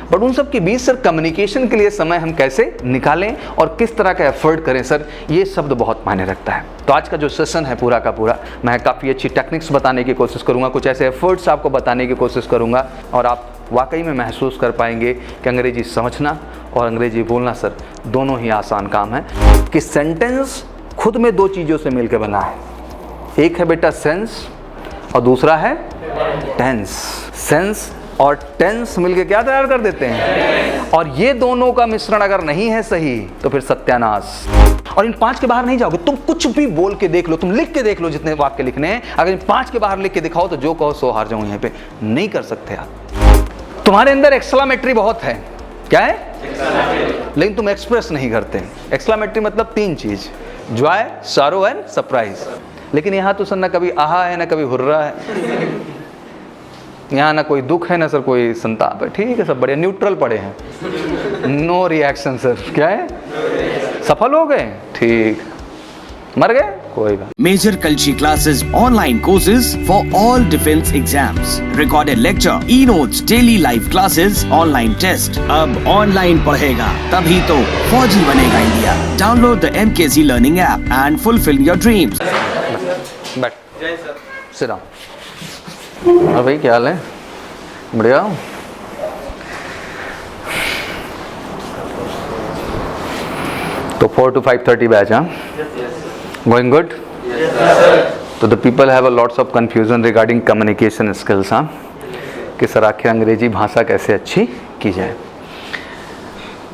But उन सब के बीच सर कम्युनिकेशन के लिए समय हम कैसे निकालें और किस तरह का एफर्ट करें सर, ये शब्द बहुत मायने रखता है। तो आज का जो सेशन है पूरा का पूरा मैं काफ़ी अच्छी टेक्निक्स बताने की कोशिश करूँगा, कुछ ऐसे एफर्ट्स आपको बताने की कोशिश करूँगा और आप वाकई में महसूस कर पाएंगे कि अंग्रेजी समझना और अंग्रेजी बोलना सर दोनों ही आसान काम है। कि सेंटेंस खुद में दो चीज़ों से मिलकर बना है, एक है बेटा सेंस और दूसरा है टेंस। सेंस और टेंस मिलके क्या तैयार कर देते हैं, और ये दोनों का मिश्रण अगर नहीं है सही तो फिर सत्यानाश। और इन 5 के बाहर नहीं जाओगे, तुम कुछ भी बोल के देख लो, तुम लिख के देख लो जितने वाक्य लिखने हैं, अगर इन 5 के बाहर लिख के दिखाओ तो जो कहो सो हार जाऊं, यहाँ पे नहीं कर सकते आप। तुम्हारे अंदर एक्सक्लामेटरी बहुत है, क्या है, लेकिन तुम एक्सप्रेस नहीं करते। एक्सक्लामेटरी मतलब 3 चीज, जॉय, सॉरो एंड सरप्राइज। लेकिन यहाँ तो सर ना कभी आहा है ना कभी हुर्रा है, यहाँ ना कोई दुख है ना सर कोई संताप है, ठीक है सब बढ़िया न्यूट्रल पड़े हैं, नो रिएक्शन सर, क्या है, सफल हो गए, ठीक, मर गए, कोई बात। Major Kalshi classes online courses for all defence exams, recorded lecture, e notes, daily live classes, online test. अब ऑनलाइन पढ़ेगा तभी तो फौजी बनेगा India. Download the MKC learning app and fulfil your dreams. बैठ, सिट डाउन। और भाई क्या हाल है, बढ़िया। तो 4 to 5:30 बैच, हाँ, going good? Yes, sir. तो the people have a lots of confusion regarding communication skills, हाँ, कि सर आखिर अंग्रेजी भाषा कैसे अच्छी की जाए।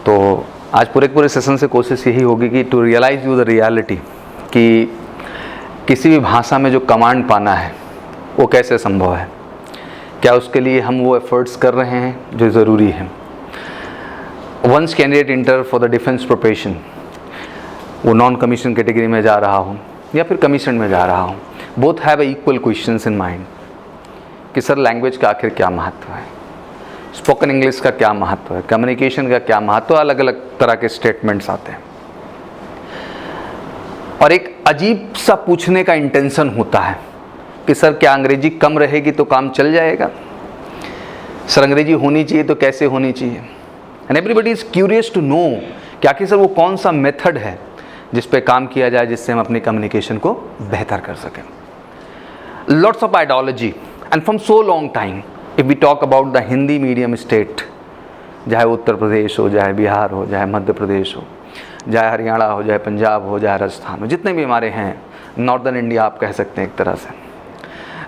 तो आज पूरे सेशन से कोशिश यही होगी कि to realise you the reality, कि किसी भी भाषा में जो कमांड पाना है वो कैसे संभव है, क्या उसके लिए हम वो एफर्ट्स कर रहे हैं जो ज़रूरी है। Once candidate enter for the defence profession, वो नॉन कमीशन कैटेगरी में जा रहा हूँ या फिर कमीशन में जा रहा हूँ, both have equal questions in mind कि सर लैंग्वेज का आखिर क्या महत्व है, स्पोकन इंग्लिश का क्या महत्व है, कम्युनिकेशन का क्या महत्व है। अलग अलग तरह के स्टेटमेंट्स आते हैं और एक अजीब सा पूछने का इंटेंशन होता है कि सर क्या अंग्रेजी कम रहेगी तो काम चल जाएगा, सर अंग्रेजी होनी चाहिए तो कैसे होनी चाहिए। And everybody is curious to know कि आखिर सर वो कौन सा मेथड है जिस पे काम किया जाए जिससे हम अपनी कम्युनिकेशन को बेहतर कर सकें। Lots of ideology and from so long time if we talk about the Hindi medium state, चाहे उत्तर प्रदेश हो, चाहे बिहार हो, चाहे मध्य प्रदेश हो, चाहे हरियाणा हो, चाहे पंजाब हो, चाहे राजस्थान हो, जितने भी हमारे हैं, नॉर्दर्न इंडिया आप कह सकते हैं, एक तरह से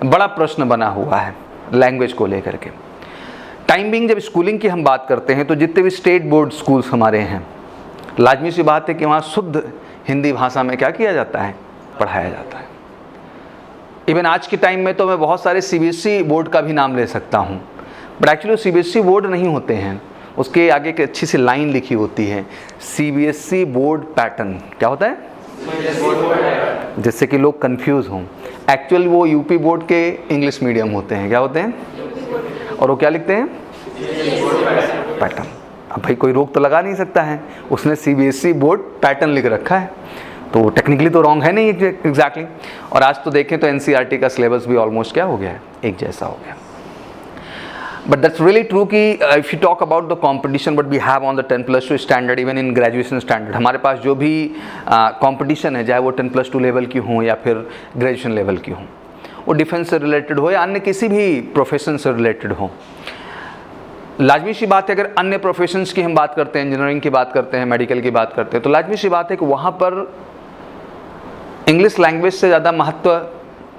बड़ा प्रश्न बना हुआ है लैंग्वेज को लेकर के। टाइम बिंग जब स्कूलिंग की हम बात करते हैं तो जितने भी स्टेट बोर्ड स्कूल्स हमारे हैं, लाजमी सी बात है कि वहाँ शुद्ध हिंदी भाषा में क्या किया जाता है, पढ़ाया जाता है। इवन आज के टाइम में तो मैं बहुत सारे CBSE बोर्ड का भी नाम ले सकता हूँ, बट एक्चुअली CBSE बोर्ड नहीं होते हैं, उसके आगे एक अच्छी सी लाइन लिखी होती है, CBSE बोर्ड पैटर्न। क्या होता है, जिससे कि लोग कंफ्यूज हों। एक्चुअल वो यूपी बोर्ड के इंग्लिश मीडियम होते हैं, क्या होते हैं, और वो क्या लिखते हैं, पैटर्न। अब भाई कोई रोक तो लगा नहीं सकता है, उसने CBSE बोर्ड पैटर्न लिख रखा है, तो टेक्निकली तो रॉन्ग है नहीं एग्जैक्टली। और आज तो देखें तो NCERT का सिलेबस भी ऑलमोस्ट क्या हो गया है, एक जैसा हो गया। बट दैट्स रियली ट्रू कि if you talk about the competition but we have on the 10+2 standard, even in graduation standard, हमारे पास जो भी कॉम्पिटिशन है, चाहे वो 10+2 लेवल की हो या फिर ग्रेजुएशन लेवल की हो, वो डिफेंस से रिलेटेड हो या अन्य किसी भी प्रोफेशन से रिलेटेड हो। लाजमी सी बात है, अगर अन्य प्रोफेशंस की हम बात करते हैं, इंजीनियरिंग की बात करते हैं, मेडिकल की बात करते हैं, तो लाजमी सी बात है कि वहाँ पर इंग्लिश लैंग्वेज से ज़्यादा महत्व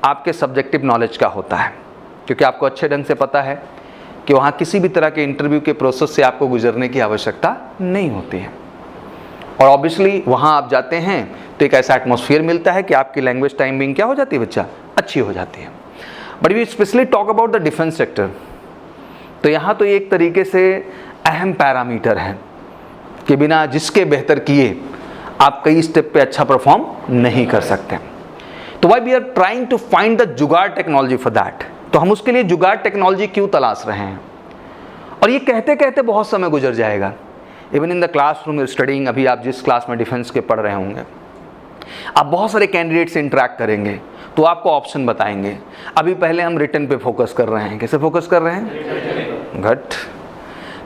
आपके सब्जेक्टिव नॉलेज का होता है, क्योंकि आपको अच्छे ढंग से पता है कि वहाँ किसी भी तरह के इंटरव्यू के प्रोसेस से आपको गुजरने की आवश्यकता नहीं होती है। और ऑब्वियसली वहाँ आप जाते हैं तो एक ऐसा एटमॉस्फेयर मिलता है कि आपकी लैंग्वेज टाइमिंग क्या हो जाती है बच्चा, अच्छी हो जाती है। But we specially talk about the defence sector, तो यहाँ तो एक तरीके से अहम पैरामीटर है कि बिना जिसके बेहतर किए आप कई स्टेप पे अच्छा परफॉर्म नहीं कर सकते। तो why we are trying to find the jugaad technology for that, तो हम उसके लिए जुगाड़ टेक्नोलॉजी क्यों तलाश रहे हैं। और ये कहते कहते बहुत समय गुजर जाएगा। Even in the classroom studying, अभी आप जिस क्लास में डिफेंस के पढ़ रहे होंगे, आप बहुत सारे कैंडिडेट से इंटरेक्ट करेंगे तो आपको ऑप्शन बताएंगे। अभी पहले हम रिटन पे फोकस कर रहे हैं, कैसे फोकस कर रहे हैं, घट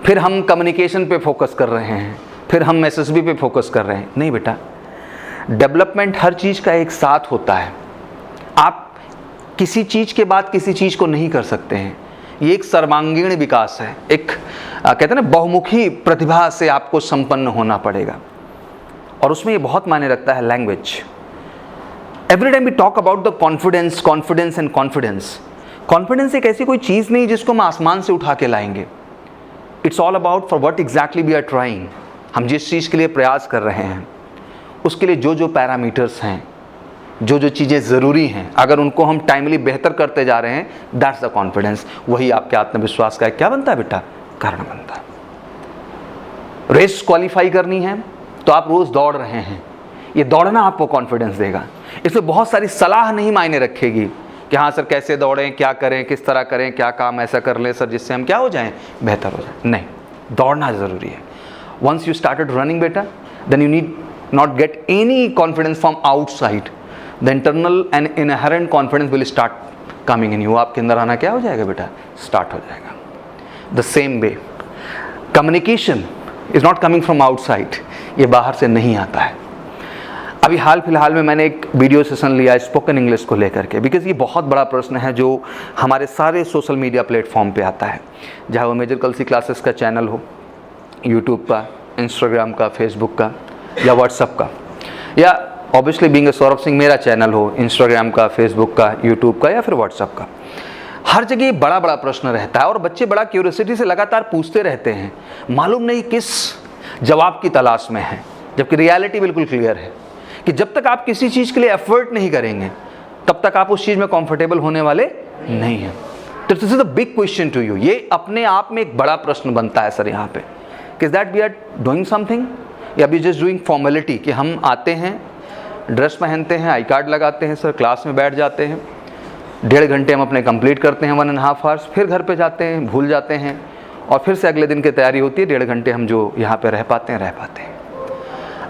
फिर हम कम्युनिकेशन पे फोकस कर रहे हैं, फिर हम एसएसबी पे फोकस कर रहे हैं। नहीं बेटा, डेवलपमेंट हर चीज़ का एक साथ होता है। आप किसी चीज़ के बाद किसी चीज़ को नहीं कर सकते हैं। ये एक सर्वांगीण विकास है, एक कहते हैं ना बहुमुखी प्रतिभा से आपको संपन्न होना पड़ेगा, और उसमें ये बहुत मायने रखता है language. Every time we talk about the confidence, confidence and confidence. Confidence एक ऐसी कोई चीज़ नहीं जिसको हम आसमान से उठा के लाएंगे। It's all about for what exactly we are trying. हम जिस चीज़ के लिए प्रयास कर रहे हैं उसके लिए जो जो पैरामीटर्स हैं, जो जो चीज़ें ज़रूरी हैं, अगर उनको हम टाइमली बेहतर करते जा रहे हैं, दैट्स द कॉन्फिडेंस। वही आपके आत्मविश्वास का क्या बनता है बेटा? कारण बनता है। रेस क्वालिफाई करनी है तो आप रोज़ दौड़ रहे हैं, ये दौड़ना आपको कॉन्फिडेंस देगा। इसमें बहुत सारी सलाह नहीं मायने रखेगी कि हाँ सर कैसे दौड़ें, क्या करें, किस तरह करें, क्या काम ऐसा कर लें सर जिससे हम क्या हो जाएं, बेहतर हो जाएं। नहीं, दौड़ना ज़रूरी है। वंस यू स्टार्टेड रनिंग बेटा, then you need not get any confidence from outside. The internal and inherent confidence will start coming in you. आपके अंदर आना क्या हो जाएगा बेटा? स्टार्ट हो जाएगा। The same way communication is not coming from outside, ये बाहर से नहीं आता है। अभी हाल फिलहाल में मैंने एक वीडियो सेशन लिया स्पोकन इंग्लिश को लेकर के, बिकॉज ये बहुत बड़ा प्रश्न है जो हमारे सारे सोशल मीडिया प्लेटफॉर्म पे आता है, चाहे वो मेजर कलसी क्लासेस का चैनल हो, यूट्यूब का, इंस्टाग्राम का, फेसबुक का या व्हाट्सअप का, या ऑब्वियसली बीइंग सौरभ सिंह मेरा चैनल हो, इंस्टाग्राम का, फेसबुक का, यूट्यूब का या फिर व्हाट्सअप का। हर जगह बड़ा बड़ा प्रश्न रहता है और बच्चे बड़ा क्यूरियोसिटी से लगातार पूछते रहते हैं, मालूम नहीं किस जवाब की तलाश में है, जबकि रियलिटी बिल्कुल क्लियर है कि जब तक आप किसी चीज़ के लिए एफर्ट नहीं करेंगे तब तक आप उस चीज़ में कंफर्टेबल होने वाले नहीं हैं। तो this is the big question to you. ये अपने आप में एक बड़ा प्रश्न बनता है सर यहाँ पे, कि that we are doing something या वी जस्ट डूइंग फॉर्मेलिटी, कि हम आते हैं, ड्रेस पहनते हैं, आई कार्ड लगाते हैं सर, क्लास में बैठ जाते हैं, 1.5 घंटे हम अपने कंप्लीट करते हैं, 1.5 आवर्स, फिर घर पे जाते हैं, भूल जाते हैं, और फिर से अगले दिन की तैयारी होती है, 1.5 घंटे हम जो यहाँ पे रह पाते हैं।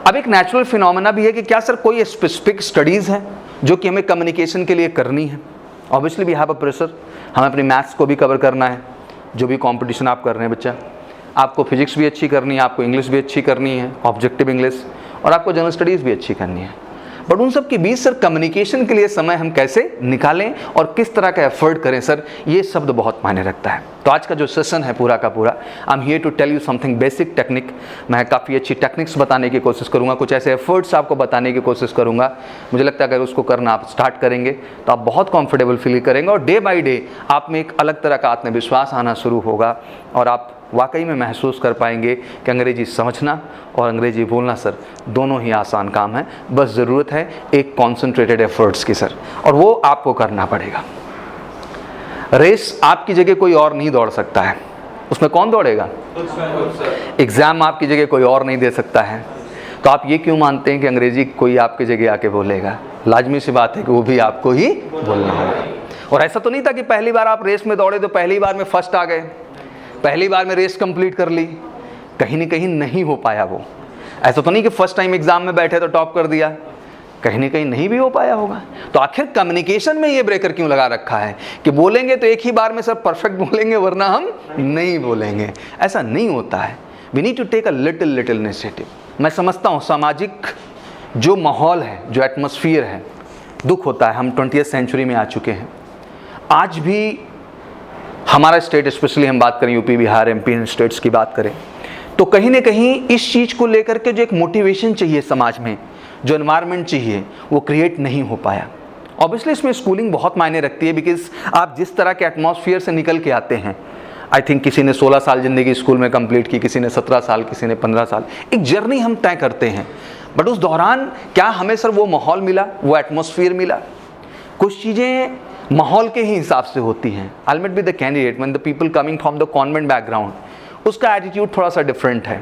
अब एक नेचुरल फिनोमेना भी है कि क्या सर कोई स्पेसिफिक स्टडीज़ हैं जो कि हमें कम्युनिकेशन के लिए करनी है? Obviously we have a pressure, हमें अपनी मैथ्स को भी कवर करना है, जो भी कंपटीशन आप कर रहे हैं बच्चा, आपको फिजिक्स भी अच्छी करनी है, आपको इंग्लिश भी अच्छी करनी है, ऑब्जेक्टिव इंग्लिश, और आपको जनरल स्टडीज़ भी अच्छी करनी है। बट उन सब के बीच सर कम्युनिकेशन के लिए समय हम कैसे निकालें और किस तरह का एफर्ट करें सर, ये शब्द बहुत मायने रखता है। तो आज का जो सेशन है पूरा का पूरा, I am here to tell you something basic technique. मैं काफ़ी अच्छी टेक्निक्स बताने की कोशिश करूंगा, कुछ ऐसे एफर्ट्स आपको बताने की कोशिश करूंगा। मुझे लगता है अगर उसको करना आप स्टार्ट करेंगे तो आप बहुत कंफर्टेबल फील करेंगे और डे बाई डे आप में एक अलग तरह का आत्मविश्वास आना शुरू होगा और आप वाकई में महसूस कर पाएंगे कि अंग्रेजी समझना और अंग्रेजी बोलना सर दोनों ही आसान काम है। बस ज़रूरत है एक कॉन्सेंट्रेटेड एफर्ट्स की सर, और वो आपको करना पड़ेगा। रेस आपकी जगह कोई और नहीं दौड़ सकता है, उसमें कौन दौड़ेगा? एग्ज़ाम आपकी जगह कोई और नहीं दे सकता है। तो आप ये क्यों मानते हैं कि अंग्रेजी कोई आपकी जगह आके बोलेगा? लाजमी सी बात है कि वो भी आपको ही बोलना होगा। और ऐसा तो नहीं था कि पहली बार आप रेस में दौड़े तो पहली बार में फर्स्ट आ गए, पहली बार में रेस कंप्लीट कर ली, कहीं न कहीं नहीं हो पाया वो। ऐसा तो नहीं कि फर्स्ट टाइम एग्जाम में बैठे तो टॉप कर दिया, कहीं न कहीं नहीं भी हो पाया होगा। तो आखिर कम्युनिकेशन में ये ब्रेकर क्यों लगा रखा है कि बोलेंगे तो एक ही बार में सब परफेक्ट बोलेंगे वरना हम नहीं बोलेंगे? ऐसा नहीं होता है। We need to take a little initiative. मैं समझता हूँ सामाजिक जो माहौल है, जो एटमॉस्फेयर है, दुख होता है। हम 20वीं सेंचुरी में आ चुके हैं। आज भी हमारा स्टेट, स्पेशली हम बात करें यूपी, बिहार, एमपी स्टेट्स की बात करें, तो कहीं ना कहीं इस चीज़ को लेकर के जो एक मोटिवेशन चाहिए समाज में, जो एनवायरनमेंट चाहिए, वो क्रिएट नहीं हो पाया। ऑब्वियसली इसमें स्कूलिंग बहुत मायने रखती है, बिकॉज आप जिस तरह के एटमॉस्फेयर से निकल के आते हैं, आई थिंक किसी ने 16 साल ज़िंदगी स्कूल में कंप्लीट की, किसी ने 17 साल, किसी ने 15 साल, एक जर्नी हम तय करते हैं। बट उस दौरान क्या हमें सर वो माहौल मिला, वो एटमॉस्फेयर मिला? कुछ चीज़ें माहौल के ही हिसाब से होती हैं। I will be the candidate when the people coming from the convent background, उसका एटीट्यूड थोड़ा सा डिफरेंट है।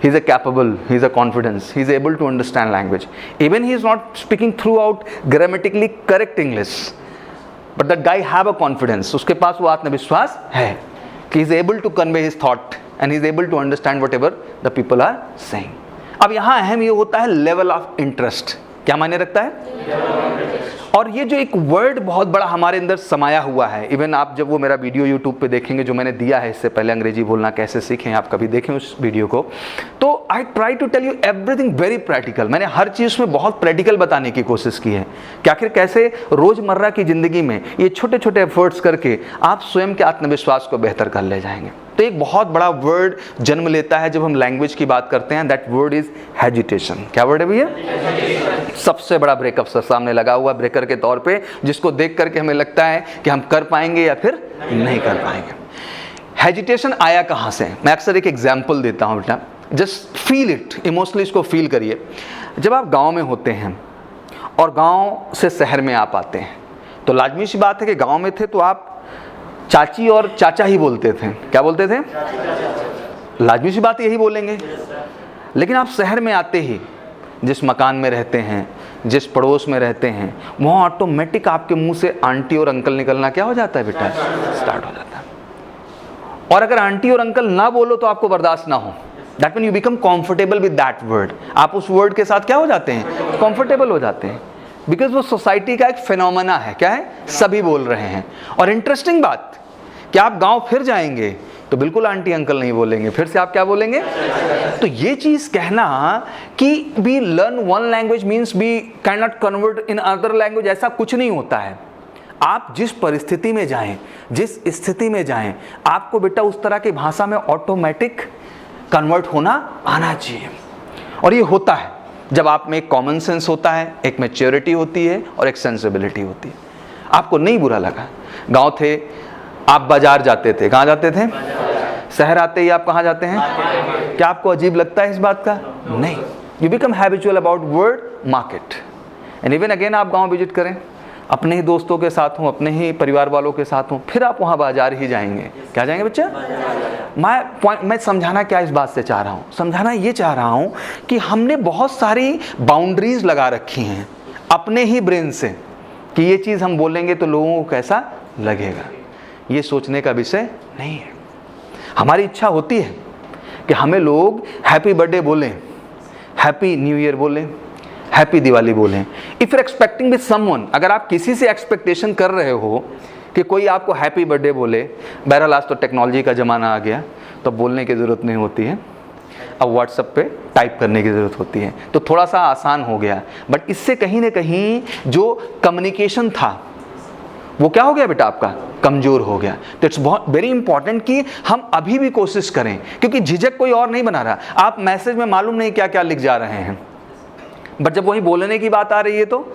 He is a capable, he is a confidence, he is able to understand language, even he is not speaking throughout grammatically correct English, but that guy have a confidence, उसके पास वो आत्मविश्वास है कि he is able to convey his thought and he is able to understand whatever the people are saying. अब यहाँ अहम ये होता है लेवल ऑफ इंटरेस्ट। क्या मायने रखता है? और ये जो एक वर्ड बहुत बड़ा हमारे अंदर समाया हुआ है, इवन आप जब वो मेरा वीडियो यूट्यूब पे देखेंगे जो मैंने दिया है इससे पहले, अंग्रेजी बोलना कैसे सीखें, आप कभी देखें उस वीडियो को, तो I try to tell you everything very practical. मैंने हर चीज़ में बहुत प्रैक्टिकल बताने की कोशिश की है कि आखिर कैसे रोज़मर्रा की ज़िंदगी में ये छोटे छोटे एफर्ट्स करके आप स्वयं के आत्मविश्वास को बेहतर कर ले जाएंगे। तो एक बहुत बड़ा वर्ड जन्म लेता है जब हम लैंग्वेज की बात करते हैं, दैट वर्ड इज हेजिटेशन। क्या वर्ड है भैया? सबसे बड़ा ब्रेकअप सर सामने लगा हुआ ब्रेकर के तौर पे, जिसको देख करके हमें लगता है कि हम कर पाएंगे या फिर नहीं कर पाएंगे। हेजिटेशन आया कहाँ से? मैं अक्सर एक एग्जाम्पल देता हूँ बेटा, जस्ट फील इट, इमोशनली इसको फील करिए। जब आप गाँव में होते हैं और गाँव से शहर में आप आते हैं, तो लाजमी सी बात है कि गाँव में थे तो आप चाची और चाचा ही बोलते थे। क्या बोलते थे? लाजमी सी बात यही बोलेंगे। लेकिन आप शहर में आते ही जिस मकान में रहते हैं, जिस पड़ोस में रहते हैं, वहाँ ऑटोमेटिक आपके मुंह से आंटी और अंकल निकलना क्या हो जाता है बेटा? स्टार्ट हो जाता है। और अगर आंटी और अंकल ना बोलो तो आपको बर्दाश्त ना हो, that mean you become comfortable with that word. आप उस वर्ड के साथ क्या हो जाते हैं? कंफर्टेबल हो जाते हैं, बिकॉज वो सोसाइटी का एक फिनोमेना है। क्या है? सभी बोल रहे हैं। और इंटरेस्टिंग बात कि आप गांव फिर जाएंगे तो बिल्कुल आंटी अंकल नहीं बोलेंगे, फिर से आप क्या बोलेंगे? तो ये चीज कहना कि we learn one language means we can not convert in other language, ऐसा कुछ नहीं होता है। आप जिस परिस्थिति में जाएं, जिस स्थिति में जाएं, आपको बेटा उस तरह की भाषा में ऑटोमेटिक कन्वर्ट होना आना चाहिए। और ये होता है जब आप में एक कॉमन सेंस होता है, एक मैच्योरिटी होती है और एक सेंसिबिलिटी होती है। आपको नहीं बुरा लगा, गांव थे, आप बाजार जाते थे। कहाँ जाते थे? शहर आते ही आप कहाँ जाते हैं? क्या आपको अजीब लगता है इस बात का? नहीं। You become habitual about word market. And even again आप गांव विजिट करें, अपने ही दोस्तों के साथ हों, अपने ही परिवार वालों के साथ हों, फिर आप वहाँ बाजार ही जाएंगे। क्या जाएंगे बच्चा? मैं समझाना क्या इस बात से चाह रहा हूँ? समझाना ये चाह रहा हूँ कि हमने बहुत सारी बाउंड्रीज लगा रखी हैं अपने ही ब्रेन से कि ये चीज़ हम बोलेंगे तो लोगों को कैसा लगेगा। ये सोचने का विषय नहीं है। हमारी इच्छा होती है कि हमें लोग हैप्पी बर्थडे बोलें, हैप्पी न्यू ईयर बोलें, हैप्पी दिवाली बोलें। If you expecting with someone, अगर आप किसी से एक्सपेक्टेशन कर रहे हो कि कोई आपको हैप्पी बर्थडे बोले, बहरहाल आज तो टेक्नोलॉजी का ज़माना आ गया तो बोलने की ज़रूरत नहीं होती है, अब व्हाट्सएप पे टाइप करने की ज़रूरत होती है, तो थोड़ा सा आसान हो गया। बट इससे कहीं ना कहीं जो कम्युनिकेशन था वो क्या हो गया बेटा? आपका कमज़ोर हो गया। तो इट्स बहुत वेरी इंपॉर्टेंट कि हम अभी भी कोशिश करें, क्योंकि झिझक कोई और नहीं बना रहा। आप मैसेज में मालूम नहीं क्या क्या लिख जा रहे हैं, बट जब वही बोलने की बात आ रही है तो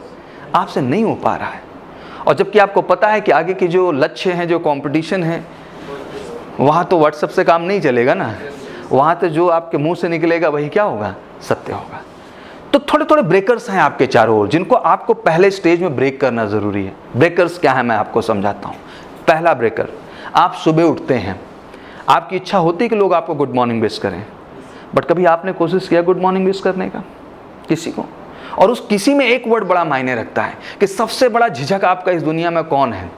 आपसे नहीं हो पा रहा है। और जबकि आपको पता है कि आगे की जो लक्ष्य हैं, जो कंपटीशन है, वहाँ तो व्हाट्सएप से काम नहीं चलेगा ना, वहाँ तो जो आपके मुंह से निकलेगा वही क्या होगा? सत्य होगा। तो थोड़े थोड़े ब्रेकर्स हैं आपके चारों ओर, जिनको आपको पहले स्टेज में ब्रेक करना ज़रूरी है। ब्रेकर्स क्या है मैं आपको समझाता हूँ। पहला ब्रेकर, आप सुबह उठते हैं, आपकी इच्छा होती है कि लोग आपको गुड मॉर्निंग विश करें, बट कभी आपने कोशिश किया गुड मॉर्निंग विश करने का किसी को? और उस किसी में एक वर्ड बड़ा मायने रखता है कि सबसे बड़ा झिझक आपका इस दुनिया में कौन है?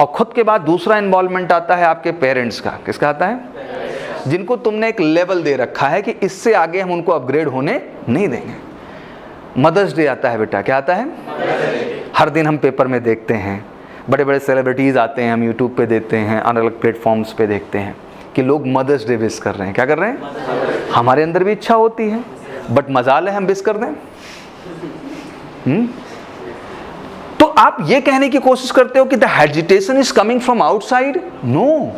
और खुद के बाद दूसरा इन्वॉल्वमेंट आता है आपके पेरेंट्स का। किसका आता है? जिनको तुमने एक लेवल दे रखा है कि इससे आगे हम उनको अपग्रेड होने नहीं देंगे। मदर्स डे आता है बेटा। क्या आता है? हर दिन हम पेपर में देखते हैं, बड़े बड़े सेलिब्रिटीज़ आते हैं, हम यूट्यूब पे देखते हैं, अलग अलग प्लेटफॉर्म्स पे देखते हैं कि लोग मदर्स डे विश कर रहे हैं। क्या कर रहे हैं? हमारे अंदर भी इच्छा होती है, बट मजाल है हम विश कर दें। तो आप ये कहने की कोशिश करते हो कि the hesitation is coming from outside. No,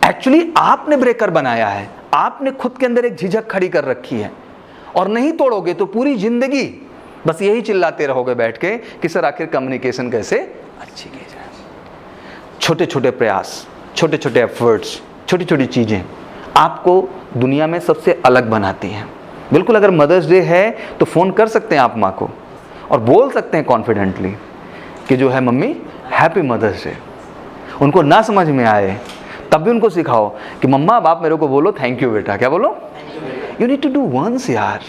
actually आपने ब्रेकर बनाया है, आपने खुद के अंदर एक झिझक खड़ी कर रखी है, और नहीं तोड़ोगे तो पूरी जिंदगी बस यही चिल्लाते रहोगे बैठ के कि सर आखिर कम्युनिकेशन कैसे अच्छी की जाए। छोटे छोटे प्रयास, छोटे छोटे एफर्ट्स, छोटी छोटी चीजें आपको दुनिया में सबसे अलग बनाती हैं। बिल्कुल, अगर मदर्स डे है तो फ़ोन कर सकते हैं आप माँ को और बोल सकते हैं कॉन्फिडेंटली कि जो है मम्मी हैप्पी मदर्स डे। उनको ना समझ में आए तब भी उनको सिखाओ कि मम्मा अब आप मेरे को बोलो थैंक यू बेटा। क्या बोलो? You need to do once यार,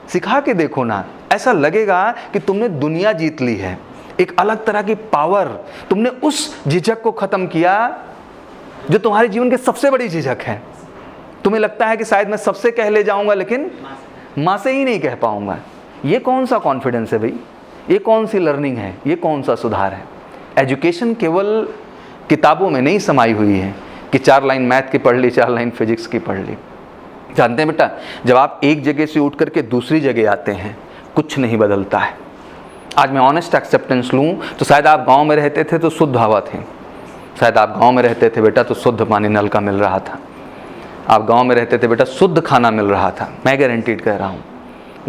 सिखा के देखो ना, ऐसा लगेगा कि तुमने दुनिया जीत ली है। एक अलग तरह की पावर, तुमने उस झिझक को ख़त्म किया जो तुम्हारे जीवन की सबसे बड़ी झिझक है। तुम्हें लगता है कि शायद मैं सबसे कह ले जाऊंगा लेकिन माँ से ही नहीं कह पाऊंगा। ये कौन सा कॉन्फिडेंस है भाई? ये कौन सी लर्निंग है, ये कौन सा सुधार है? एजुकेशन केवल किताबों में नहीं समाई हुई है कि 4 लाइन मैथ की पढ़ ली, 4 लाइन फिजिक्स की पढ़ ली। जानते हैं बेटा, जब आप एक जगह से उठ करके दूसरी जगह आते हैं, कुछ नहीं बदलता है। आज मैं ऑनेस्ट एक्सेप्टेंस लूँ तो शायद आप गांव में रहते थे तो शुद्ध हवा थी, शायद आप गांव में रहते थे बेटा तो शुद्ध पानी नल का मिल रहा था, आप गांव में रहते थे बेटा शुद्ध खाना मिल रहा था। मैं गारंटीड कह रहा हूँ,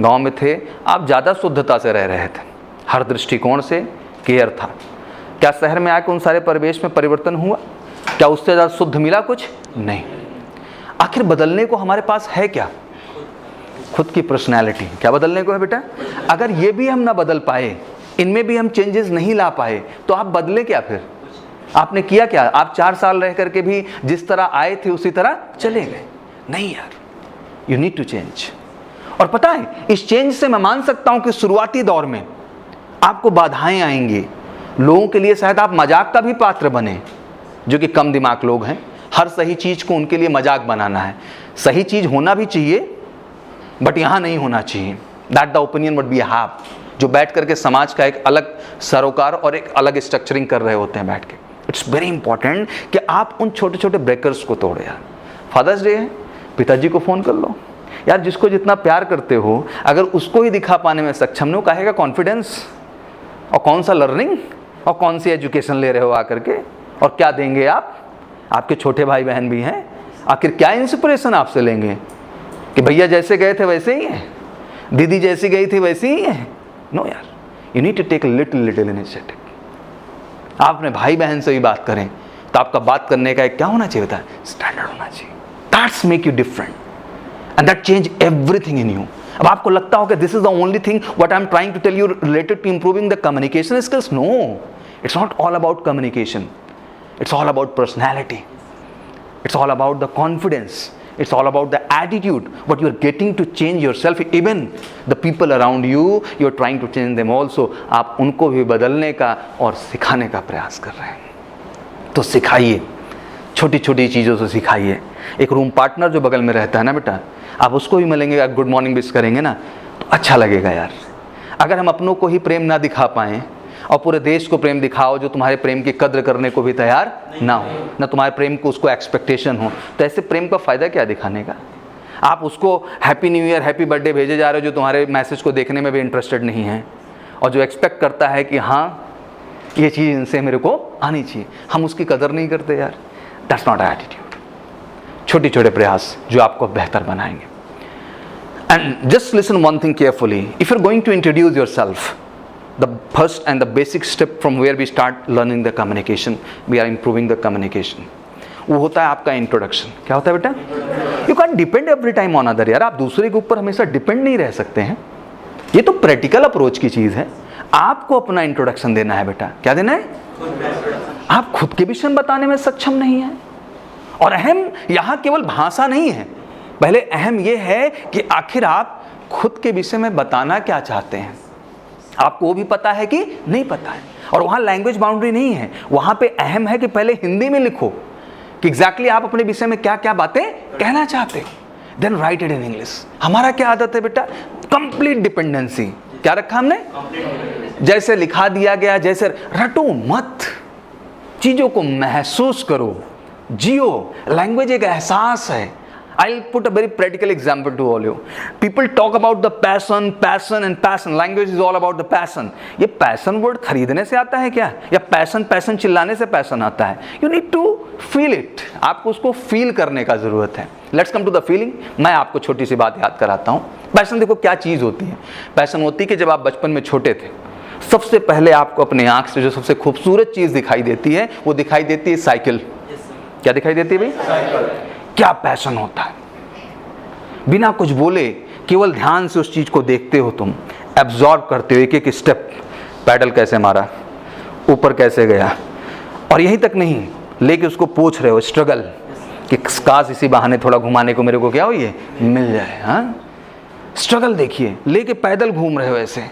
गांव में थे आप, ज़्यादा शुद्धता से रह रहे थे, हर दृष्टिकोण से केयर था। क्या शहर में आकर उन सारे परिवेश में परिवर्तन हुआ? क्या उससे ज़्यादा शुद्ध मिला? कुछ नहीं। आखिर बदलने को हमारे पास है क्या? खुद की पर्सनैलिटी। क्या बदलने को है बेटा? अगर ये भी हम ना बदल पाए, इनमें भी हम चेंजेस नहीं ला पाए, तो आप बदले क्या फिर? आपने किया क्या? आप 4 साल रह करके भी जिस तरह आए थे उसी तरह चले गए? नहीं यार, यू नीड टू चेंज। और पता है, इस चेंज से मैं मान सकता हूं कि शुरुआती दौर में आपको बाधाएं आएंगी, लोगों के लिए शायद आप मजाक का भी पात्र बने, जो कि कम दिमाग लोग हैं। हर सही चीज को उनके लिए मजाक बनाना है। सही चीज होना भी चाहिए, बट यहां नहीं होना चाहिए। That the opinion would be have, जो बैठ करके समाज का एक अलग सरोकार और एक अलग स्ट्रक्चरिंग कर रहे होते हैं बैठ के। इट्स वेरी इंपॉर्टेंट कि आप उन छोटे छोटे ब्रेकर्स को तोड़े यार। फादर्स डे है, पिताजी को फोन कर लो यार। जिसको जितना प्यार करते हो, अगर उसको ही दिखा पाने में सक्षम नहीं, कहेगा कॉन्फिडेंस और कौन सा लर्निंग और कौन सी एजुकेशन ले रहे हो आकर के, और क्या देंगे आप? आपके छोटे भाई बहन भी हैं, आखिर क्या इंस्पिरेशन आपसे लेंगे कि भैया जैसे गए थे वैसे ही है, दीदी जैसी गई थी वैसे ही है? नो यार, you need to take little initiative. आप अपने भाई बहन से भी बात करें तो आपका बात करने का एक क्या होना चाहिए था? स्टैंडर्ड होना चाहिए। That's make you different and that change everything in you. अब आपको लगता हो कि this is the only thing what I am trying to tell you related to improving the communication skills. No, it's not all about communication, it's all about personality, it's all about the confidence, it's all about the attitude, what you are getting to change yourself. Even the people around you, you are trying to change them also. आप उनको भी बदलने का और सिखाने का प्रयास कर रहे हैं। तो सिखाइए, छोटी छोटी चीज़ों से सिखाइए। एक रूम पार्टनर जो बगल में रहता है ना बेटा, आप उसको भी मिलेंगे, गुड मॉर्निंग विश करेंगे ना, तो अच्छा लगेगा यार। अगर हम अपनों को ही प्रेम ना दिखा पाएँ और पूरे देश को प्रेम दिखाओ जो तुम्हारे प्रेम की कद्र करने को भी तैयार ना हो, ना तुम्हारे प्रेम को उसको एक्सपेक्टेशन हो, तो ऐसे प्रेम का फ़ायदा क्या दिखाने का? आप उसको happy new year, happy birthday भेजे जा रहे हो जो तुम्हारे मैसेज को देखने में भी इंटरेस्टेड नहीं है, और जो एक्सपेक्ट करता है कि हाँ ये चीज़ इनसे मेरे को आनी चाहिए, हम उसकी कदर नहीं करते यार। That's not attitude. छोटे छोटे प्रयास जो आपको बेहतर बनाएंगे। And just listen one thing carefully, if you are going to introduce yourself, the first and the basic step from where we start learning the communication, we are improving the communication, वो होता है आपका introduction. क्या होता है बेटा? You can depend every time on other. यार आप दूसरे के ऊपर हमेशा डिपेंड नहीं रह सकते हैं, ये तो प्रैक्टिकल अप्रोच की चीज़ है। आपको अपना इंट्रोडक्शन देना है बेटा। क्या देना है? आप खुद के विषय में बताने में सक्षम नहीं है। और अहम यहाँ केवल भाषा नहीं है, पहले अहम ये है कि आखिर आप खुद के विषय में बताना क्या चाहते हैं। आपको वो भी पता है कि नहीं पता है, और वहाँ लैंग्वेज बाउंड्री नहीं है। वहाँ पे अहम है कि पहले हिंदी में लिखो कि एग्जैक्टली आप अपने विषय में क्या क्या बातें कहना चाहते हो, then write it in English. हमारा क्या आदत है बेटा? Complete dependency. क्या रखा हमने? जैसे लिखा दिया गया, जैसे रटो मत, चीज़ों को महसूस करो, जियो। लैंग्वेज एक एहसास है। I'll put a very practical example to all you. People talk about the passion and passion. Language is all about the passion. ये passion word खरीदने से आता है क्या? या passion चिल्लाने से passion आता है? You need to feel it. आपको उसको feel करने का ज़रूरत है। Let's come to the feeling. मैं आपको छोटी सी बात याद कराता हूँ। Passion देखो क्या चीज़ होती है। Passion होती है कि जब आप बचपन में छोटे थे, सबसे पहले आपको अपने आँख से जो सबसे खूबसूरत चीज़ दिखाई देती है, वो दिखाई देती है साइकिल। क्या दिखाई देती है भाई? क्या पैशन होता है। बिना कुछ बोले केवल ध्यान से उस चीज को देखते हो, तुम एब्जॉर्ब करते हो एक एक स्टेप, पैडल कैसे मारा, ऊपर कैसे गया, और यहीं तक नहीं, लेके उसको पूछ रहे हो, स्ट्रगल कि काश इसी बहाने थोड़ा घुमाने को मेरे को क्या हो ये मिल जाए। हाँ, स्ट्रगल देखिए, लेके पैदल घूम रहे हो, ऐसे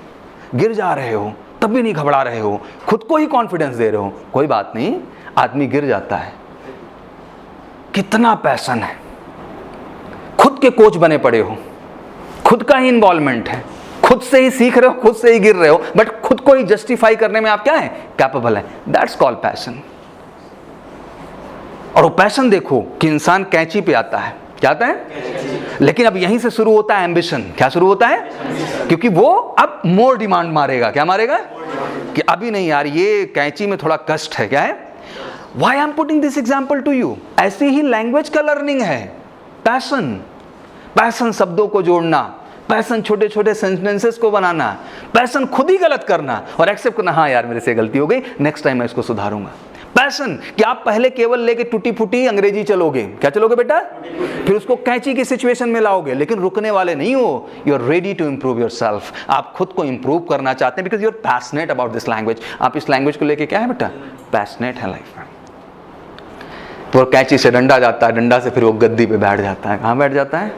गिर जा रहे हो तब भी नहीं घबरा रहे हो, खुद को ही कॉन्फिडेंस दे रहे हो, कोई बात नहीं, आदमी गिर जाता है। कितना पैशन है। खुद के कोच बने पड़े हो, खुद का ही इन्वॉल्वमेंट है, खुद से ही सीख रहे हो, खुद से ही गिर रहे हो, बट खुद को ही जस्टिफाई करने में आप क्या है, कैपेबल है। That's called passion. और वो पैशन देखो कि इंसान कैंची पे आता है, क्या आता है, लेकिन अब यहीं से शुरू होता है एम्बिशन। क्या शुरू होता है, क्योंकि वो अब मोर डिमांड मारेगा। क्या मारेगा, कि अभी नहीं यार, ये कैंची में थोड़ा कष्ट है। क्या है, why I am putting this example to you. ऐसी ही लैंग्वेज का लर्निंग है पैशन। पैशन शब्दों को जोड़ना, पैशन छोटे छोटे सेंटेंसेस को बनाना, पैशन खुद ही गलत करना और एक्सेप्ट करना, हाँ यार मेरे से गलती हो गई, नेक्स्ट टाइम मैं इसको सुधारूंगा। पैशन कि आप पहले केवल लेके टूटी फूटी अंग्रेजी चलोगे, क्या चलोगे बेटा, फिर उसको कैंची की सिचुएशन में लाओगे, लेकिन रुकने वाले नहीं हो। You are ready to improve yourself. आप खुद को इंप्रूव करना चाहते हैं because you are passionate about this language. आप इस लैंग्वेज को लेके क्या है बेटा, पैशनेट है लाइफ में। तो कैंची से डंडा जाता है, डंडा से फिर वो गद्दी पे बैठ जाता है। कहाँ बैठ जाता है,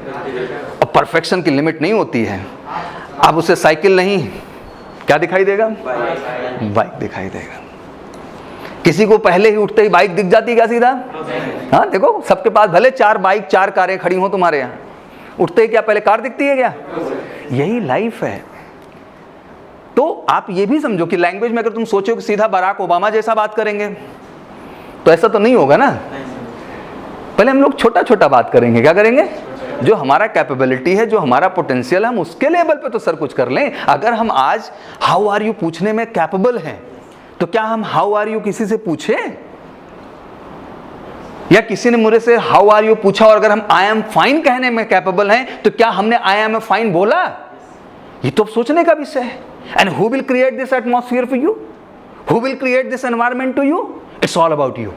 और परफेक्शन की लिमिट नहीं होती है। अब उसे साइकिल नहीं, क्या दिखाई देगा, बाइक दिखाई देगा। किसी को पहले ही उठते ही बाइक दिख जाती है क्या सीधा, हाँ देखो सबके पास भले 4 बाइक 4 कारें खड़ी हो तुम्हारे यहाँ, उठते ही क्या पहले कार दिखती है क्या। यही लाइफ है। तो आप ये भी समझो कि लैंग्वेज में अगर तुम सोचो कि सीधा बराक ओबामा जैसा बात करेंगे तो ऐसा तो नहीं होगा ना। पहले हम लोग छोटा छोटा बात करेंगे। क्या करेंगे, जो हमारा कैपेबिलिटी है, जो हमारा पोटेंशियल है, हम उसके लेवल पे तो सर कुछ कर लें। अगर हम आज हाउ आर यू पूछने में कैपेबल हैं तो क्या हम हाउ आर यू किसी से पूछे, या किसी ने मुझे से हाउ आर यू पूछा और अगर हम आई एम फाइन कहने में कैपेबल हैं तो क्या हमने आई एम फाइन बोला। ये तो सोचने का विषय है। And who will create this atmosphere for you, who will create this environment to you, it's all about you.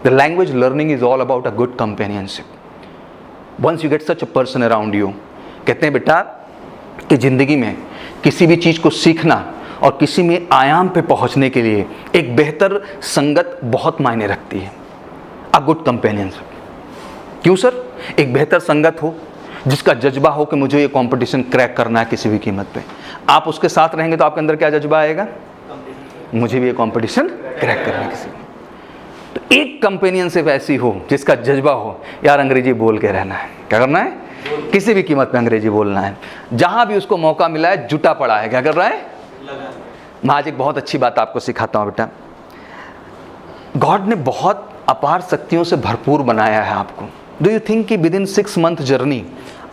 The language learning is all about a good companionship. Once you get such a person around you, कहते हैं बेटा कि जिंदगी में किसी भी चीज को सीखना और किसी में आयाम पे पहुंचने के लिए एक बेहतर संगत बहुत मायने रखती है। अ गुड कंपेनियनशिप। क्यों सर, एक बेहतर संगत हो जिसका जज्बा हो कि मुझे ये कंपटीशन क्रैक करना है किसी भी कीमत पे। आप उसके साथ रहेंगे तो आपके अंदर क्या जज्बा आएगा, मुझे भी ये कंपटीशन क्रैक करना है किसी में। तो एक कंपेनियनशिप ऐसी हो जिसका जज्बा हो, यार अंग्रेजी बोल के रहना है। क्या करना है, किसी भी कीमत पे अंग्रेजी बोलना है। जहां भी उसको मौका मिला है जुटा पड़ा है। क्या कर रहा है, मैं आज एक बहुत अच्छी बात आपको सिखाता हूं बेटा। गॉड ने बहुत अपार शक्तियों से भरपूर बनाया है आपको। डू यू थिंक कि with in 6 month journey,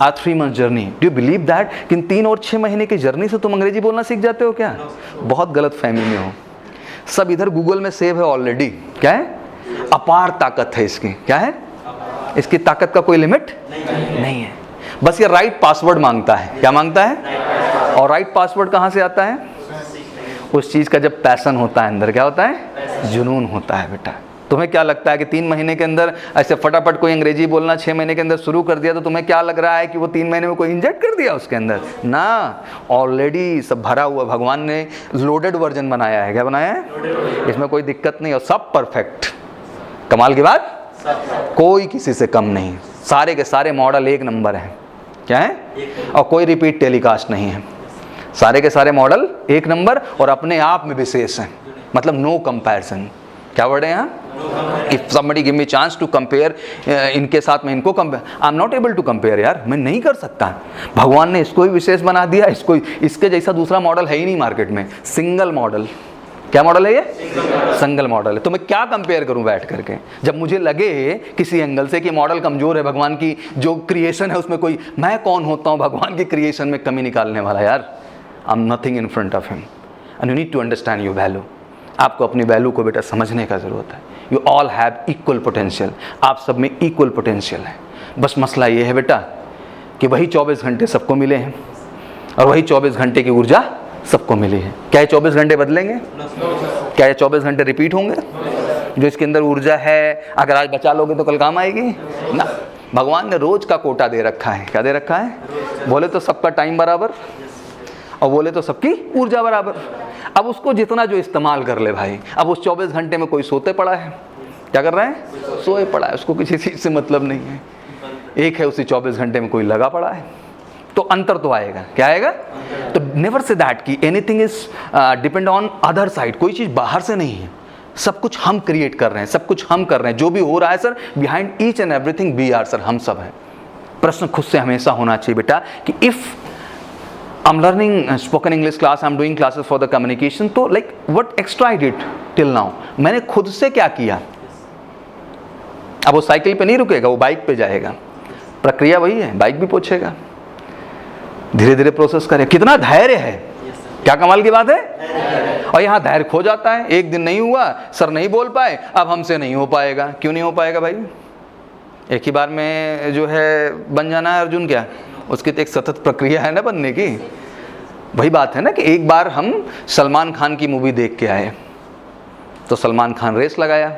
3 month journey, do you believe that कि इन 3 और 6 महीने की जर्नी से तुम अंग्रेजी बोलना सीख जाते हो क्या? बहुत गलत फहमी में हो। सब इधर गूगल में सेव है ऑलरेडी। क्या है, अपार ताकत है इसकी। क्या है, इसकी ताकत का कोई लिमिट नहीं है। बस ये राइट पासवर्ड मांगता है। क्या मांगता है, और राइट पासवर्ड कहां से आता है, उस चीज का जब पैशन होता है अंदर, क्या होता है, जुनून होता है बेटा। तुम्हें क्या लगता है कि 3 महीने के अंदर ऐसे फटाफट कोई अंग्रेजी बोलना 6 महीने के अंदर शुरू कर दिया तो तुम्हें क्या लग रहा है कि वो 3 महीने में कोई इंजेक्ट कर दिया उसके अंदर ना, ऑलरेडी सब भरा हुआ। भगवान ने लोडेड वर्जन बनाया है। क्या बनाया है, इसमें कोई दिक्कत नहीं और सब परफेक्ट। कमाल की बात, कोई किसी से कम नहीं, सारे के सारे मॉडल 1 नंबर हैं। क्या है, और कोई रिपीट टेलीकास्ट नहीं है। सारे के सारे मॉडल 1 नंबर और अपने आप में विशेष हैं, मतलब नो कंपैरिजन। क्या वर्ड है यहाँ, if somebody give me chance to compare, इनके साथ में इनको compare, I am not able to compare. यार मैं नहीं कर सकता। भगवान ने इसको ही विशेष बना दिया, इसको, इसके जैसा दूसरा मॉडल है ही नहीं मार्केट में। Single model. क्या मॉडल है ये, सिंगल मॉडल है। तो मैं क्या कंपेयर करूं बैठ करके, जब मुझे लगे किसी एंगल से कि मॉडल कमजोर है, भगवान की जो क्रिएशन है उसमें कोई, मैं कौन होता हूं भगवान की क्रिएशन में कमी निकालने वाला। यार I am nothing in front of him and you need to understand your value. आपको अपनी वैल्यू को बेटा समझने का ज़रूरत है। You all have equal potential, आप सब में इक्वल पोटेंशियल है। बस मसला ये है बेटा कि वही 24 घंटे सबको मिले हैं और वही 24 घंटे की ऊर्जा सबको मिली है। क्या ये 24 घंटे बदलेंगे, क्या ये 24 घंटे रिपीट होंगे? जो इसके अंदर ऊर्जा है अगर आज बचा लोगे तो कल काम आएगी ना। भगवान ने रोज का कोटा दे रखा है। क्या दे रखा है, बोले तो सबका टाइम बराबर और बोले तो सबकी ऊर्जा बराबर। अब उसको जितना जो इस्तेमाल कर ले भाई। अब उस 24 घंटे में कोई सोते पड़ा है, क्या कर रहा है, सोए पड़ा है, उसको किसी चीज़ से मतलब नहीं है। एक है उसी 24 घंटे में कोई लगा पड़ा है, तो अंतर तो आएगा। क्या आएगा, तो नेवर से दैट कि anything is depend on other side. कोई चीज़ बाहर से नहीं है, सब कुछ हम क्रिएट कर रहे हैं, सब कुछ हम कर रहे हैं। जो भी हो रहा है sir, behind each and everything we are, sir हम सब हैं। प्रश्न खुद से हमेशा होना चाहिए बेटा कि if I'm learning spoken English class, I'm doing classes for the communication. तो like what extra I did till now, मैंने खुद से क्या किया? अब वो साइकिल पे नहीं रुकेगा, वो बाइक पे जाएगा, प्रक्रिया वही है, बाइक भी पूछेगा, धीरे धीरे प्रोसेस करे। कितना धैर्य है, क्या कमाल की बात है। और यहाँ धैर्य खो जाता है, एक दिन नहीं हुआ, सर नहीं बोल पाए, अब हमसे नहीं हो पाएगा। क्यों नहीं हो पाएगा भाई? एक ही बार में जो है बन जाना है अर्जुन क्या? उसकी तो एक सतत प्रक्रिया है ना बनने की। वही बात है ना कि एक बार हम सलमान खान की मूवी देख के आए, तो सलमान खान रेस लगाया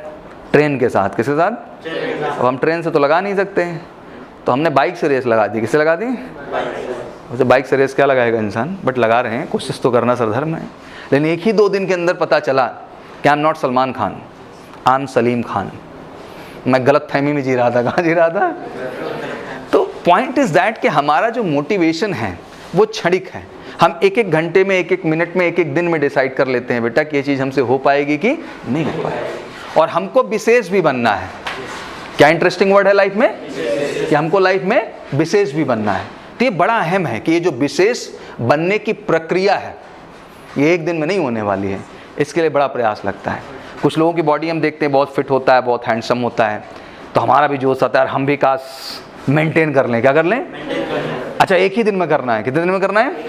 ट्रेन के साथ। किसके साथ? अब हम ट्रेन से तो लगा नहीं सकते, तो हमने बाइक से रेस लगा दी। किससे लगा दी? वैसे बाइक से रेस क्या लगाएगा इंसान, बट लगा रहे हैं, कोशिश तो करना सरधर्म है। लेकिन एक ही 2 दिन के अंदर पता चला कि आई am not Salman Khan, I am Salim Khan. मैं गलत फहमी में जी रहा था। कहाँ जी रहा था? तो पॉइंट इज दैट कि हमारा जो मोटिवेशन है वो क्षणिक है। हम एक एक घंटे में, एक एक मिनट में, एक एक दिन में डिसाइड कर लेते हैं बेटा कि ये चीज़ हमसे हो पाएगी कि नहीं हो पाएगी। और हमको विशेष भी बनना है। क्या इंटरेस्टिंग वर्ड है लाइफ में, कि हमको लाइफ में विशेष भी बनना है। तो ये बड़ा अहम है कि ये जो विशेष बनने की प्रक्रिया है ये एक दिन में नहीं होने वाली है, इसके लिए बड़ा प्रयास लगता है। कुछ लोगों की बॉडी हम देखते हैं बहुत फिट होता है, बहुत हैंडसम होता है, तो हमारा भी जोश आता है हम भी काश मेंटेन कर लें। क्या कर लें? अच्छा, एक ही दिन में करना है। कितने दिन में करना है?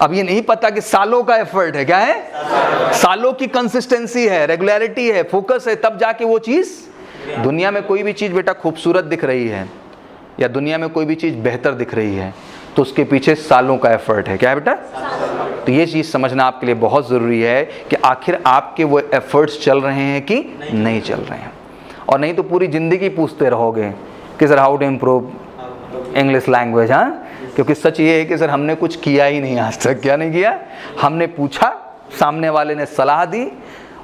अब ये नहीं पता कि सालों का एफर्ट है। क्या है? सालों की कंसिस्टेंसी है, रेगुलरिटी है, फोकस है, तब जाके वो चीज़। दुनिया में कोई भी चीज़ बेटा खूबसूरत दिख रही है या दुनिया में कोई भी चीज़ बेहतर दिख रही है तो उसके पीछे सालों का एफर्ट है। क्या है बेटा? तो ये चीज़ समझना आपके लिए बहुत ज़रूरी है कि आखिर आपके वो एफर्ट्स चल रहे हैं कि नहीं चल रहे हैं। और नहीं तो पूरी ज़िंदगी पूछते रहोगे कि sir how to improve English language. हाँ, क्योंकि सच ये है कि सर हमने कुछ किया ही नहीं आज तक। क्या नहीं किया? हमने पूछा, सामने वाले ने सलाह दी,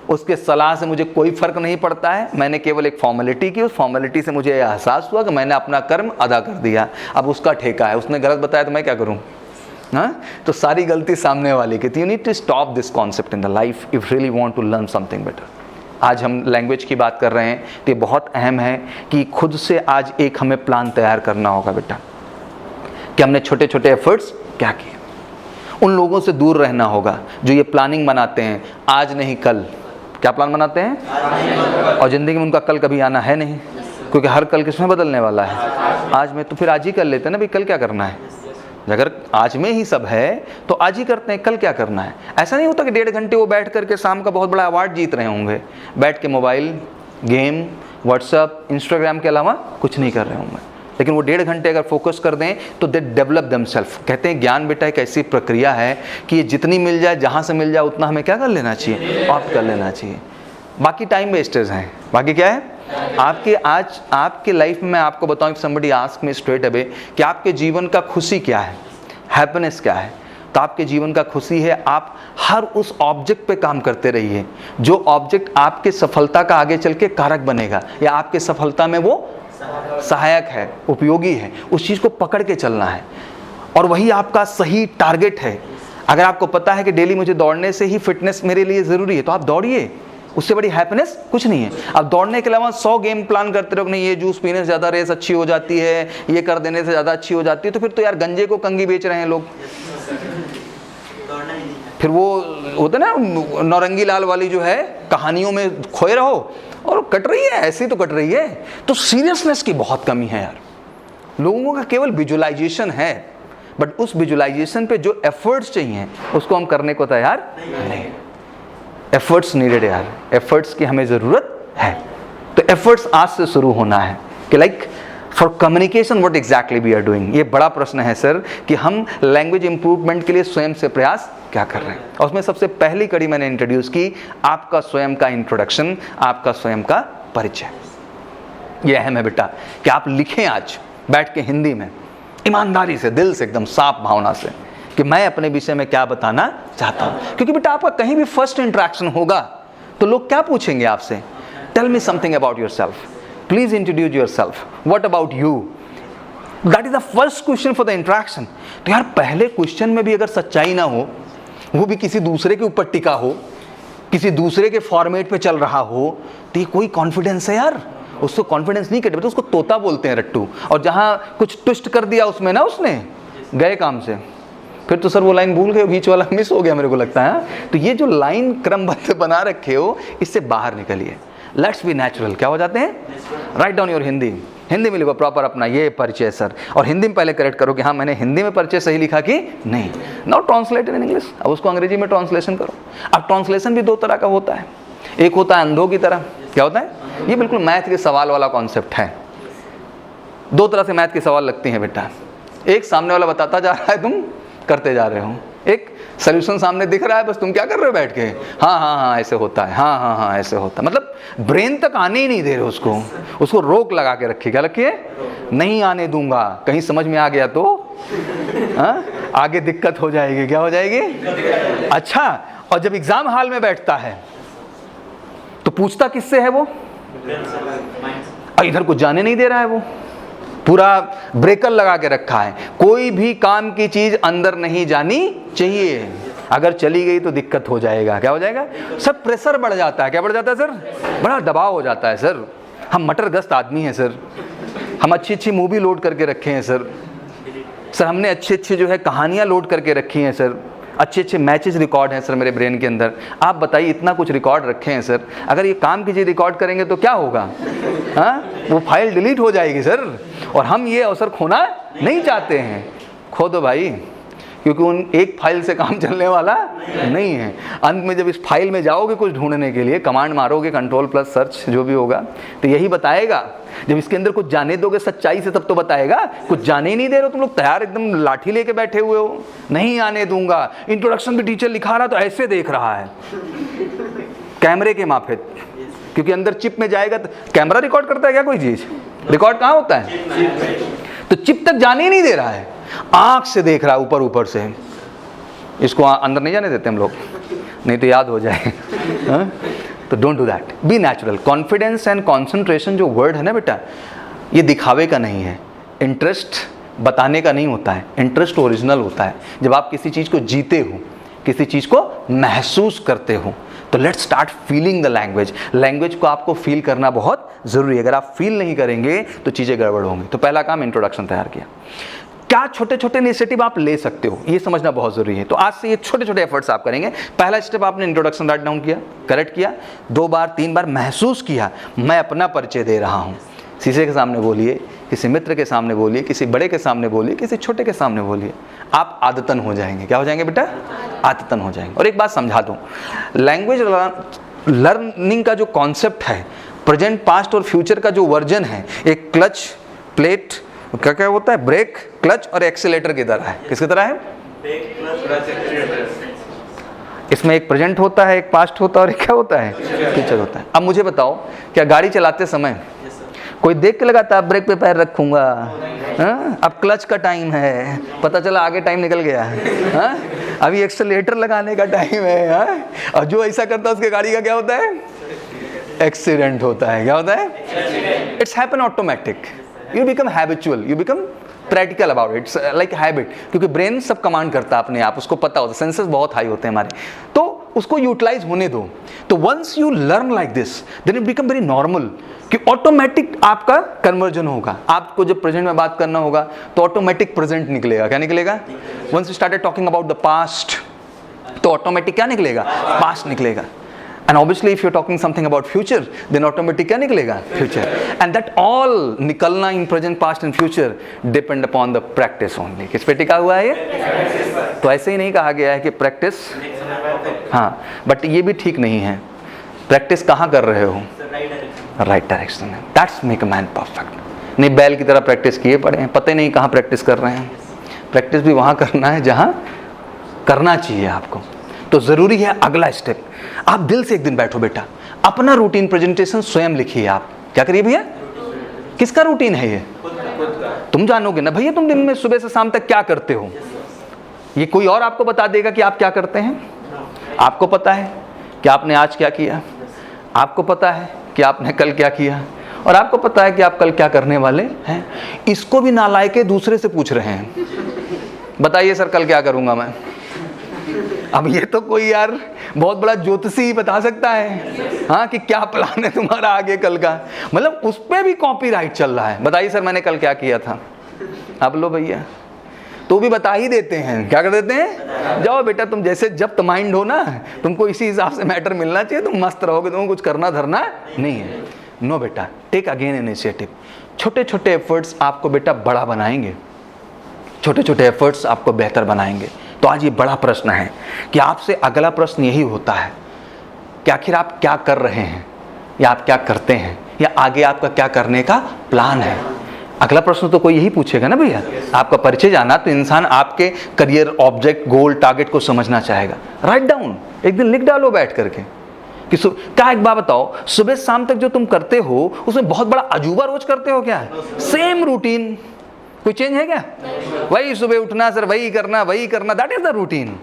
उसके सलाह से मुझे कोई फ़र्क नहीं पड़ता है, मैंने केवल एक फॉर्मेलिटी की, उस फॉर्मेलिटी से मुझे एहसास हुआ कि मैंने अपना कर्म अदा कर दिया, अब उसका ठेका है। उसने गलत बताया तो मैं क्या करूं? हाँ, तो सारी गलती सामने वाले की। You need to stop this concept in the life if really want to learn something better. आज हम लैंग्वेज की बात कर रहे हैं तो ये बहुत अहम है कि खुद से आज एक हमें प्लान तैयार करना होगा बेटा कि हमने छोटे छोटे एफर्ट्स क्या किए। उन लोगों से दूर रहना होगा जो ये प्लानिंग बनाते हैं आज नहीं कल। क्या प्लान बनाते हैं? और ज़िंदगी में उनका कल कभी आना है नहीं, क्योंकि हर कल किसमें बदलने वाला है? आज में। तो फिर आज ही कर लेते हैं ना भाई, कल क्या करना है? अगर आज में ही सब है तो आज ही करते हैं, कल क्या करना है? ऐसा नहीं होता कि 1.5 घंटे वो बैठ करके शाम का बहुत बड़ा अवार्ड जीत रहे होंगे, बैठ के मोबाइल गेम, व्हाट्सअप, इंस्टाग्राम के अलावा कुछ नहीं कर रहे होंगे। लेकिन वो 1.5 घंटे अगर फोकस कर दें तो दे डेवलप देमसेल्फ। कहते हैं ज्ञान बेटा एक ऐसी प्रक्रिया है कि ये जितनी मिल जाए, जहाँ से मिल जाए उतना हमें क्या कर लेना चाहिए? ऑप्ट कर लेना चाहिए। बाकी टाइम वेस्टर्स हैं। बाकी क्या है? आज आपके लाइफ में मैं आपको बताऊं, if somebody ask me straight away कि आपके जीवन का खुशी क्या है, हैप्पीनेस क्या है, तो आपके जीवन का खुशी है आप हर उस ऑब्जेक्ट पे काम करते रहिए जो ऑब्जेक्ट आपके सफलता का आगे चल के कारक बनेगा या आपके सफलता में वो सहायक है, उपयोगी है। उस चीज़ को पकड़ के चलना है और वही आपका सही टारगेट है। अगर आपको पता है कि डेली मुझे दौड़ने से ही फिटनेस मेरे लिए ज़रूरी है तो आप दौड़िए, उससे बड़ी हैप्पीनेस कुछ नहीं है। अब दौड़ने के अलावा 100 गेम प्लान करते रहो, नहीं ये जूस पीने से ज़्यादा रेस अच्छी हो जाती है, ये कर देने से ज़्यादा अच्छी हो जाती है, तो फिर तो यार गंजे को कंगी बेच रहे हैं लोग। फिर वो होता ना नौरंगी लाल वाली जो है, कहानियों में खोए रहो और कट रही है, ऐसी तो कट रही है। तो सीरियसनेस की बहुत कमी है यार। लोगों का केवल विजुअलाइजेशन है, बट उस विजुअलाइजेशन पे जो एफर्ट्स चाहिए उसको हम करने को तैयार नहीं। एफर्ट्स नीडेड यार, एफर्ट्स की हमें ज़रूरत है। तो एफर्ट्स आज से शुरू होना है कि like for communication what exactly we are doing. ये बड़ा प्रश्न है सर कि हम लैंग्वेज इंप्रूवमेंट के लिए स्वयं से प्रयास क्या कर रहे हैं। और उसमें सबसे पहली कड़ी मैंने इंट्रोड्यूस की आपका स्वयं का इंट्रोडक्शन, आपका स्वयं का परिचय। ये अहम है बेटा कि आप लिखें आज बैठ के हिंदी में ईमानदारी से, दिल से, एकदम साफ भावना से कि मैं अपने विषय में क्या बताना चाहता हूं। क्योंकि बेटा आपका कहीं भी फर्स्ट इंटरेक्शन होगा तो लोग क्या पूछेंगे आपसे? Tell me something about yourself, please introduce yourself, what about you. That is the first question for the interaction. तो यार पहले क्वेश्चन में भी अगर सच्चाई ना हो, वो भी किसी दूसरे के ऊपर टिका हो, किसी दूसरे के फॉर्मेट पे चल रहा हो, तो ये कोई कॉन्फिडेंस है यार? उसको कॉन्फिडेंस नहीं कहते, तो उसको तोता बोलते हैं, रट्टू। और जहां कुछ ट्विस्ट कर दिया उसमें ना, उसने गए काम से। फिर तो सर वो लाइन भूल गए, बीच वाला मिस हो गया मेरे को लगता है। तो ये जो लाइन क्रमबद्ध बना रखे हो, इससे बाहर निकलिए। Let's be natural. क्या हो जाते हैं? Write down your Hindi, Hindi में लिखो प्रॉपर अपना ये परिचय सर, और हिंदी में पहले करेक्ट करो कि हाँ मैंने हिंदी में परिचय सही लिखा कि नहीं। Now translate in English. अब उसको अंग्रेजी में ट्रांसलेशन करो। अब ट्रांसलेशन भी 2 तरह का होता है। एक होता है अंधों की तरह। क्या होता है? ये बिल्कुल मैथ के सवाल वाला कॉन्सेप्ट है। 2 तरह से मैथ के सवाल लगते हैं बेटा। एक सामने वाला बताता जा रहा है, तुम करते जा रहे हो। एक सोल्यूशन सामने दिख रहा है, बस तुम क्या कर रहे हो बैठ के, हाँ हाँ हाँ ऐसे होता है, हाँ हाँ हाँ ऐसे होता है। मतलब ब्रेन तक आने ही नहीं दे रहे उसको रोक लगा के रखिए। क्या रखिए? नहीं आने दूंगा। कहीं समझ में आ गया तो आगे दिक्कत हो जाएगी। क्या हो जाएगी? अच्छा, और जब एग्जाम हॉल में बैठता है तो पूछता किससे है वो? इधर कुछ जाने नहीं दे रहा है, वो पूरा ब्रेकर लगा के रखा है। कोई भी काम की चीज अंदर नहीं जानी चाहिए, अगर चली गई तो दिक्कत हो जाएगा। क्या हो जाएगा? सब प्रेशर बढ़ जाता है। क्या बढ़ जाता है सर? बड़ा दबाव हो जाता है सर। हम मटरग्रस्त आदमी हैं सर, हम अच्छी अच्छी मूवी लोड करके रखे हैं सर, हमने अच्छे अच्छे जो है कहानियां लोड करके रखी हैं सर, अच्छे अच्छे मैचेस रिकॉर्ड हैं सर मेरे ब्रेन के अंदर। आप बताइए, इतना कुछ रिकॉर्ड रखे हैं सर, अगर ये काम की चीज़ रिकॉर्ड करेंगे तो क्या होगा? हाँ, वो फाइल डिलीट हो जाएगी सर। और हम ये अवसर खोना नहीं चाहते हैं। खो दो भाई, क्योंकि उन एक फाइल से काम चलने वाला नहीं है। अंत में जब इस फाइल में जाओगे कुछ ढूंढने के लिए, कमांड मारोगे Ctrl+सर्च जो भी होगा, तो यही बताएगा। जब इसके अंदर कुछ जाने दोगे सच्चाई से, तब तो बताएगा। कुछ जाने ही नहीं दे रहे हो तुम लोग, तैयार एकदम लाठी लेके बैठे हुए हो, नहीं आने दूंगा। इंट्रोडक्शन भी टीचर लिखा रहा तो ऐसे देख रहा है कैमरे के माफिक, क्योंकि अंदर चिप में जाएगा तो कैमरा रिकॉर्ड करता है क्या? कोई चीज रिकॉर्ड कहाँ होता है? तो चिप तक जाने ही नहीं दे रहा है, आंख से देख रहा है ऊपर ऊपर से। इसको अंदर नहीं जाने देते हम लोग, नहीं तो याद हो जाए। तो don't do that, be natural. Confidence and concentration जो वर्ड है ना बेटा, ये दिखावे का नहीं है, इंटरेस्ट बताने का नहीं होता है। इंटरेस्ट ओरिजिनल होता है जब आप किसी चीज़ को जीते हो, किसी चीज़ को महसूस करते हो। तो let's start feeling the language. Language को आपको फील करना बहुत ज़रूरी है। अगर आप फील नहीं करेंगे तो चीज़ें गड़बड़ होंगी। तो पहला काम, इंट्रोडक्शन तैयार किया। क्या छोटे छोटे इनिशिएटिव आप ले सकते हो, ये समझना बहुत ज़रूरी है। तो आज से ये छोटे छोटे एफर्ट्स आप करेंगे। पहला स्टेप, आपने इंट्रोडक्शन राइट डाउन किया, करेक्ट किया, 2 बार 3 बार महसूस किया, मैं अपना परिचय दे रहा हूँ। शीशे के सामने बोलिए, किसी मित्र के सामने बोलिए, किसी बड़े के सामने बोलिए, किसी छोटे के सामने बोलिए। आप आदतन हो जाएंगे। क्या हो जाएंगे बेटा? आदतन हो जाएंगे। और एक बात समझा दूँ, लैंग्वेज लर्निंग का जो कॉन्सेप्ट है, प्रेजेंट, पास्ट और फ्यूचर का जो वर्जन है, एक क्लच, प्लेट, क्या क्या होता है, ब्रेक, क्लच और एक्सीलेटर की तरह है। किसकी तरह है? इसमें एक प्रेजेंट होता है, एक पास्ट होता है और एक क्या होता है? फ्यूचर होता है। अब मुझे बताओ, क्या गाड़ी चलाते समय कोई देख के लगाता है ब्रेक पे पैर रखूंगा? अब क्लच का टाइम है, पता चला आगे टाइम निकल गया। अभी एक्सीलेटर लगाने का टाइम है। और जो ऐसा करता है उसके गाड़ी का क्या होता है? एक्सीडेंट होता है। क्या होता है? It's happen automatic, you become habitual, you become practical about it, it's like habit. क्योंकि ब्रेन सब कमांड करता है अपने आप, उसको पता होता है, सेंसेस बहुत हाई होते हैं हमारे, तो उसको यूटिलाइज होने दो। तो once you learn like this, then it become very normal, कि ऑटोमेटिक आपका कन्वर्जन होगा। आपको जब प्रेजेंट में बात करना होगा तो ऑटोमेटिक प्रेजेंट निकलेगा। क्या निकलेगा? Once you started talking about the past, तो ऑटोमेटिक क्या निकलेगा? पास्ट निकलेगा। And obviously if you're talking something about future, then automatic क्या निकलेगा? Future. And that all निकलना in present, past and future depend upon the practice only. किस पे टिका हुआ है ये? तो ऐसे ही नहीं कहा गया है कि प्रैक्टिस, हाँ, बट ये भी ठीक नहीं है। प्रैक्टिस कहाँ कर रहे हो? राइट डायरेक्शन में। That's make a man perfect. नहीं बैल की तरह प्रैक्टिस किए पड़े हैं, पता ही नहीं कहाँ प्रैक्टिस कर रहे हैं। प्रैक्टिस भी वहाँ करना है जहाँ करना चाहिए आपको। तो ज़रूरी है अगला स्टेप, आप दिल से एक दिन बैठो बेटा, अपना रूटीन प्रेजेंटेशन स्वयं लिखिए। आप क्या करिए भैया? किसका रूटीन है ये? तुम जानोगे ना भैया, तुम दिन में सुबह से शाम तक क्या करते हो। ये कोई और आपको बता देगा कि आप क्या करते हैं? आपको पता है कि आपने आज क्या किया, आपको पता है कि आपने कल क्या किया, और आपको पता है कि आप कल क्या करने वाले हैं। इसको भी नालायके दूसरे से पूछ रहे हैं, बताइए सर कल क्या करूँगा मैं। अब ये तो कोई यार बहुत बड़ा ज्योतिषी ही बता सकता है, हाँ, कि क्या प्लान है तुम्हारा आगे कल का। मतलब उस पर भी कॉपीराइट चल रहा है। बताइए सर मैंने कल क्या किया था। अब लो भैया, तो भी बता ही देते हैं। क्या कर देते हैं, जाओ बेटा तुम जैसे जब्त माइंड हो ना, तुमको इसी हिसाब से मैटर मिलना चाहिए, तुम मस्त रहोगे, तुमको कुछ करना धरना नहीं है। नो बेटा, टेक अगेन इनिशिएटिव। छोटे छोटे एफर्ट्स आपको बेटा बड़ा बनाएंगे, छोटे छोटे एफर्ट्स आपको बेहतर बनाएंगे। तो आज ये बड़ा प्रश्न है कि आपसे अगला प्रश्न यही होता है कि आखिर आप क्या कर रहे हैं, या आप क्या करते हैं, या आगे आपका क्या करने का प्लान है। अगला प्रश्न तो कोई यही पूछेगा ना भैया। आपका परिचय जाना तो इंसान आपके करियर, ऑब्जेक्ट, गोल, टारगेट को समझना चाहेगा। राइट डाउन, एक दिन लिख डालो बैठ करके कि क्या, एक बात बताओ, सुबह शाम तक जो तुम करते हो उसमें बहुत बड़ा अजूबा रोज करते हो क्या? सेम रूटीन, कोई चेंज है क्या? वही सुबह उठना सर, वही करना, दैट इज द रूटीन।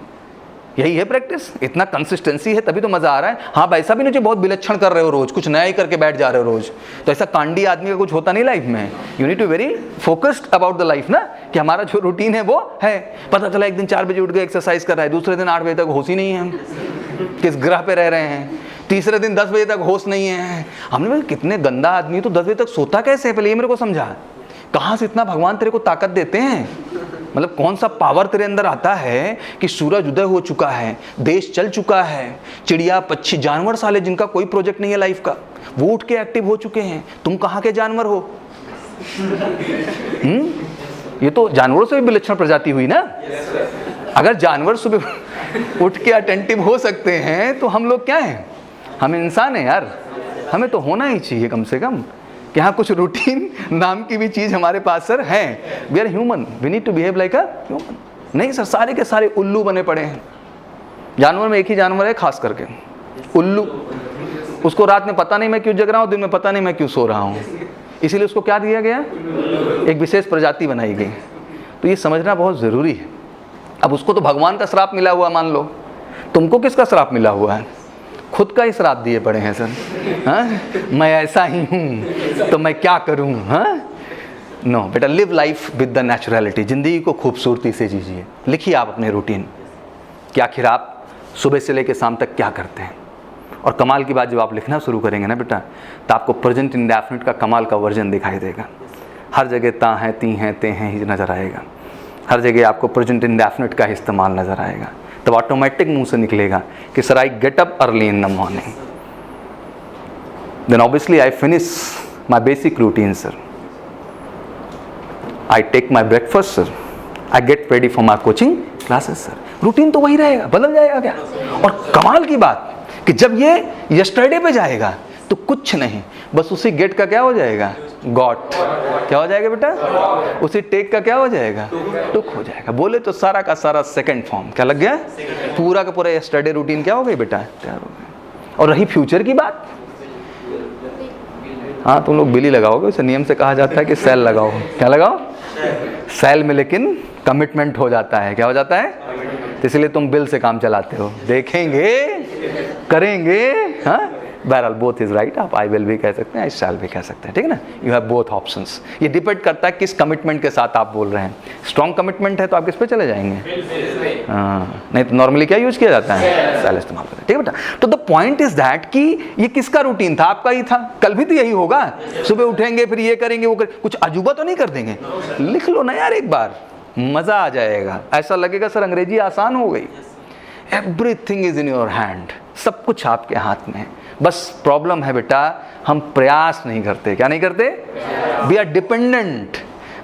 यही है प्रैक्टिस, इतना कंसिस्टेंसी है तभी तो मजा आ रहा है। हाँ वैसा भी नहीं बहुत विलक्षण कर रहे हो रोज, कुछ नया ही करके बैठ जा रहे हो रोज, तो ऐसा कांडी आदमी का कुछ होता नहीं लाइफ में। You need to very focused about the life ना, कि हमारा जो रूटीन है वो है। पता चला एक दिन 4 बजे उठ गए एक्सरसाइज कर रहा है, दूसरे दिन 8 बजे तक होश ही नहीं है, हम किस ग्रह पे रह रहे हैं। तीसरे दिन 10 बजे तक होश नहीं है। हमने बोला कितने गंदा आदमी, तो 10 बजे तक सोता कैसे है, पहले ये मेरे को समझा। कहाँ से इतना भगवान तेरे को ताकत देते हैं, मतलब कौन सा पावर तेरे अंदर आता है कि सूरज उदय हो चुका है, देश चल चुका है, चिड़िया पक्षी जानवर साले जिनका कोई प्रोजेक्ट नहीं है लाइफ का, वो उठ के एक्टिव हो चुके हैं। तुम कहाँ के जानवर हो? ये तो जानवरों से भी विलक्षण प्रजाति हुई ना। अगर जानवर सुबह उठ के अटेंटिव हो सकते हैं तो हम लोग क्या हैं? हम इंसान हैं यार। हमें तो होना ही चाहिए कम से कम कि हाँ कुछ रूटीन नाम की भी चीज़ हमारे पास सर है। We are human, we need to behave like a human. नहीं सर, सारे के सारे उल्लू बने पड़े हैं। जानवर में एक ही जानवर है खास करके, उल्लू। उसको रात में पता नहीं मैं क्यों जग रहा हूँ, दिन में पता नहीं मैं क्यों सो रहा हूँ, इसीलिए उसको क्या दिया गया? एक विशेष प्रजाति बनाई गई। तो ये समझना बहुत ज़रूरी है। अब उसको तो भगवान का श्राप मिला हुआ मान लो, तुमको किसका श्राप मिला हुआ है? खुद का ही श्राप दिए पड़े हैं सर। हाँ, मैं ऐसा ही हूँ तो मैं क्या करूँ? हाँ नो बेटा, live life with the naturality. ज़िंदगी को खूबसूरती से जीजिए। लिखिए आप अपने रूटीन कि आखिर आप सुबह से लेकर शाम तक क्या करते हैं। और कमाल की बात, जब आप लिखना शुरू करेंगे ना बेटा, तो आपको प्रेजेंट इंडेफिनिट का कमाल का वर्जन दिखाई देगा। हर जगह ता हैं, ती हैं, ते हैं ही नज़र आएगा। हर जगह आपको प्रेजेंट इंडेफिनिट का इस्तेमाल नज़र आएगा। तब ऑटोमेटिक मुंह से निकलेगा कि sir I get up early in the morning, then obviously I finish my basic routine sir, I take my breakfast sir, I get ready for my coaching classes sir. Routine तो वही रहेगा, बदल जाएगा क्या? और कमाल की बात कि जब ये यस्टरडे पे जाएगा तो कुछ नहीं, बस उसी गेट का क्या हो जाएगा? गॉट। क्या हो जाएगा बेटा? उसी टेक का क्या हो जाएगा? टुक हो जाएगा। बोले तो सारा का सारा सेकंड फॉर्म क्या लग गया? पूरा का पूरा यस्टरडे रूटीन क्या हो गई बेटा? तैयार हो गया। और रही फ्यूचर की बात, हाँ तुम लोग बिली लगाओगे, उसे नियम से कहा जाता है कि सेल लगाओ। क्या लगाओ? सेल में, लेकिन कमिटमेंट हो जाता है। क्या हो जाता है? तो इसलिए तुम बिल से काम चलाते हो, देखेंगे करेंगे। हाँ बहरहाल बोथ इज राइट। आप आई विल भी कह सकते हैं, आई शैल भी कह सकते हैं, ठीक है ना। You have both options. ये डिपेंड करता है किस कमिटमेंट के साथ आप बोल रहे हैं। स्ट्रॉन्ग कमिटमेंट है तो आप किस पे चले जाएंगे? हाँ, नहीं तो नॉर्मली क्या यूज किया जाता है? शैल इस्तेमाल करते हैं, ठीक है बेटा। तो द पॉइंट इज दैट कि ये किसका रूटीन था? आपका ही था। कल भी तो यही होगा, सुबह उठेंगे फिर ये करेंगे वो करेंगे, कुछ अजूबा तो नहीं कर देंगे। लिख लो ना यार एक बार, मजा आ जाएगा। ऐसा लगेगा सर अंग्रेजी आसान हो गई। Everything is in your hand, सब कुछ आपके हाथ में है। बस प्रॉब्लम है बेटा, हम प्रयास नहीं करते। क्या नहीं करते? We are dependent.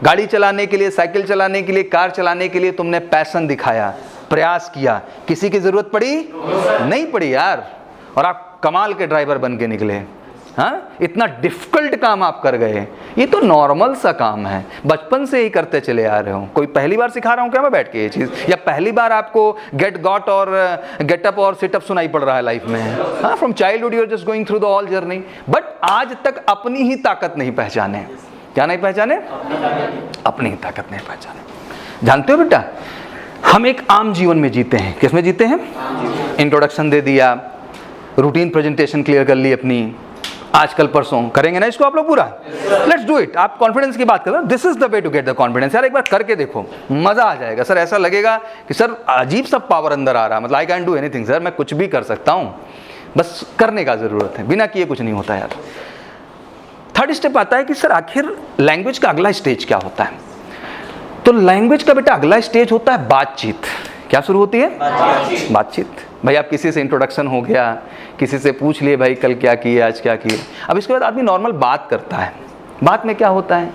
गाड़ी चलाने के लिए, साइकिल चलाने के लिए, कार चलाने के लिए तुमने पैशन दिखाया, प्रयास किया, किसी की जरूरत पड़ी? नहीं पड़ी यार। और आप कमाल के ड्राइवर बन के निकले। हाँ, इतना डिफिकल्ट काम आप कर गए। ये तो नॉर्मल सा काम है, बचपन से ही करते चले आ रहे हो। कोई पहली बार सिखा रहा हूँ क्या मैं बैठ के ये चीज़? या पहली बार आपको गेट गॉट और गेट अप और सिट अप सुनाई पड़ रहा है लाइफ में? हाँ, from childhood you are just going through the all journey. बट आज तक अपनी ही ताकत नहीं पहचाने। क्या नहीं पहचाने? अपनी ही ताकत नहीं पहचाने। जानते हो बेटा, हम एक आम जीवन में जीते हैं। किस में जीते हैं? इंट्रोडक्शन दे दिया, रूटीन प्रेजेंटेशन क्लियर कर ली अपनी, आजकल परसों करेंगे ना इसको आप लोग पूरा। Let's do it. आप कॉन्फिडेंस की बात कर रहे हो, this is the way to get the confidence. यार एक बार करके देखो, मजा आ जाएगा सर। ऐसा लगेगा कि सर अजीब सा पावर अंदर आ रहा है, मतलब I can do anything sir, मैं कुछ भी कर सकता हूँ, बस करने का जरूरत है। बिना किए कुछ नहीं होता यार। थर्ड स्टेप आता है कि सर आखिर लैंग्वेज का अगला स्टेज क्या होता है? तो लैंग्वेज का बेटा अगला स्टेज होता है बातचीत। क्या शुरू होती है? बातचीत। भाई आप किसी से इंट्रोडक्शन हो गया, किसी से पूछ लिए भाई कल क्या किए, आज क्या किए। अब इसके बाद आदमी नॉर्मल बात करता है। बात में क्या होता है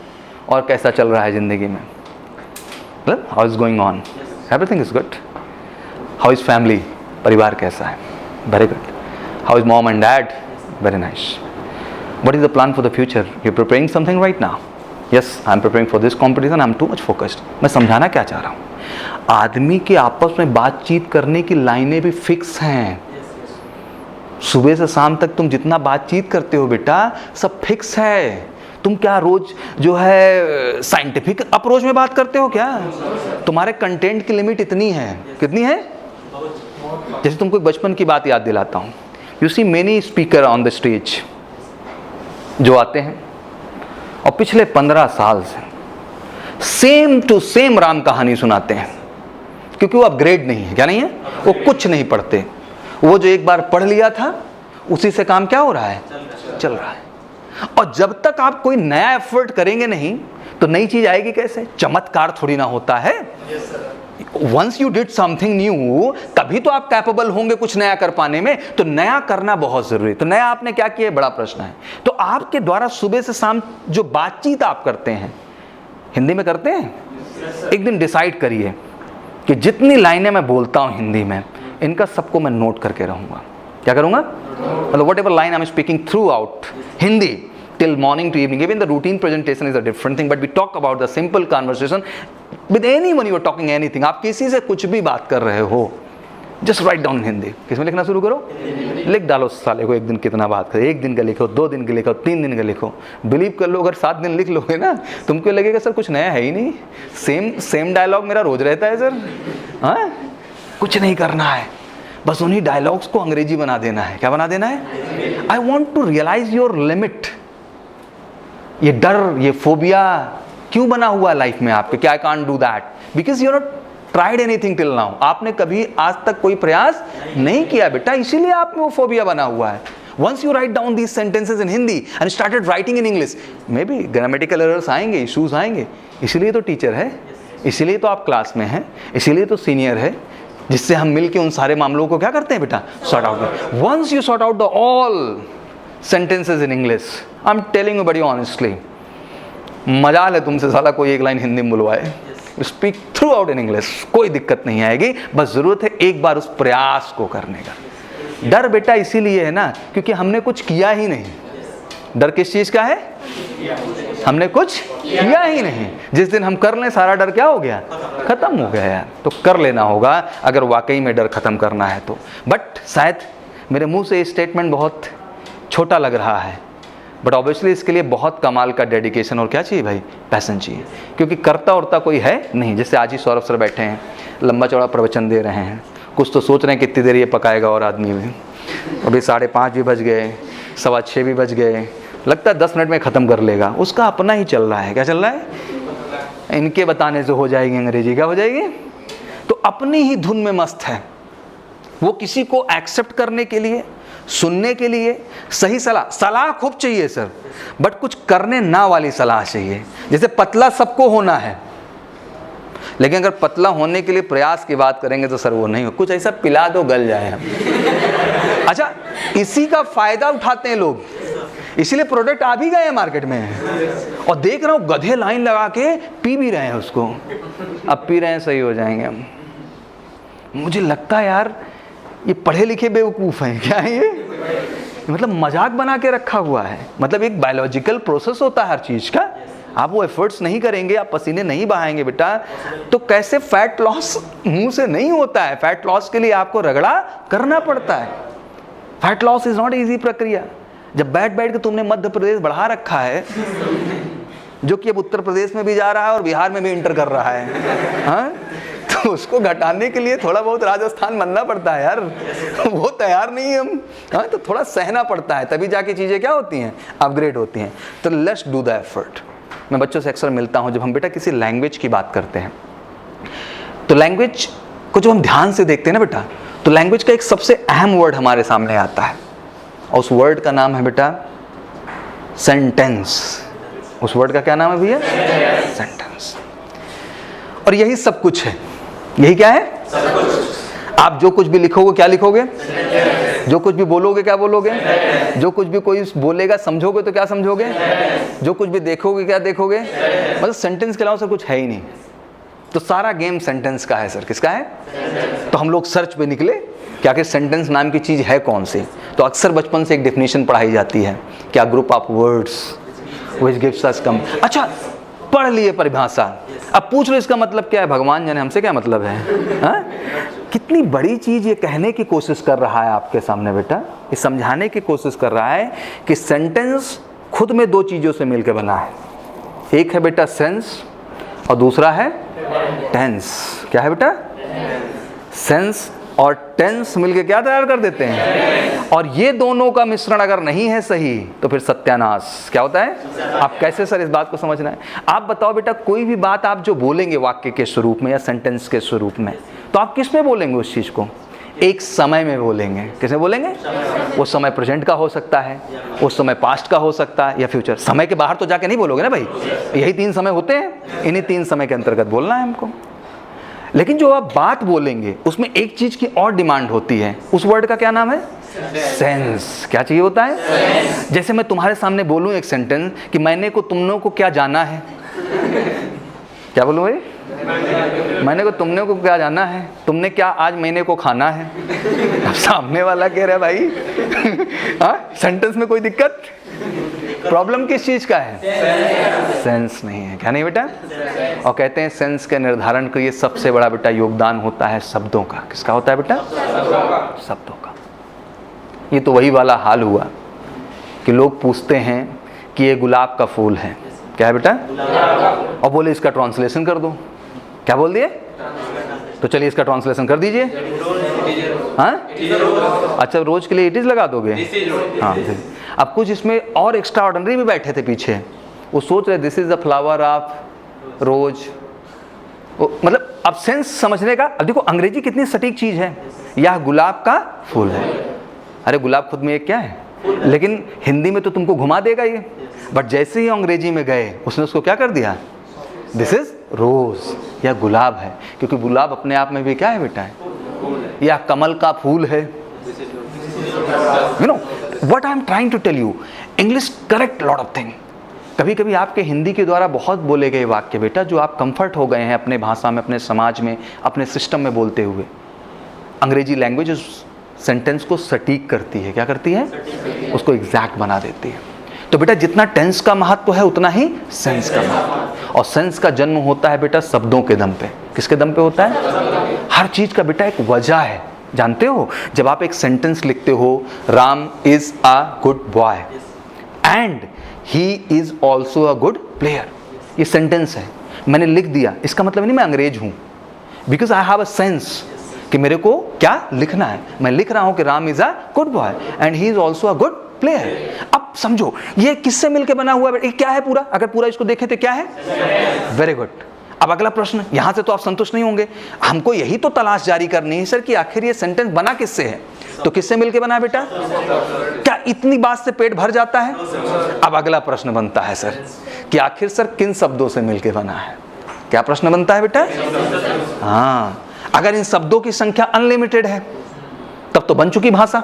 और कैसा चल रहा है ज़िंदगी में, how is going on, everything is good, how is family, परिवार कैसा है, very good, how is mom and dad, very nice, what is the plan for the future, you are preparing something right now, yes I am preparing for this competition, I am too much focused. मैं समझाना क्या चाह रहा हूँ, आदमी के आपस में बातचीत करने की लाइनें भी फिक्स हैं। सुबह से शाम तक तुम जितना बातचीत करते हो बेटा सब फिक्स है। तुम क्या रोज जो है साइंटिफिक अप्रोच में बात करते हो क्या? तुम्हारे कंटेंट की लिमिट इतनी है, कितनी है? जैसे तुमको एक बचपन की बात याद दिलाता हूँ। You see many speaker on the stage जो आते हैं और पिछले 15 साल से सेम टू सेम राम कहानी सुनाते हैं, क्योंकि वो अपग्रेड नहीं है। क्या नहीं है? वो कुछ नहीं पढ़ते। वो जो एक बार पढ़ लिया था उसी से काम क्या हो रहा है? चल रहा है। और जब तक आप कोई नया एफर्ट करेंगे नहीं तो नई चीज आएगी कैसे? चमत्कार थोड़ी ना होता है। Once you did something new तभी तो आप कैपेबल होंगे कुछ नया कर पाने में। तो नया करना बहुत जरूरी है। तो नया आपने क्या किया, बड़ा प्रश्न है। तो आपके द्वारा सुबह से शाम जो बातचीत आप करते हैं, हिंदी में करते हैं। एक दिन डिसाइड करिए कि जितनी लाइनें मैं बोलता हूं हिंदी में, इनका सबको मैं नोट करके रहूंगा। क्या करूंगा? मतलब what ever line I am speaking through out Hindi till morning to evening. Even the routine presentation is a different thing, but we talk about the simple conversation with anyone you are talking anything. आप किसी से कुछ भी बात कर रहे हो, just write down in Hindi. किसमें लिखना शुरू करो? लिख डालो साले को। एक दिन कितना बात करे, एक दिन का लिखो, 2 दिन का लिखो, 3 दिन का लिखो। बिलीव कर लो, अगर 7 दिन लिख लोगे ना, तुमको लगेगा सर कुछ नया है ही नहीं, सेम डायलॉग मेरा रोज रहता है सर। हाँ, कुछ नहीं करना है, बस उन्हीं डायलॉग्स को अंग्रेजी बना देना है। क्या बना देना है? I want to realise your limit. ये डर, ये फोबिया क्यों बना हुआ है लाइफ में आपके? क्या I can't do that because you not tried anything till now. आपने कभी आज तक कोई प्रयास नहीं किया बेटा, इसीलिए आप में वो फोबिया बना हुआ है। Once you write down these sentences in Hindi and started writing in English, maybe grammatical errors आएंगे, इश्यूज आएंगे। इसीलिए तो टीचर है, इसीलिए तो आप क्लास में हैं, इसीलिए तो सीनियर है, जिससे हम मिलके उन सारे मामलों को क्या करते हैं बेटा, sort out. Once you sort out the all sentences in English, I'm telling you very honestly, मजाल है तुमसे साला कोई एक लाइन हिंदी में बुलवाए। Speak throughout in English, कोई दिक्कत नहीं आएगी। बस जरूरत है एक बार उस प्रयास को करने का। डर बेटा इसीलिए है ना क्योंकि हमने कुछ किया ही नहीं। डर किस चीज का है? हमने कुछ किया ही नहीं। जिस दिन हम कर लें सारा डर क्या हो गया? खत्म हो गया यार। तो कर लेना होगा अगर वाकई में डर खत्म करना है तो। बट शायद मेरे मुंह से ये स्टेटमेंट बहुत छोटा लग रहा है, बट ऑब्वियसली इसके लिए बहुत कमाल का डेडिकेशन और क्या चाहिए भाई, पैशन चाहिए। क्योंकि करता उरता कोई है नहीं। जैसे आज ही सौरभ सर बैठे हैं, लंबा चौड़ा प्रवचन दे रहे हैं, कुछ तो सोच रहे हैं कितनी देर ये पकाएगा और आदमी भी। अभी 5:30 भी बज गए, 6:15 भी बज गए, लगता है 10 मिनट में ख़त्म कर लेगा। उसका अपना ही चल रहा है। क्या चल रहा है? इनके बताने से हो जाएगी अंग्रेजी। क्या हो जाएगी? तो अपनी ही धुन में मस्त है वो। किसी को एक्सेप्ट करने के लिए, सुनने के लिए सही सलाह खूब चाहिए सर, बट कुछ करने ना वाली सलाह चाहिए। जैसे पतला सबको होना है, लेकिन अगर पतला होने के लिए प्रयास की बात करेंगे तो सर वो नहीं हो। कुछ ऐसा पिला दो गल जाए हम। अच्छा, इसी का फायदा उठाते हैं लोग, इसीलिए प्रोडक्ट आ भी गए हैं मार्केट में। और देख रहा हूँ गधे लाइन लगा के पी भी रहे हैं उसको। अब पी रहे हैं, सही हो जाएंगे हम। मुझे लगता है यार ये पढ़े लिखे बेवकूफ़ हैं क्या ये? मतलब मजाक बना के रखा हुआ है। मतलब एक बायोलॉजिकल प्रोसेस होता है हर चीज़ का। आप वो एफर्ट्स नहीं करेंगे, आप पसीने नहीं बहाएंगे बेटा, तो कैसे फैट लॉस मुंह से नहीं होता है। फैट लॉस के लिए आपको रगड़ा करना पड़ता है। Fat loss is not easy प्रक्रिया। जब बैठ बैठ के तुमने मध्य प्रदेश बढ़ा रखा है, जो कि अब उत्तर प्रदेश में भी जा रहा है और बिहार में भी इंटर कर रहा है, हाँ, तो उसको घटाने के लिए थोड़ा बहुत राजस्थान बनना पड़ता है यार। वो तैयार नहीं है हम, हाँ, तो थोड़ा सहना पड़ता है, तभी जाके चीज़ें क्या होती हैं, अपग्रेड होती हैं। तो लेट्स डू द एफर्ट। मैं बच्चों से अक्सर मिलता हूँ, जब हम बेटा किसी लैंग्वेज की बात करते हैं तो लैंग्वेज को जब हम ध्यान से देखते हैं ना बेटा, तो लैंग्वेज का एक सबसे अहम वर्ड हमारे सामने आता है और उस वर्ड का नाम है बेटा सेंटेंस। उस वर्ड का क्या नाम है भैया? सेंटेंस। और यही सब कुछ है। यही क्या है? सब कुछ। आप जो कुछ भी लिखोगे क्या लिखोगे? जो कुछ भी बोलोगे क्या बोलोगे? जो कुछ भी कोई बोलेगा समझोगे तो क्या समझोगे? जो कुछ भी देखोगे क्या देखोगे? मतलब सेंटेंस के अलावा सर कुछ है ही नहीं। तो सारा गेम सेंटेंस का है सर। किसका है? तो हम लोग सर्च पे निकले कि आखिर सेंटेंस नाम की चीज है कौन सी। तो अक्सर बचपन से एक डेफिनेशन पढ़ाई जाती है, क्या? Group of words which gives us come. अच्छा, पढ़ लिए परिभाषा, अब पूछ लो इसका मतलब क्या है? भगवान जाने, हमसे क्या मतलब है? हा? कितनी बड़ी चीज ये कहने की कोशिश कर रहा है आपके सामने बेटा, ये समझाने की कोशिश कर रहा है कि सेंटेंस खुद में दो चीजों से मिलकर बना है। एक है बेटा सेंस और दूसरा है टेंस। क्या है बेटा? सेंस और टेंस मिलके क्या तैयार कर देते हैं। और ये दोनों का मिश्रण अगर नहीं है सही तो फिर सत्यानाश। क्या होता है? आप कैसे सर इस बात को समझना है? आप बताओ बेटा, कोई भी बात आप जो बोलेंगे वाक्य के स्वरूप में या सेंटेंस के स्वरूप में, तो आप किस में बोलेंगे उस चीज को? एक समय में बोलेंगे। किसमें बोलेंगे? वो समय प्रेजेंट का हो सकता है, उस समय पास्ट का हो सकता है, या फ्यूचर। समय के बाहर तो जाके नहीं बोलोगे ना भाई। यही 3 समय होते हैं, इन्हीं 3 समय के अंतर्गत बोलना है हमको। लेकिन जो आप बात बोलेंगे उसमें एक चीज की और डिमांड होती है। उस वर्ड का क्या नाम है? सेंस। क्या चाहिए होता है? जैसे मैं तुम्हारे सामने बोलूं एक सेंटेंस कि मैंने को तुमने को क्या जाना है। क्या बोलूं भाई? मैंने को तुमने को क्या जाना है, तुमने क्या आज महीने को खाना है। अब सामने वाला कह रहा है भाई हाँ, सेंटेंस में कोई दिक्कत? प्रॉब्लम किस चीज का है? सेंस नहीं है। क्या नहीं बेटा? और कहते हैं सेंस के निर्धारण के लिए सबसे बड़ा बेटा योगदान होता है शब्दों का। किसका होता है बेटा? शब्दों का। ये तो वही वाला हाल हुआ कि लोग पूछते हैं कि ये गुलाब का फूल है। क्या है बेटा? और बोले इसका ट्रांसलेशन कर दो। क्या बोल दिए? तो चलिए इसका ट्रांसलेशन कर दीजिए। हाँ, अच्छा, रोज के लिए इट इज लगा दोगे? हाँ। अब कुछ इसमें और एक्स्ट्रा ऑर्डिनरी भी बैठे थे पीछे, वो सोच रहे this is the flower of रोज। मतलब अब सेंस समझने का। अब देखो अंग्रेजी कितनी सटीक चीज है। यह गुलाब का फूल है। अरे गुलाब खुद में एक क्या है, लेकिन हिंदी में तो तुमको घुमा देगा ये। बट जैसे ही अंग्रेजी में गए उसने उसको क्या कर दिया? दिस इज रोज, यह गुलाब है। क्योंकि गुलाब अपने आप में भी क्या है बेटा? है या कमल का फूल है। You know what I am trying to tell you, English correct lot of thing. कभी कभी आपके हिंदी के द्वारा बहुत बोले गए वाक्य बेटा, जो आप कंफर्ट हो गए हैं अपने भाषा में, अपने समाज में, अपने सिस्टम में बोलते हुए, अंग्रेजी लैंग्वेज उस सेंटेंस को सटीक करती है। क्या करती है? उसको एग्जैक्ट बना देती है। तो बेटा जितना टेंस का महत्व है उतना ही सेंस का महत्व। और सेंस का जन्म होता है बेटा शब्दों के दम पे। किसके दम पे होता है? हर चीज का बेटा एक वजह है। जानते हो, जब आप एक सेंटेंस लिखते हो, Ram is a good boy and he is also a good player, ये सेंटेंस है, मैंने लिख दिया। इसका मतलब नहीं मैं अंग्रेज हूं, because I have a sense कि मेरे को क्या लिखना है। मैं लिख रहा हूं कि Ram is a good boy and he is also a good player. अब समझो ये किससे मिलकर बना हुआ है? क्या है पूरा? अगर पूरा इसको देखें तो क्या है? Very good. अब अगला प्रश्न, यहां से तो आप संतुष्ट नहीं होंगे, हमको यही तो तलाश जारी करनी है सर कि आखिर ये सेंटेंस बना किससे है। तो किससे मिलके बना है बेटा? क्या इतनी बात से पेट भर जाता है? अब अगला प्रश्न बनता है सर कि आखिर सर किन शब्दों से मिलके बना है। क्या प्रश्न बनता है बेटा? हाँ, अगर इन शब्दों की संख्या अनलिमिटेड है तब तो बन चुकी भाषा,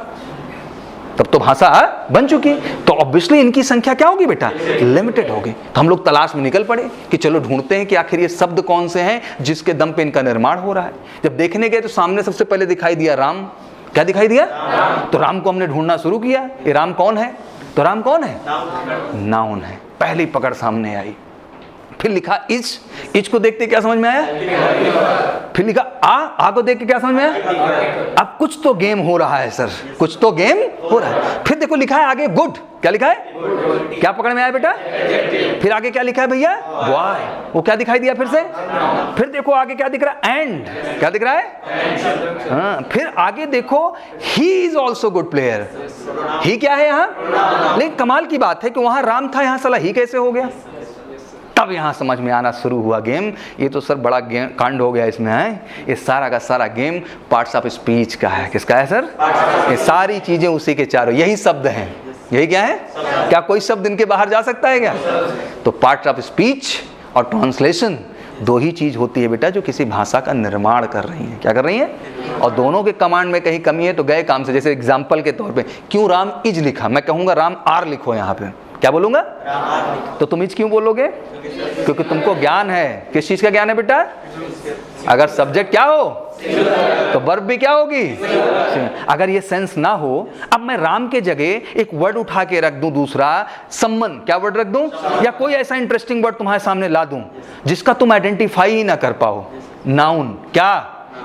तब तो भाषा बन चुकी। तो ऑब्वियसली इनकी संख्या क्या होगी बेटा? लिमिटेड होगी। तो हम लोग तलाश में निकल पड़े कि चलो ढूंढते हैं कि आखिर ये शब्द कौन से हैं जिसके दम पे इनका निर्माण हो रहा है। जब देखने गए तो सामने सबसे पहले दिखाई दिया राम। क्या दिखाई दिया? तो राम को हमने ढूंढना शुरू किया, ये राम कौन है? तो राम कौन है? नाउन है। पहली पकड़ सामने आई। फिर लिखा इज को देखते क्या समझ में आया? फिर लिखा आ को देख के क्या समझ में आया? अब कुछ तो गेम हो रहा है सर, कुछ तो गेम हो रहा है। फिर देखो लिखा है आगे गुड। क्या लिखा है? क्या पकड़ में आया बेटा? फिर आगे क्या लिखा है भैया? बॉय। वो क्या दिखाई दिया फिर से? फिर देखो आगे क्या दिख रहा है? एंड। क्या दिख रहा है? हाँ, फिर आगे देखो he is also good player. He क्या है यहाँ? लेकिन कमाल की बात है कि वहां राम था, यहां साला ही कैसे हो गया? तब यहां समझ में आना शुरू हुआ गेम। ये तो सर बड़ा गेम कांड हो गया इसमें है। ये सारा का सारा गेम पार्ट्स ऑफ स्पीच का है। किसका है सर? ये सारी चीजें उसी के चारों, यही शब्द हैं। यही क्या है? क्या कोई शब्द इनके बाहर जा सकता है क्या? तो पार्ट्स ऑफ स्पीच और ट्रांसलेशन दो ही चीज होती है बेटा जो किसी भाषा का निर्माण कर रही है। क्या कर रही है? और दोनों के कमांड में कहीं कमी है तो गए काम से। जैसे एग्जाम्पल के तौर पे क्यों राम इज लिखा, मैं कहूंगा राम आर लिखो यहाँ पे, क्या बोलूंगा? तो तुम इज क्यों बोलोगे? क्योंकि तुमको ज्ञान है। किस चीज का ज्ञान है बेटा? अगर सब्जेक्ट क्या हो तो वर्ब भी क्या होगी? अगर ये सेंस ना हो, अब मैं राम के जगह एक वर्ड उठा के रख दूं, दूसरा सम्मन, क्या वर्ड रख दूं, या कोई ऐसा इंटरेस्टिंग वर्ड तुम्हारे सामने ला दूं जिसका तुम आइडेंटिफाई ही ना कर पाओ, नाउन, क्या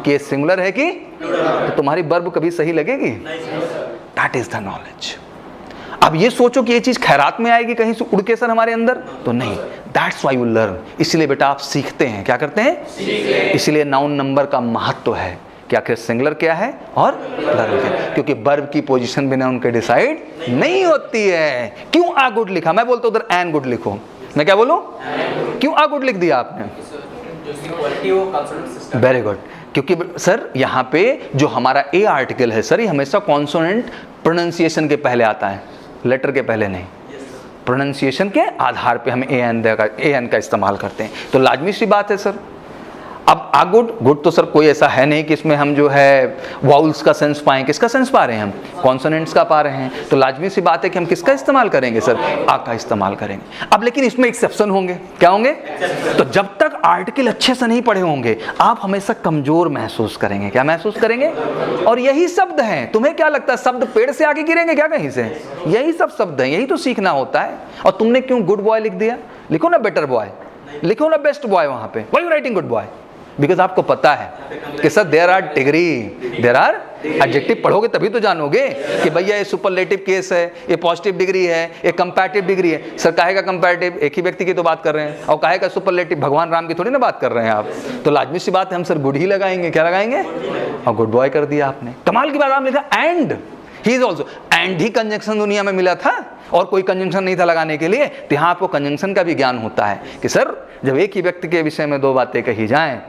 कि ये सिंगुलर है कि, तो तुम्हारी वर्ब कभी सही लगेगी? That is the knowledge. अब ये सोचो कि ये चीज खैरात में आएगी कहीं से उड़ के सर हमारे अंदर, तो नहीं। That's why you learn. इसलिए बेटा आप सीखते हैं। क्या करते हैं? इसलिए नाउन नंबर का महत्व है कि आखिर सिंगुलर क्या है और प्लरल क्या है, क्योंकि वर्ब की पोजीशन बिना उनके डिसाइड नहीं होती है। क्यों आ गुड लिखा? मैं बोलता हूं उधर एन गुड लिखो, मैं क्या बोलूं? क्यों आ गुड लिख दिया आपने? Very good. क्योंकि सर यहाँ पे जो हमारा ए आर्टिकल है सर, ये हमेशा कॉन्सोनेंट प्रोनाउंसिएशन के पहले आता है, लेटर के पहले नहीं। प्रोनाउंसिएशन के आधार पे हम ए एन का इस्तेमाल करते हैं, तो लाजमी सी बात है सर। अब आ गुड, गुड तो सर कोई ऐसा है नहीं कि इसमें हम जो है वाउल्स का सेंस पाएं। किसका सेंस पा रहे हैं हम? कॉन्सोनेंट्स का पा रहे हैं। तो लाजमी सी बात है कि हम किसका इस्तेमाल करेंगे सर? आ का इस्तेमाल करेंगे। अब लेकिन इसमें एक्सेप्शन होंगे। क्या होंगे? तो जब तक आर्टिकल अच्छे से नहीं पढ़े होंगे आप हमेशा कमजोर महसूस करेंगे। क्या महसूस करेंगे? और यही शब्द हैं। तुम्हें क्या लगता है शब्द पेड़ से आगे गिरेंगे क्या कहीं से? यही सब शब्द हैं, यही तो सीखना होता है। और तुमने क्यों गुड बॉय लिख दिया? लिखो ना बेटर बॉय, लिखो ना बेस्ट बॉय वहां पे। Why you writing good boy? Because आपको पता है कि sir there are degree, there are adjective. पढ़ोगे तभी तो जानोगे कि भैया ये सुपरलेटिव केस है, ये पॉजिटिव डिग्री है, ये कंपैरेटिव डिग्री है। सर काहे का कंपैरेटिव? एक ही व्यक्ति की तो बात कर रहे हैं। और काहे का सुपरलेटिव? भगवान राम की थोड़ी ना बात कर रहे हैं आप। तो लाजमी सी बात है हम सर गुड ही लगाएंगे। क्या लगाएंगे? और गुड बॉय कर दिया आपने। कमाल की बात आपने लिखा and he is also. And he conjunction दुनिया में मिला था और कोई कंजंक्शन नहीं था लगाने के लिए। तो यहाँ आपको कंजंक्शन का भी ज्ञान होता है कि सर जब एक ही व्यक्ति के विषय में दो बातें कही जाएं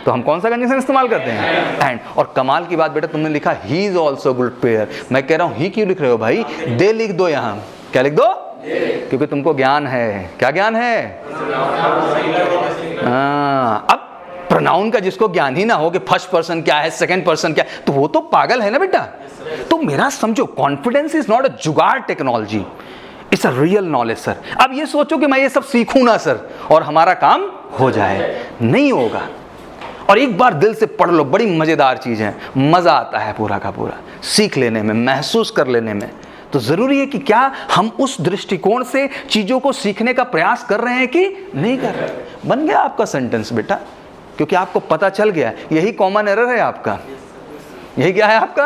तो हम कौन सा कंजंक्शन इस्तेमाल करते हैं? एंड। और कमाल की बात बेटा तुमने लिखा ही इज ऑल्सो गुड पेयर। मैं कह रहा हूं ही क्यों लिख रहे हो भाई? दे लिख दो यहाँ। क्या लिख दो? क्योंकि तुमको ज्ञान है। क्या ज्ञान है? अब प्रोनाउन का जिसको ज्ञान ही ना हो कि फर्स्ट पर्सन क्या है, सेकंड पर्सन क्या, तो वो तो पागल है ना बेटा। तो मेरा समझो, कॉन्फिडेंस इज नॉट अ जुगाड़ technology, it's a real knowledge sir. अब ये सोचो कि मैं ये सब सीखूं ना सर और हमारा काम हो जाए, नहीं होगा। और एक बार दिल से पढ़ लो, बड़ी मजेदार चीज है, मजा आता है पूरा का पूरा सीख लेने में, महसूस कर लेने में। तो जरूरी है कि क्या हम उस दृष्टिकोण से चीजों को सीखने का प्रयास कर रहे हैं कि नहीं कर रहे। बन गया आपका सेंटेंस बेटा, क्योंकि आपको पता चल गया। यही कॉमन एरर है आपका। यही क्या है आपका?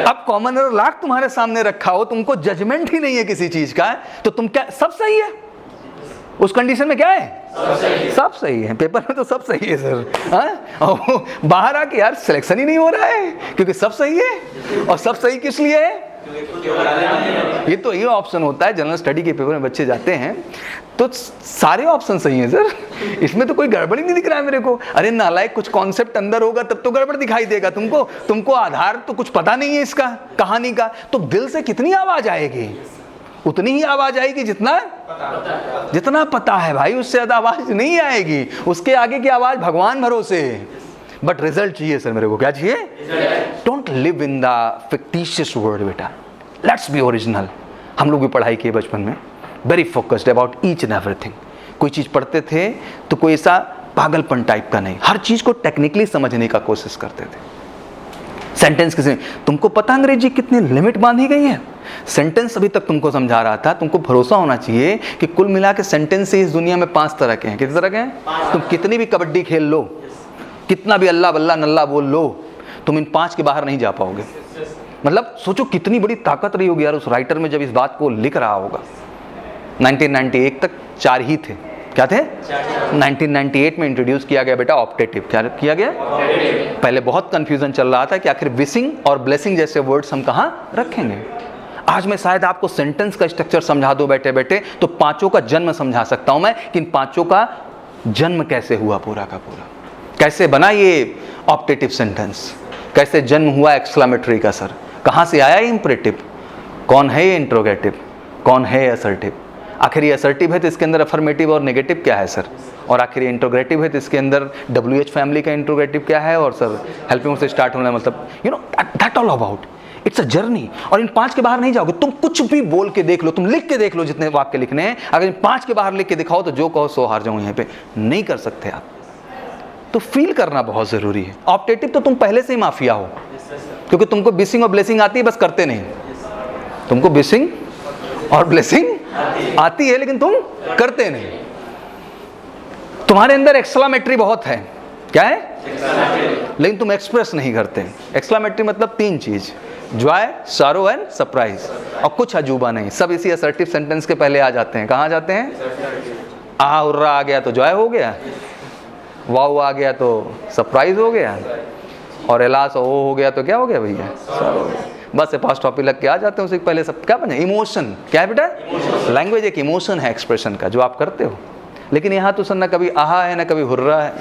अब कॉमन एरर लाख तुम्हारे सामने रखा हो, तुमको जजमेंट ही नहीं है किसी चीज का, तो तुम क्या सब सही है? उस कंडीशन में क्या है? सब सही है। पेपर में तो सब सही है सर। हाँ? बाहर आके यार सिलेक्शन ही नहीं हो रहा है क्योंकि सब सही है। और सब सही किस लिए है? ये तो ये ऑप्शन होता है जनरल स्टडी के पेपर में बच्चे जाते हैं तो सारे ऑप्शन सही हैं सर, इसमें तो कोई गड़बड़ ही नहीं दिख रहा है मेरे को। अरे नालायक, कुछ कॉन्सेप्ट अंदर होगा तब तो गड़बड़ दिखाई देगा तुमको आधार तो कुछ पता नहीं है इसका कहानी का। तो दिल से कितनी आवाज आएगी? उतनी ही आवाज आएगी जितना पता है भाई, उससे ज्यादा आवाज नहीं आएगी। उसके आगे की आवाज भगवान भरोसे। बट रिजल्ट चाहिए सर मेरे को। क्या चाहिए? Don't live in the fictitious world बेटा, लेट्स बी ओरिजिनल। हम लोग भी पढ़ाई किए बचपन में, very focused about each and everything. कोई चीज पढ़ते थे तो कोई ऐसा पागलपन टाइप का नहीं, हर चीज को टेक्निकली समझने का कोशिश करते थे। सेंटेंस किसी, तुमको पता अंग्रेजी कितनी लिमिट बांधी गई है? सेंटेंस अभी तक तुमको समझा रहा था। तुमको भरोसा होना चाहिए कि कुल मिला के सेंटेंस इस दुनिया में 5 तरह के हैं। कितने तरह के हैं? तुम कितनी भी कबड्डी खेल लो, कितना भी अल्लाह बल्ला नल्ला बोल लो, तुम इन 5 के बाहर नहीं जा पाओगे। मतलब सोचो कितनी बड़ी ताकत रही होगी यार उस राइटर में जब इस बात को लिख रहा होगा। 1998 तक 4 ही थे। क्या थे? 1998 में इंट्रोड्यूस किया गया बेटा ऑप्टेटिव। क्या किया गया? पहले बहुत कंफ्यूजन चल रहा था कि आखिर विशिंग और ब्लेसिंग जैसे वर्ड्स हम कहाँ रखेंगे। आज मैं शायद आपको सेंटेंस का स्ट्रक्चर समझा दो बैठे बैठे, तो 5 का जन्म समझा सकता हूं मैं कि इन 5 का जन्म कैसे हुआ, पूरा का पूरा कैसे बना ये ऑप्टेटिव सेंटेंस, कैसे जन्म हुआ एक्सक्लेमेटरी का सर, कहाँ से आया इंपरेटिव, कौन है ये इंट्रोगेटिव, कौन है असर्टिव। आखिर ये असर्टिव है तो इसके अंदर अफर्मेटिव और नेगेटिव क्या है सर? और आखिर ये इंट्रोग्रेटिव है तो इसके अंदर WH फैमिली का इंट्रोग्रेटिव क्या है? और सर हेल्पिंग से स्टार्ट होना मतलब that all about it's a journey. और इन 5 के बाहर नहीं जाओगे, तुम कुछ भी बोल के देख लो, तुम लिख के देख लो जितने वाक्य लिखने हैं, अगर इन 5 के बाहर लिख के दिखाओ तो जो कहो सो हार जाऊं, यहाँ पे नहीं कर सकते आप। तो फील करना बहुत जरूरी है। ऑप्टेटिव तो तुम पहले से ही माफिया हो, क्योंकि तुमको बिसिंग और ब्लेसिंग आती है, बस करते नहीं। तुमको बिसिंग और ब्लेसिंग आती है लेकिन तुम करते नहीं। तुम्हारे अंदर एक्सक्लामेटरी बहुत है, क्या है? लेकिन तुम एक्सप्रेस नहीं करते। एक्सक्लामेटरी मतलब 3 चीज, जॉय, सॉरो एंड सरप्राइज, और कुछ अजूबा नहीं। सब इसी असर्टिव सेंटेंस के पहले आ जाते हैं। कहाँ जाते हैं? आ उर्रा आ गया तो जॉय हो गया, वाव आ गया तो सरप्राइज हो गया, और एलास ओ हो गया तो क्या हो गया भैया? सॉरो हो गया। बस एपॉस्ट्रोफी लग के आ जाते हैं, उससे पहले सब क्या बने? इमोशन। क्या है बेटा? लैंग्वेज एक इमोशन है एक्सप्रेशन का, जो आप करते हो। लेकिन यहाँ तो सर ना कभी आहा है ना कभी हुर्रा है,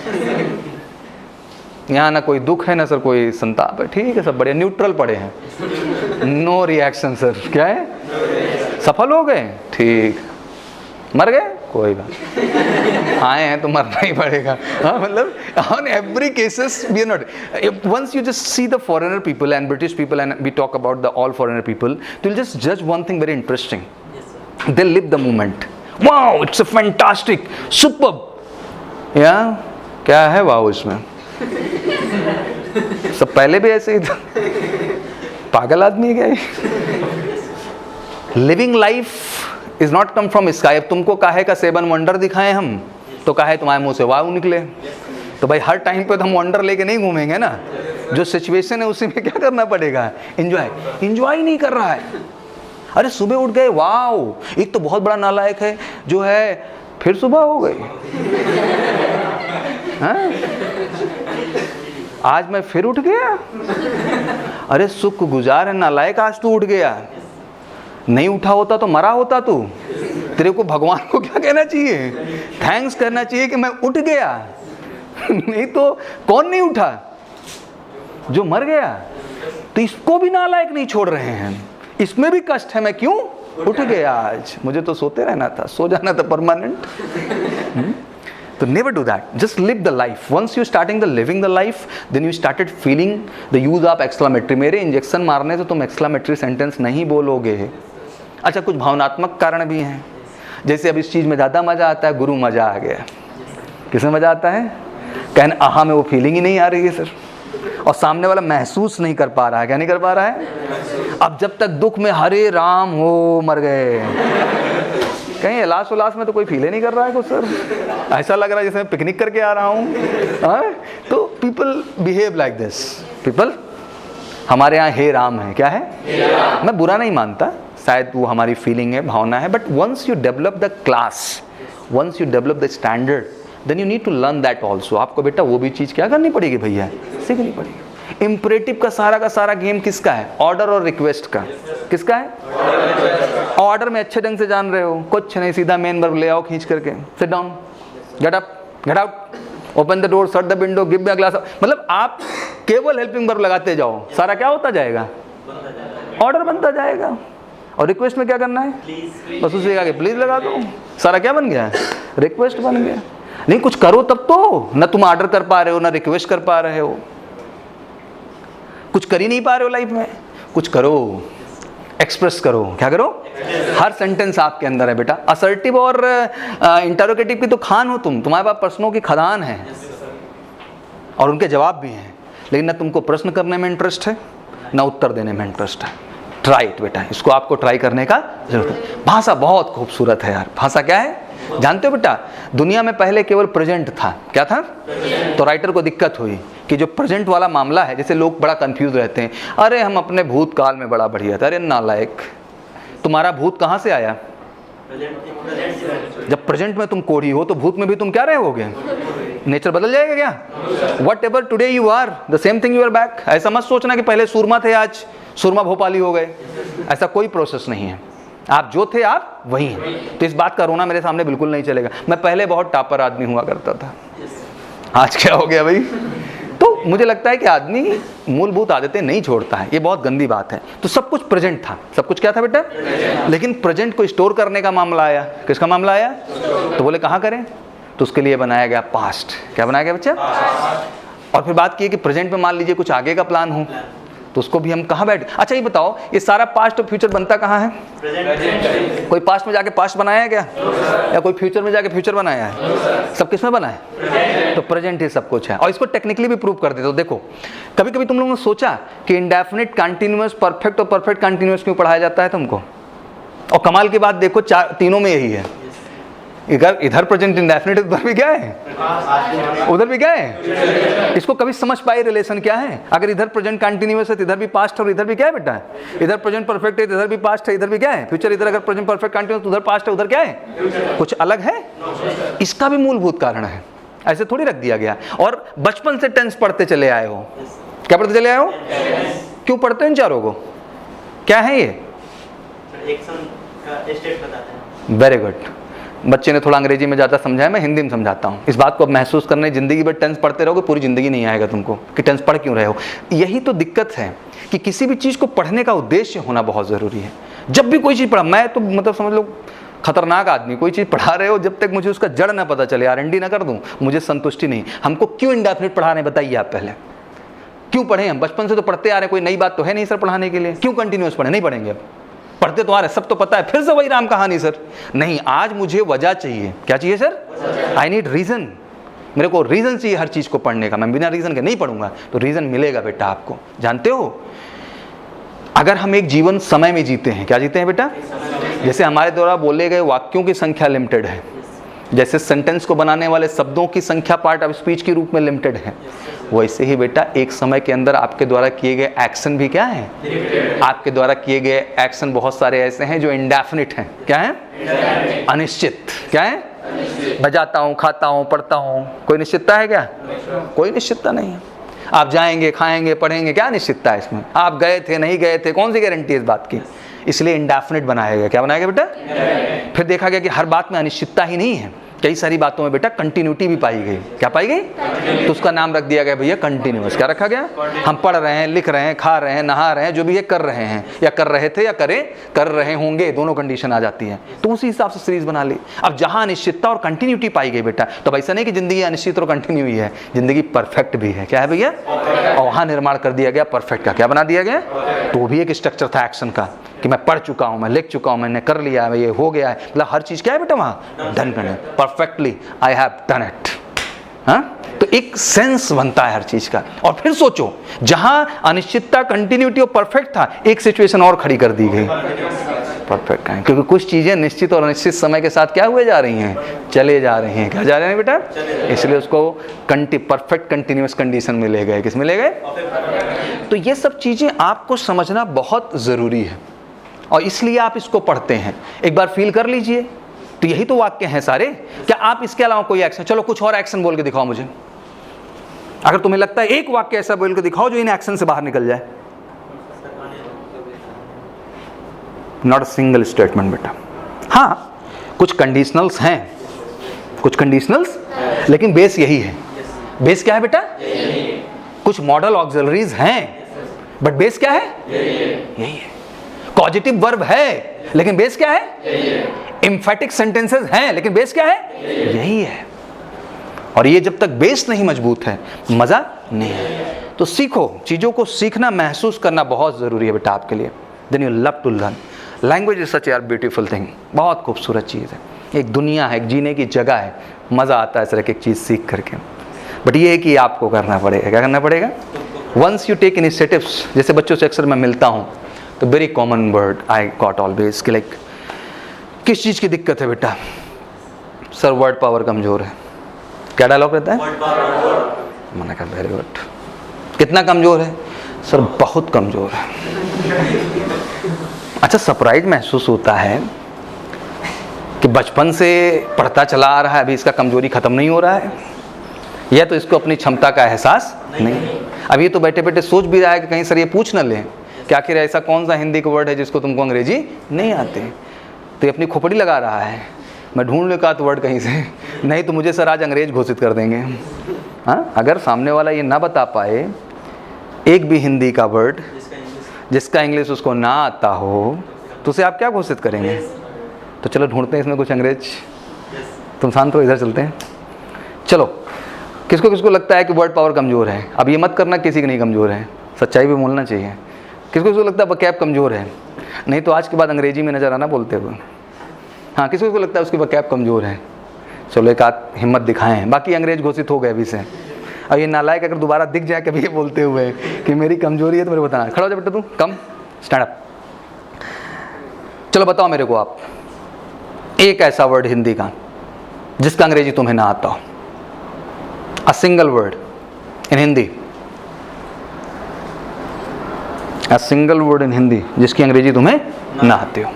यहाँ ना कोई दुख है ना सर कोई संताप है। ठीक है, सब बढ़िया न्यूट्रल पड़े हैं, नो रिएक्शन सर। क्या है? सफल हो गए, ठीक। मर गए, कोई बात, आए हैं तो मरना ही पड़ेगा। हाँ, मतलब on every cases we are not. Once you just see the foreigner people and British people and we talk about the all foreigner people, you'll just judge one thing very interesting. They live the moment. Wow, it's a fantastic, superb. Yeah, क्या है wow इसमें? सब पहले भी ऐसे ही था, पागल आदमी है क्या ये? Living life is not come from sky. अब तुमको काहे का 7 वंडर दिखाएं हम, तो काहे तुम्हारे मुंह से वाव निकले? तो भाई हर टाइम पे तो हम वंडर लेके नहीं घूमेंगे ना। जो सिचुएशन है उसी में क्या करना पड़ेगा? एंजॉय नहीं कर रहा है। अरे सुबह उठ गए, वाव, एक तो बहुत बड़ा नालायक है जो है फिर सुबह हो गई। हाँ? आज मैं फिर उठ गया। अरे सुख गुजार है नालायक, आज तू उठ गया। नहीं उठा होता तो मरा होता तू। तेरे को भगवान को क्या कहना चाहिए? थैंक्स करना चाहिए कि मैं उठ गया। नहीं तो कौन नहीं उठा? जो मर गया। तो इसको भी नालायक नहीं छोड़ रहे हैं, इसमें भी कष्ट है। मैं क्यों उठ गया आज? मुझे तो सोते रहना था, सो जाना था परमानेंट। तो never do that. Just live the life. Once you starting the living the life, then you started feeling the use of exclamatory. मेरे इंजेक्शन मारने से तुम exclamatory sentence नहीं बोलोगे। अच्छा, कुछ भावनात्मक कारण भी हैं। जैसे अब इस चीज़ में ज़्यादा मज़ा आता है, गुरु मज़ा आ गया। किसमें मज़ा आता है? कहने आहा में वो फीलिंग ही नहीं आ रही है सर, और सामने वाला महसूस नहीं कर पा रहा है। क्या नहीं कर पा रहा है? अब जब तक दुख में हरे राम हो मर गए, कहीं इलास उलास में तो कोई फील ही नहीं कर रहा है कुछ सर। ऐसा लग रहा है जैसे मैं पिकनिक करके आ रहा हूँ। तो people behave like this. People, हमारे यहाँ हे राम है। क्या है? मैं बुरा नहीं मानता, शायद वो हमारी फीलिंग है, भावना है। But once you develop the class, once you develop the standard, then you need to learn that also. आपको बेटा वो भी चीज़ क्या करनी पड़ेगी भैया? सीखनी पड़ेगी। इम्परेटिव का सारा गेम किसका है? ऑर्डर और रिक्वेस्ट का। किसका है? ऑर्डर में अच्छे ढंग से जान रहे हो, कुछ नहीं, सीधा मेन वर्ब ले आओ खींच करके। Sit down, get up, get out, open the door, shut the window, give me a glass. मतलब आप केवल हेल्पिंग वर्ब लगाते जाओ, सारा क्या होता जाएगा? ऑर्डर बनता जाएगा। और रिक्वेस्ट में क्या करना है? बस उसे आगे प्लीज लगा दो, सारा क्या बन गया? रिक्वेस्ट बन गया। नहीं, कुछ करो तब तो। ना तुम ऑर्डर कर पा रहे हो, ना रिक्वेस्ट कर पा रहे हो, कुछ कर ही नहीं पा रहे हो लाइफ में। कुछ करो, एक्सप्रेस करो। क्या करो? हर सेंटेंस आपके अंदर है बेटा। असर्टिव और इंटरोगेटिव की तो खान हो तुम, तुम्हारे पास प्रश्नों की खदान है और उनके जवाब भी हैं, लेकिन ना तुमको प्रश्न करने में इंटरेस्ट है ना उत्तर देने में इंटरेस्ट है। ट्राई इट बेटा, इसको आपको ट्राई करने का जरूरत है। भाषा बहुत खूबसूरत है यार। भाषा क्या है जानते हो बेटा? दुनिया में पहले केवल प्रेजेंट था। क्या था? तो राइटर को दिक्कत हुई कि जो प्रेजेंट वाला मामला है, जैसे लोग बड़ा कंफ्यूज रहते हैं, अरे हम अपने भूतकाल में बड़ा बढ़िया था। अरे नालायक, तुम्हारा भूत कहाँ से आया? जब प्रेजेंट में तुम कोढ़ी हो तो भूत में भी तुम क्या रहोगे? नेचर बदल जाएगा क्या? Whatever today you are, the same thing you are back. ऐसा मत सोचना कि पहले सूरमा थे आज सूरमा भोपाली हो गए। ऐसा कोई प्रोसेस नहीं है। आप जो थे आप वही हैं। तो इस बात का रोना मेरे सामने बिल्कुल नहीं चलेगा। मैं पहले बहुत टापर आदमी हुआ करता था, आज क्या हो गया भाई? तो मुझे लगता है कि आदमी मूलभूत आदतें नहीं छोड़ता है, ये बहुत गंदी बात है। तो सब कुछ प्रेजेंट था, सब कुछ क्या था बेटा, लेकिन प्रेजेंट को स्टोर करने का मामला आया। किसका मामला आया? तो बोले कहाँ करें, तो उसके लिए बनाया गया पास्ट। क्या बनाया गया बच्चा? और फिर बात की कि प्रेजेंट में मान लीजिए कुछ आगे का प्लान हो, तो उसको भी हम कहाँ बैठ। अच्छा ये बताओ, ये सारा पास्ट और फ्यूचर बनता कहाँ है? कोई पास्ट में जाके पास्ट बनाया है क्या, या कोई फ्यूचर में जाके फ्यूचर बनाया है? सब किस में बना है? तो प्रेजेंट ही सब कुछ है। और इसको टेक्निकली भी प्रूव कर देते हो। देखो कभी कभी तुम लोगों ने सोचा कि इंडेफिनिट, कंटिन्यूअस, परफेक्ट और परफेक्ट कंटिन्यूअस क्यों पढ़ाया जाता है तुमको? और कमाल की बात देखो, तीनों में यही है। इधर प्रेजेंट इंडेफिनिट, उधर भी क्या है, उधर भी क्या है। इसको कभी समझ पाए रिलेशन क्या है? अगर इधर प्रेजेंट कंटिन्यूअस है तो इधर भी पास्ट और इधर भी क्या है बेटा? इधर प्रेजेंट परफेक्ट है, इधर भी पास्ट है, इधर भी क्या है? फ्यूचर। इधर अगर प्रेजेंट परफेक्ट कंटिन्यूअस तो उधर पास्ट है, उधर क्या है? कुछ अलग है? इसका भी मूलभूत कारण है, ऐसे थोड़ी रख दिया गया। और बचपन से टेंस पढ़ते चले आए हो। क्या पढ़ते चले आए हो? क्यों पढ़ते हो इन चारों को? क्या है ये? Very good. बच्चे ने थोड़ा अंग्रेजी में ज़्यादा समझाया, मैं हिंदी में समझाता हूँ। इस बात को अब महसूस करना है, ज़िंदगी भर टेंस पढ़ते रहोगे, पूरी ज़िंदगी नहीं आएगा तुमको कि टेंस पढ़ क्यों रहे हो। यही तो दिक्कत है कि किसी भी चीज़ को पढ़ने का उद्देश्य होना बहुत ज़रूरी है। जब भी कोई चीज़ पढ़ा, मैं तो मतलब समझ लो खतरनाक आदमी, कोई चीज़ पढ़ा रहे हो जब तक मुझे उसका जड़ ना पता चले, R&D ना कर दूँ, मुझे संतुष्टि नहीं। हमको क्यों इंडेफिनिट पढ़ा रहे हैं बताइए आप पहले, क्यों पढ़े? हम बचपन से तो पढ़ते आ रहे हैं, कोई नई बात तो है नहीं सर पढ़ाने के लिए। क्यों कंटिन्यूअस पढ़े? नहीं पढ़ेंगे अब, पढ़ते तो आ रहे, सब तो पता है, फिर से वही राम कहानी सर। नहीं, आज मुझे वजह चाहिए। क्या चाहिए सर? I need reason. मेरे को रीज़न चाहिए हर चीज़ को पढ़ने का। मैं बिना रीज़न के नहीं पढ़ूंगा। तो रीज़न मिलेगा बेटा आपको। जानते हो, अगर हम एक जीवन समय में जीते हैं, क्या जीते हैं बेटा? जैसे हमारे द्वारा बोले गए वाक्यों की संख्या लिमिटेड है, जैसे सेंटेंस को बनाने वाले शब्दों की संख्या पार्ट ऑफ स्पीच के रूप में लिमिटेड है, वैसे ही बेटा एक समय के अंदर आपके द्वारा किए गए एक्शन भी क्या है? आपके द्वारा किए गए एक्शन बहुत सारे ऐसे हैं जो इंडेफिनिट हैं। क्या है? अनिश्चित। क्या है? बजाता हूँ, खाता हूँ, पढ़ता हूँ, कोई निश्चितता है क्या? कोई निश्चितता नहीं है। आप जाएंगे, खाएंगे, पढ़ेंगे, क्या निश्चितता है इसमें? आप गए थे, नहीं गए थे, कौन सी गारंटी है इस बात की? इसलिए इंडेफिनिट बनाया गया। क्या बनाया गया बेटा? फिर देखा गया कि हर बात में अनिश्चितता ही नहीं है, कई सारी बातों में बेटा कंटिन्यूटी भी पाई गई। क्या पाई गई? तो उसका नाम रख दिया गया भैया कंटिन्यूअस। क्या रखा गया? हम पढ़ रहे हैं, लिख रहे हैं, खा रहे हैं, नहा रहे हैं, जो भी ये कर रहे हैं, या कर रहे थे या कर रहे होंगे, दोनों कंडीशन आ जाती है। तो उसी हिसाब से सीरीज बना ली। अब जहां अनिश्चितता और कंटिन्यूटी पाई गई बेटा, तो ऐसा नहीं कि जिंदगी अनिश्चित और कंटिन्यू ही है, जिंदगी परफेक्ट भी है। क्या है भैया? और वहां निर्माण कर दिया गया परफेक्ट का। क्या बना दिया गया? तो वो भी एक स्ट्रक्चर था एक्शन का, कि मैं पढ़ चुका हूं, मैं लिख चुका हूं, मैंने कर लिया है, ये हो गया है। मतलब हर चीज क्या है बेटा वहां? डन करना perfectly, I have done it. हाँ, तो एक सेंस बनता है हर चीज का। और फिर सोचो, जहां अनिश्चितता, कंटिन्यूटी और परफेक्ट था, एक सिचुएशन और खड़ी कर दी गई परफेक्ट है, क्योंकि कुछ चीजें निश्चित और अनिश्चित समय के साथ क्या हुए जा रही हैं? चले जा रही हैं। क्या जा रहे हैं बेटा? इसलिए उसको परफेक्ट कंटिन्यूअस कंडीशन में ले गए। किस में ले गए? तो ये सब चीजें आपको समझना बहुत जरूरी है, और इसलिए आप इसको पढ़ते हैं। एक बार फील कर लीजिए। तो यही तो वाक्य हैं सारे। क्या आप इसके अलावा कोई एक्शन, चलो कुछ और एक्शन बोल के दिखाओ मुझे। अगर तुम्हें लगता है एक वाक्य ऐसा बोल के दिखाओ जो इन एक्शन से बाहर निकल जाए। नॉट अ सिंगल स्टेटमेंट बेटा। हाँ, कुछ कंडीशनल्स हैं, कुछ कंडीशनल्स, लेकिन बेस यही है। बेस क्या है बेटा? कुछ मॉडल ऑक्सिलरीज हैं, बट बेस क्या है? यही है। पॉजिटिव वर्ब है, लेकिन बेस क्या है? एम्फेटिक सेंटेंसेस हैं, लेकिन बेस क्या है? यही है। और ये जब तक बेस नहीं मजबूत है, मजा नहीं है। तो सीखो, चीजों को सीखना, महसूस करना बहुत जरूरी है बेटा आपके लिए। Then you love to learn. Language is such यार ब्यूटीफुल थिंग, बहुत खूबसूरत चीज़ है, एक दुनिया है, एक जीने की जगह है, मज़ा आता है इस तरह की एक चीज़ सीख करके। बट ये है कि आपको करना पड़ेगा। क्या करना पड़ेगा? Once you take initiatives. जैसे बच्चों से अक्सर मैं मिलता हूँ, तो very common word I got always कि लाइक, किस चीज़ की दिक्कत है बेटा? सर वर्ड पावर कमज़ोर है। क्या डायलॉग रहता है? मैंने कहा वेरी गुड। कितना कमज़ोर है? सर बहुत कमज़ोर है। अच्छा, सरप्राइज महसूस होता है कि बचपन से पढ़ता चला आ रहा है, अभी इसका कमज़ोरी ख़त्म नहीं हो रहा है, या तो इसको अपनी क्षमता का एहसास नहीं। अब ये तो बैठे बैठे सोच भी रहा है कि कहीं सर ये पूछ न लें कि आखिर ऐसा कौन सा हिंदी का वर्ड है जिसको तुमको अंग्रेजी नहीं आते। तो ये अपनी खोपड़ी लगा रहा है, मैं ढूंढ लूँ का तो वर्ड कहीं से, नहीं तो मुझे सर आज अंग्रेज घोषित कर देंगे। हाँ, अगर सामने वाला ये ना बता पाए एक भी हिंदी का वर्ड जिसका इंग्लिश उसको ना आता हो, तो उसे आप क्या घोषित करेंगे? तो चलो ढूंढते हैं इसमें कुछ अंग्रेज। तुम शांत हो, इधर चलते हैं। चलो, किसको किसको लगता है कि वर्ड पावर कमज़ोर है? अब ये मत करना किसी की नहीं कमज़ोर है, सच्चाई भी बोलना चाहिए। किसको किसको लगता है वकैब कमज़ोर है? नहीं तो आज के बाद अंग्रेजी में नज़र आना बोलते हुए। हाँ, किसको किसको लगता है उसकी वकैब कमज़ोर है? चलो एक आध हिम्मत दिखाएं, बाकी अंग्रेज घोषित हो गए अभी से। अब ये नालायक अगर दोबारा दिख जाए कभी ये बोलते हुए कि मेरी कमजोरी है तो मेरे को बताना। खड़ा हो जा बेटा, तू कम, स्टैंड अप। चलो बताओ मेरे को आप एक ऐसा वर्ड हिंदी का जिसका अंग्रेजी तुम्हें ना आता हो। A single word in Hindi, a single word in Hindi जिसकी अंग्रेजी तुम्हें ना आती हो।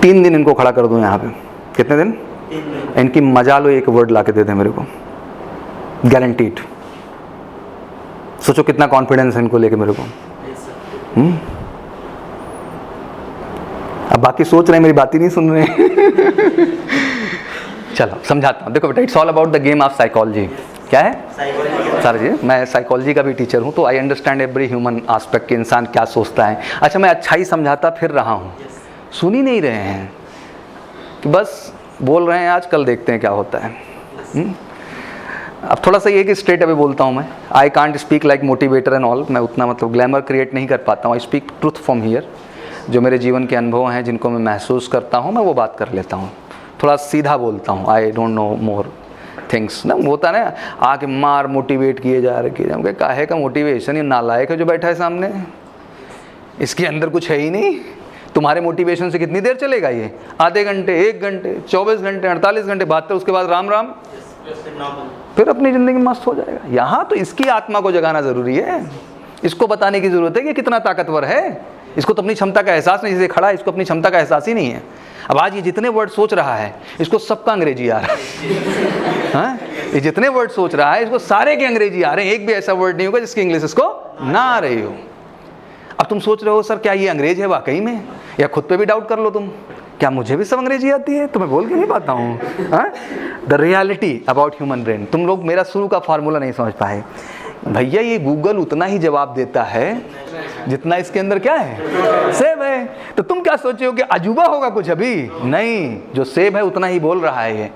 तीन दिन इनको खड़ा कर दूं यहाँ पे। कितने दिन? इनकी मजा लो, एक वर्ड ला के दे दें मेरे को, गारंटीड। सोचो कितना कॉन्फिडेंस है इनको लेके मेरे को। अब बाकी सोच रहे हैं मेरी बात ही नहीं सुन रहे हैं। चलो समझाता हूँ। देखो बेटा, it's all about the game of psychology. क्या है? सर जी, मैं साइकोलॉजी का भी टीचर हूँ, तो I understand every human aspect कि इंसान क्या सोचता है। अच्छा, मैं अच्छा ही समझाता फिर रहा हूँ, सुन ही नहीं रहे हैं कि बस बोल रहे हैं आज, कल देखते हैं क्या होता है। अब थोड़ा सा ये कि स्ट्रेट अवे बोलता हूँ मैं। I can't speak like motivator and all. मैं उतना मतलब ग्लैमर क्रिएट नहीं कर पाता हूँ। I speak truth from here. जो मेरे जीवन के अनुभव हैं, जिनको मैं महसूस करता हूँ, मैं वो बात कर लेता हूँ। थोड़ा सीधा बोलता हूँ। I don't know more things ना, होता ना आके मार मोटिवेट किए जा रहे। काहे का मोटिवेशन? ये नालायक है जो बैठा है सामने, इसके अंदर कुछ है ही नहीं। तुम्हारे मोटिवेशन से कितनी देर चलेगा ये? आधे घंटे, 1 घंटे, 24 घंटे, 48 घंटे, 72, उसके बाद राम राम, फिर अपनी ज़िंदगी मस्त हो जाएगा। यहाँ तो इसकी आत्मा को जगाना ज़रूरी है। इसको बताने की ज़रूरत है कि कितना ताकतवर है। इसको तो अपनी क्षमता का एहसास नहीं, जिसे खड़ा है इसको अपनी क्षमता का एहसास ही नहीं है। अब आज ये जितने वर्ड सोच रहा है इसको सबका अंग्रेजी आ रहा है। हाँ? ये जितने वर्ड सोच रहा है इसको सारे के अंग्रेजी आ रहे हैं। एक भी ऐसा वर्ड नहीं होगा जिसकी इंग्लिश इसको ना आ रही हो। अब तुम सोच रहे हो सर क्या ये अंग्रेज है वाकई में, या खुद पे भी डाउट कर लो तुम, क्या मुझे भी सब अंग्रेजी आती है? तो मैं बोल के नहीं पाता हूँ। The reality about human brain. तुम लोग मेरा शुरू का फार्मूला नहीं समझ पाए भैया। ये गूगल उतना ही जवाब देता है जितना इसके अंदर क्या है, सेब है। तो तुम क्या सोचे हो कि अजूबा होगा कुछ? अभी नहीं, जो सेब है उतना ही बोल रहा है। ये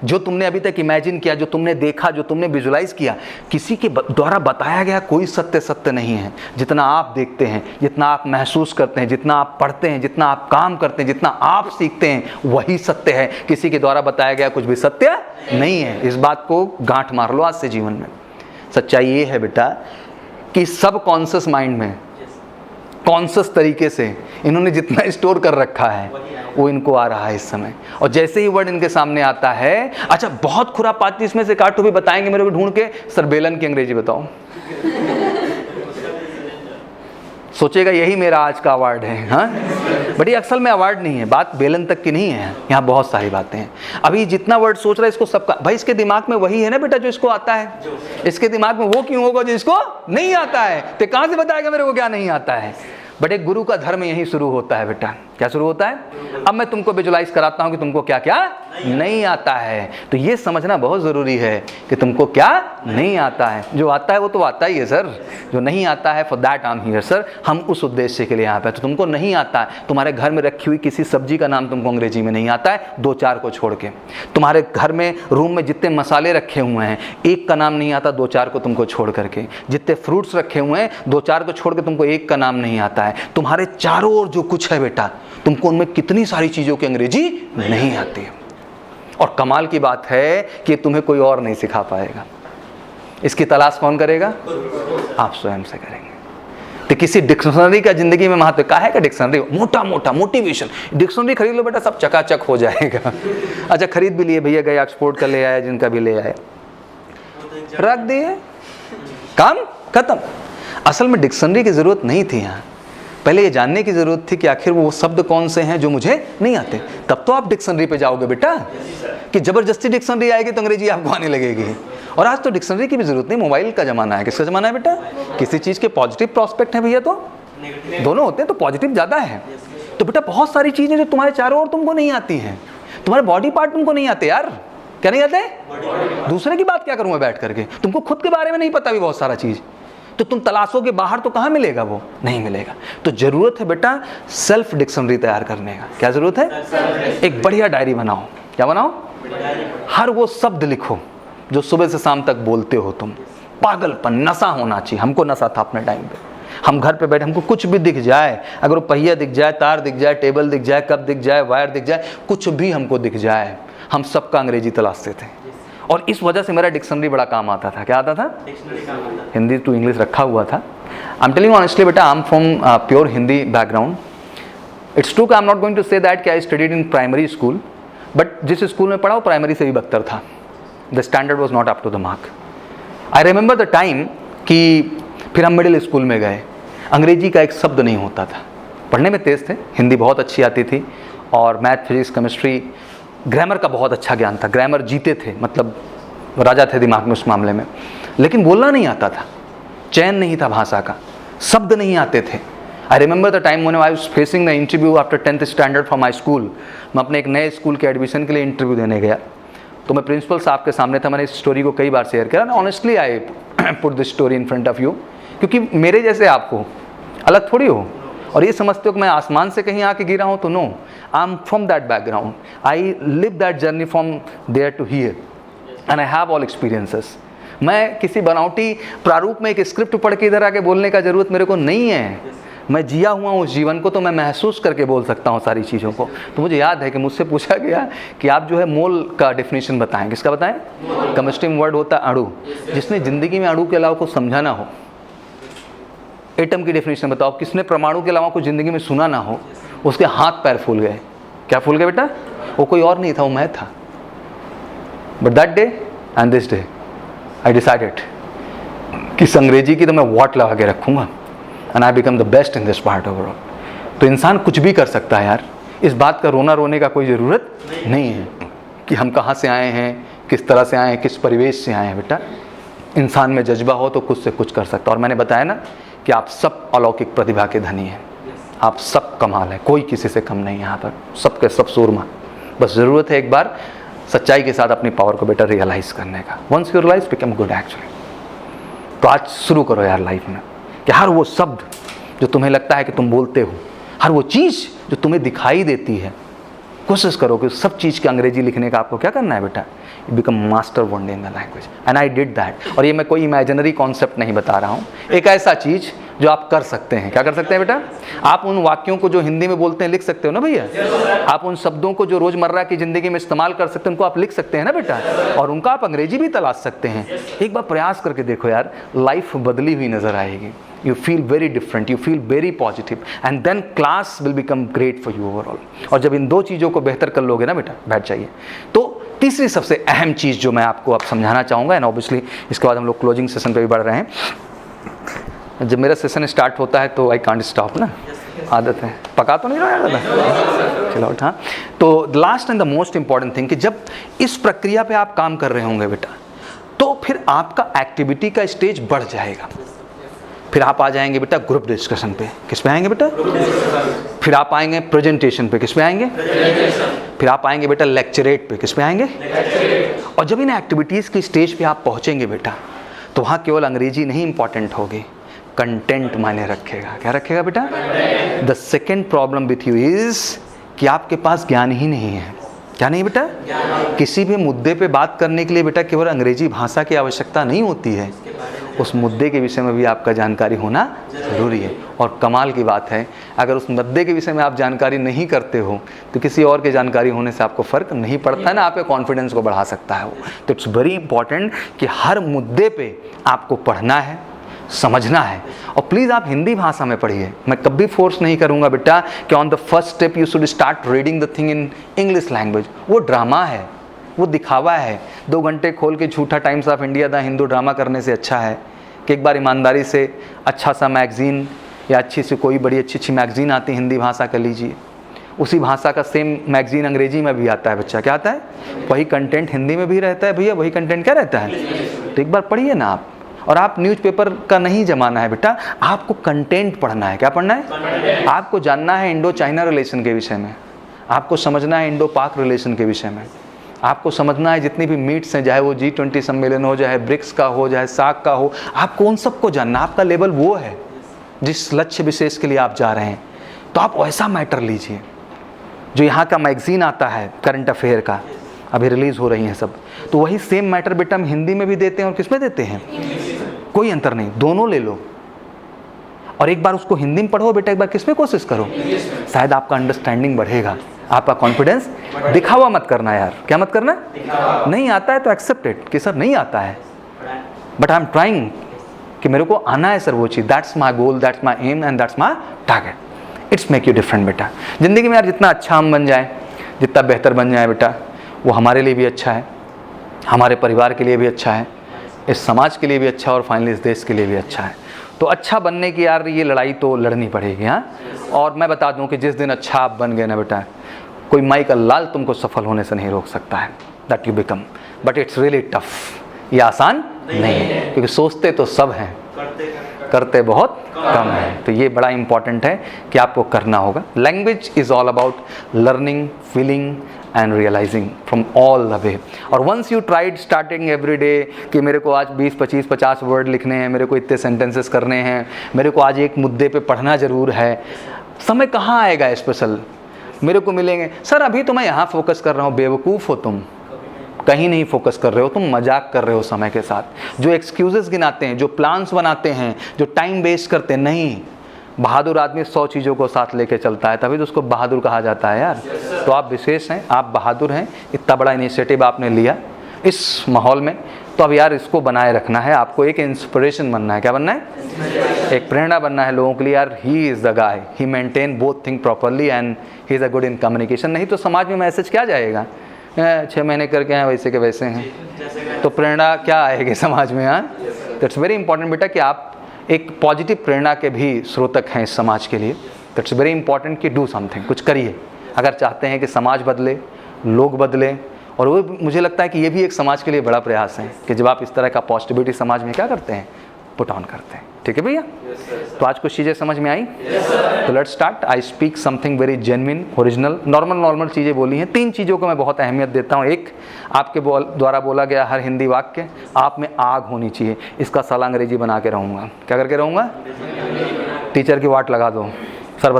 जो तुमने अभी तक इमेजिन किया, जो तुमने देखा, जो तुमने विजुलाइज किया, किसी के द्वारा बताया गया कोई सत्य नहीं है। जितना आप देखते हैं, जितना आप महसूस करते हैं, जितना आप पढ़ते हैं, जितना आप काम करते हैं, जितना आप सीखते हैं, वही सत्य है। किसी के द्वारा बताया गया कुछ भी सत्य नहीं है। इस बात को गांठ मार लो आज से जीवन में। सच्चाई ये है बेटा कि सब कॉन्शियस माइंड में कॉन्शियस तरीके से इन्होंने जितना स्टोर कर रखा है वो इनको आ रहा है इस समय। और जैसे ही वर्ड इनके सामने आता है, अच्छा बहुत खुरापाती इसमें से काटो भी बताएंगे मेरे को ढूंढ के, सर बेलन की अंग्रेजी बताओ। सोचेगा यही मेरा आज का अवार्ड है। हाँ, बट ये असल में अवार्ड नहीं है, बात बेलन तक की नहीं है। यहाँ बहुत सारी बातें हैं। अभी जितना वर्ड सोच रहा है इसको सबका, भाई इसके दिमाग में वही है ना बेटा जो इसको आता है। इसके दिमाग में वो क्यों होगा जो इसको नहीं आता है? तो कहाँ से बताएगा मेरे को क्या नहीं आता है? बट एक गुरु का धर्म यही शुरू होता है बेटा। क्या शुरू होता है? अब मैं तुमको विजुलाइज कराता हूं कि तुमको क्या क्या नहीं आता है। तो ये समझना बहुत ज़रूरी है कि तुमको क्या नहीं आता है। जो आता है वो तो आता ही है सर, जो नहीं आता है for that I am here sir. हम उस उद्देश्य के लिए यहाँ पे। तो तुमको नहीं आता है, तुम्हारे घर में रखी हुई किसी सब्जी का नाम तुमको अंग्रेजी में नहीं आता है, 2-4 को छोड़ के। तुम्हारे घर में रूम में जितने मसाले रखे हुए हैं, एक का नाम नहीं आता, 2-4 को तुमको छोड़ करके। जितने फ्रूट्स रखे हुए हैं, 2-4 को छोड़ के तुमको एक का नाम नहीं आता है। तुम्हारे चारों ओर जो कुछ है बेटा, तुमको उनमें कितनी सारी चीजों की अंग्रेजी नहीं आती है। और कमाल की बात है कि तुम्हें कोई और नहीं सिखा पाएगा। इसकी तलाश कौन करेगा? आप स्वयं से करेंगे। तो किसी डिक्शनरी का जिंदगी में महत्व का है? डिक्शनरी मोटा मोटा मोटिवेशन डिक्शनरी खरीद लो बेटा, सब चकाचक हो जाएगा। अच्छा खरीद भी लिए भैया, गए एक्सपोर्ट कर ले आए, जिनका भी ले आए, रख दिए, काम खत्म। असल में डिक्शनरी की जरूरत नहीं थी। यहाँ पहले ये जानने की जरूरत थी कि आखिर वो शब्द कौन से हैं जो मुझे नहीं आते। तब तो आप डिक्शनरी पे जाओगे बेटा, कि जबरदस्ती डिक्शनरी आएगी तो अंग्रेजी आपको आने लगेगी। और आज तो डिक्शनरी की भी जरूरत नहीं, मोबाइल का जमाना है। किसका जमाना है बेटा? किसी चीज के पॉजिटिव प्रोस्पेक्ट है भैया, तो दोनों होते हैं, तो पॉजिटिव ज्यादा है। तो बेटा बहुत सारी चीजें जो तुम्हारे चारों ओर तुमको नहीं आती हैं, तुम्हारे बॉडी पार्ट तुमको नहीं आते यार, क्या नहीं आते? दूसरे की बात क्या करूं मैं बैठ करके? तुमको खुद के बारे में नहीं पता भी बहुत सारा चीज, तो तुम तलाशोगे बाहर तो कहां मिलेगा? वो नहीं मिलेगा। तो जरूरत है बेटा सेल्फ डिक्शनरी तैयार करने का। क्या जरूरत है? एक बढ़िया डायरी बनाओ। क्या बनाओ? हर वो शब्द लिखो जो सुबह से शाम तक बोलते हो तुम। पागलपन, नशा होना चाहिए। हमको नशा था अपने टाइम पे। हम घर पे बैठे, हमको कुछ भी दिख जाए, अगर वो पहिया दिख जाए, तार दिख जाए, टेबल दिख जाए, कप दिख जाए, वायर दिख जाए, कुछ भी हमको दिख जाए, हम सबका अंग्रेजी तलाशते थे। और इस वजह से मेरा डिक्शनरी बड़ा काम आता था। क्या आता था? हिंदी टू इंग्लिश रखा हुआ था। आई एम टेलिंग ऑनेस्टली बेटा, I am from pure Hindi background. It's true, I am not going to say that कि I studied in primary school, but जिस स्कूल में पढ़ा वो प्राइमरी से भी बदतर था। The standard was not up to the mark. I remember the time कि फिर हम मिडिल स्कूल में गए, अंग्रेजी का एक शब्द नहीं होता था। पढ़ने में तेज़ थे, हिंदी बहुत अच्छी आती थी, और मैथ, फिजिक्स, केमिस्ट्री, ग्रामर का बहुत अच्छा ज्ञान था। ग्रामर जीते थे, मतलब राजा थे दिमाग में उस मामले में, लेकिन बोलना नहीं आता था, चयन नहीं था भाषा का, शब्द नहीं आते थे। आई remember the time when I was facing the interview after 10th standard from my school. मैं अपने एक नए स्कूल के एडमिशन के लिए इंटरव्यू देने गया, तो मैं प्रिंसिपल साहब के सामने था। मैंने इस स्टोरी को कई बार शेयर किया, honestly I put this story in front of you, क्योंकि मेरे जैसे आपको अलग थोड़ी हो और ये समझते हो कि मैं आसमान से कहीं आके गिरा हूँ, तो no, I am from that background. I live that journey from there to here and I have all experiences. मैं किसी बनावटी प्रारूप में एक स्क्रिप्ट पढ़ के इधर आके बोलने का जरूरत मेरे को नहीं है। मैं जिया हुआ हूँ उस जीवन को, तो मैं महसूस करके बोल सकता हूँ सारी चीज़ों को। तो मुझे याद है कि मुझसे पूछा गया कि आप जो है मोल का डेफिनेशन बताएं। किसका बताएं? केमिस्ट्री में वर्ड होता है अणु। जिसने ज़िंदगी में अणु के अलावा कुछ समझा ना हो, एटम की डेफिनेशन बताओ। किसने परमाणु के अलावा कुछ ज़िंदगी में सुना ना हो, उसके हाथ पैर फूल गए। क्या फूल गए बेटा? वो कोई और नहीं था, वो मैं था। But that day and this day I decided कि इस अंग्रेजी की तो मैं वॉट लगा के रखूँगा and I become the best in this part of world. तो इंसान कुछ भी कर सकता है यार। इस बात का रोने का कोई ज़रूरत नहीं है कि हम कहाँ से आए हैं, किस तरह से आए हैं, किस परिवेश से आए हैं। बेटा इंसान में जज्बा हो तो कुछ से कुछ कर सकता है। और मैंने बताया ना कि आप सब अलौकिक प्रतिभा के धनी हैं, आप सब कमाल है, कोई किसी से कम नहीं है यहाँ पर, सबके सब सूरमा। बस ज़रूरत है एक बार सच्चाई के साथ अपनी पावर को बेटर रियलाइज़ करने का। Once you realise become good actually. तो आज शुरू करो यार लाइफ में कि हर वो शब्द जो तुम्हें लगता है कि तुम बोलते हो, हर वो चीज़ जो तुम्हें दिखाई देती है, कोशिश करो कि सब चीज़ की अंग्रेजी लिखने का आपको क्या करना है बेटा, you become master one day in the language and I did that. और ये मैं कोई इमेजिनरी कॉन्सेप्ट नहीं बता रहा हूँ, एक ऐसा चीज़ जो आप कर सकते हैं। क्या कर सकते हैं बेटा? आप उन वाक्यों को जो हिंदी में बोलते हैं लिख सकते हो ना भैया। आप उन शब्दों को जो रोज़मर्रा की ज़िंदगी में इस्तेमाल कर सकते हैं उनको आप लिख सकते हैं ना बेटा, और उनका आप अंग्रेजी भी तलाश सकते हैं। एक बार प्रयास करके देखो यार, लाइफ बदली हुई नज़र आएगी। You feel very different, you feel very positive and then class will become great for you overall। और जब इन दो चीज़ों को बेहतर कर लोगे ना बेटा, बैठ जाइए। तो तीसरी सबसे अहम चीज़ जो मैं आपको अब समझाना चाहूँगा, एंड ऑब्वियसली इसके बाद हम लोग क्लोजिंग सेशन पे भी बढ़ रहे हैं। जब मेरा सेशन स्टार्ट होता है तो आई कांट स्टॉप ना, आदत है, पका तो नहीं रहा है, चलो हाँ। तो last and the most important thing कि जब इस प्रक्रिया पे आप काम कर रहे होंगे बेटा, तो फिर आपका एक्टिविटी का स्टेज बढ़ जाएगा। फिर आप आ जाएंगे बेटा ग्रुप डिस्कशन पे। किस पे आएंगे बेटा? फिर आप आएंगे प्रेजेंटेशन पे। किस पे आएंगे? फिर आप आएंगे बेटा लेक्चरेट पे। किस पे आएंगे? और जब इन एक्टिविटीज़ की स्टेज पे आप पहुंचेंगे बेटा, तो वहाँ केवल अंग्रेजी नहीं इंपॉर्टेंट होगी, कंटेंट मायने रखेगा। क्या रखेगा बेटा? The second problem with you is कि आपके पास ज्ञान ही नहीं है। क्या नहीं बेटा? किसी भी मुद्दे पे बात करने के लिए बेटा केवल अंग्रेजी भाषा की आवश्यकता नहीं होती है, उस मुद्दे के विषय में भी आपका जानकारी होना जरूरी है। और कमाल की बात है, अगर उस मुद्दे के विषय में आप जानकारी नहीं करते हो तो किसी और के जानकारी होने से आपको फ़र्क नहीं पड़ता है ना, आपके कॉन्फिडेंस को बढ़ा सकता है वो। तो इट्स वेरी इंपॉर्टेंट कि हर मुद्दे पे आपको पढ़ना है, समझना है। और प्लीज़ आप हिंदी भाषा में पढ़िए। मैं कभी फोर्स नहीं करूँगा बेटा कि on the first step you should start reading the thing in English language. वो ड्रामा है, वो दिखावा है। 2 घंटे खोल के झूठा times of India the Hindu drama करने से अच्छा है कि एक बार ईमानदारी से अच्छा सा मैगज़ीन या अच्छी सी कोई बड़ी अच्छी मैगज़ीन आती है हिंदी भाषा का लीजिए। उसी भाषा का सेम मैगज़ीन अंग्रेजी में भी आता है बच्चा। क्या आता है? वही कंटेंट हिंदी में भी रहता है भैया, वही कंटेंट क्या रहता है? तो एक बार पढ़िए ना आप। और आप न्यूज़पेपर का नहीं जमाना है बेटा, आपको कंटेंट पढ़ना है। क्या पढ़ना है? आपको जानना है इंडो चाइना रिलेशन के विषय में, आपको समझना है इंडो पाक रिलेशन के विषय में, आपको समझना है जितनी भी मीट्स हैं, चाहे वो G20 सम्मेलन हो, चाहे ब्रिक्स का हो, चाहे सार्क का हो, आपको उन सबको जानना। आपका लेवल वो है जिस लक्ष्य विशेष के लिए आप जा रहे हैं, तो आप वैसा मैटर लीजिए। जो यहाँ का मैगजीन आता है करंट अफेयर का, अभी रिलीज हो रही हैं सब, तो वही सेम मैटर बेटा हम हिंदी में भी देते हैं और किस में देते हैं, कोई अंतर नहीं, दोनों ले लो और एक बार उसको हिंदी में पढ़ो बेटा, एक बार किस में कोशिश करो, शायद आपका अंडरस्टैंडिंग बढ़ेगा, आपका कॉन्फिडेंस। दिखावा मत करना यार, क्या मत करना, नहीं आता है तो एक्सेप्टेड कि सर नहीं आता है, बट आई एम ट्राइंग कि मेरे को आना है सर वो चीज़, that's my goal, that's my aim and that's my target. It's make you different बेटा। ज़िंदगी में यार जितना अच्छा हम बन जाए, जितना बेहतर बन जाए बेटा, वो हमारे लिए भी अच्छा है, हमारे परिवार के लिए भी अच्छा है, इस समाज के लिए भी अच्छा है और फाइनली इस देश के लिए भी अच्छा है। तो अच्छा बनने की यार ये लड़ाई तो लड़नी पड़ेगी। हाँ, और मैं बता दूं कि जिस दिन अच्छा आप बन गए ना बेटा, कोई माई का लाल तुमको सफल होने से नहीं रोक सकता है, that you become, but it's really tough. ये आसान नहीं है, क्योंकि सोचते तो सब हैं, करते बहुत कम है। तो ये बड़ा इंपॉर्टेंट है कि आपको करना होगा। Language is all about learning, feeling and realising from all the way. और once you tried starting every day कि मेरे को आज 20, 25, 50 वर्ड लिखने हैं, मेरे को इतने सेंटेंसेस करने हैं, मेरे को आज एक मुद्दे पे पढ़ना ज़रूर है, समय कहाँ आएगा स्पेशल मेरे को मिलेंगे, सर अभी तो मैं यहाँ फोकस कर रहा हूँ। बेवकूफ़ हो तुम, कहीं नहीं फोकस कर रहे हो, तुम मजाक कर रहे हो समय के साथ। जो एक्सक्यूजेस गिनाते हैं, जो प्लान्स बनाते हैं, जो टाइम वेस्ट करते हैं, नहीं, बहादुर आदमी 100 चीज़ों को साथ लेके चलता है, तभी तो उसको बहादुर कहा जाता है यार। तो आप विशेष हैं, आप बहादुर हैं, इतना बड़ा इनिशिएटिव आपने लिया इस माहौल में, तो अब यार इसको बनाए रखना है। आपको एक इंस्पिरेशन बनना है। क्या बनना है? एक प्रेरणा बनना है लोगों के लिए यार, he is the guy, he maintain both thing properly and he is a good in communication. नहीं तो समाज में मैसेज क्या जाएगा, 6 महीने करके हैं वैसे के वैसे हैं, तो प्रेरणा क्या आएगी समाज में। हाँ, दैट्स वेरी इंपॉर्टेंट बेटा कि आप एक पॉजिटिव प्रेरणा के भी स्रोतक हैं इस समाज के लिए। दैट्स वेरी इंपॉर्टेंट कि डू समथिंग, कुछ करिए अगर चाहते हैं कि समाज बदले, लोग बदले। और वो मुझे लगता है कि ये भी एक समाज के लिए बड़ा प्रयास है कि जब आप इस तरह का पॉजिटिविटी समाज में क्या करते हैं, पुट ऑन करते हैं। ठीक है भैया? तो आज कुछ चीज़ें समझ में आई? तो let's start. I speak something very genuine, original, normal चीज़ें बोली हैं। 3 चीज़ों को मैं बहुत अहमियत देता हूँ। एक, आपके द्वारा बोला गया हर हिंदी वाक्य आप में आग होनी चाहिए। इसका साला अंग्रेजी बना के रहूँगा। क्या करके रहूँगा? टीचर की वाट लगा दो, सर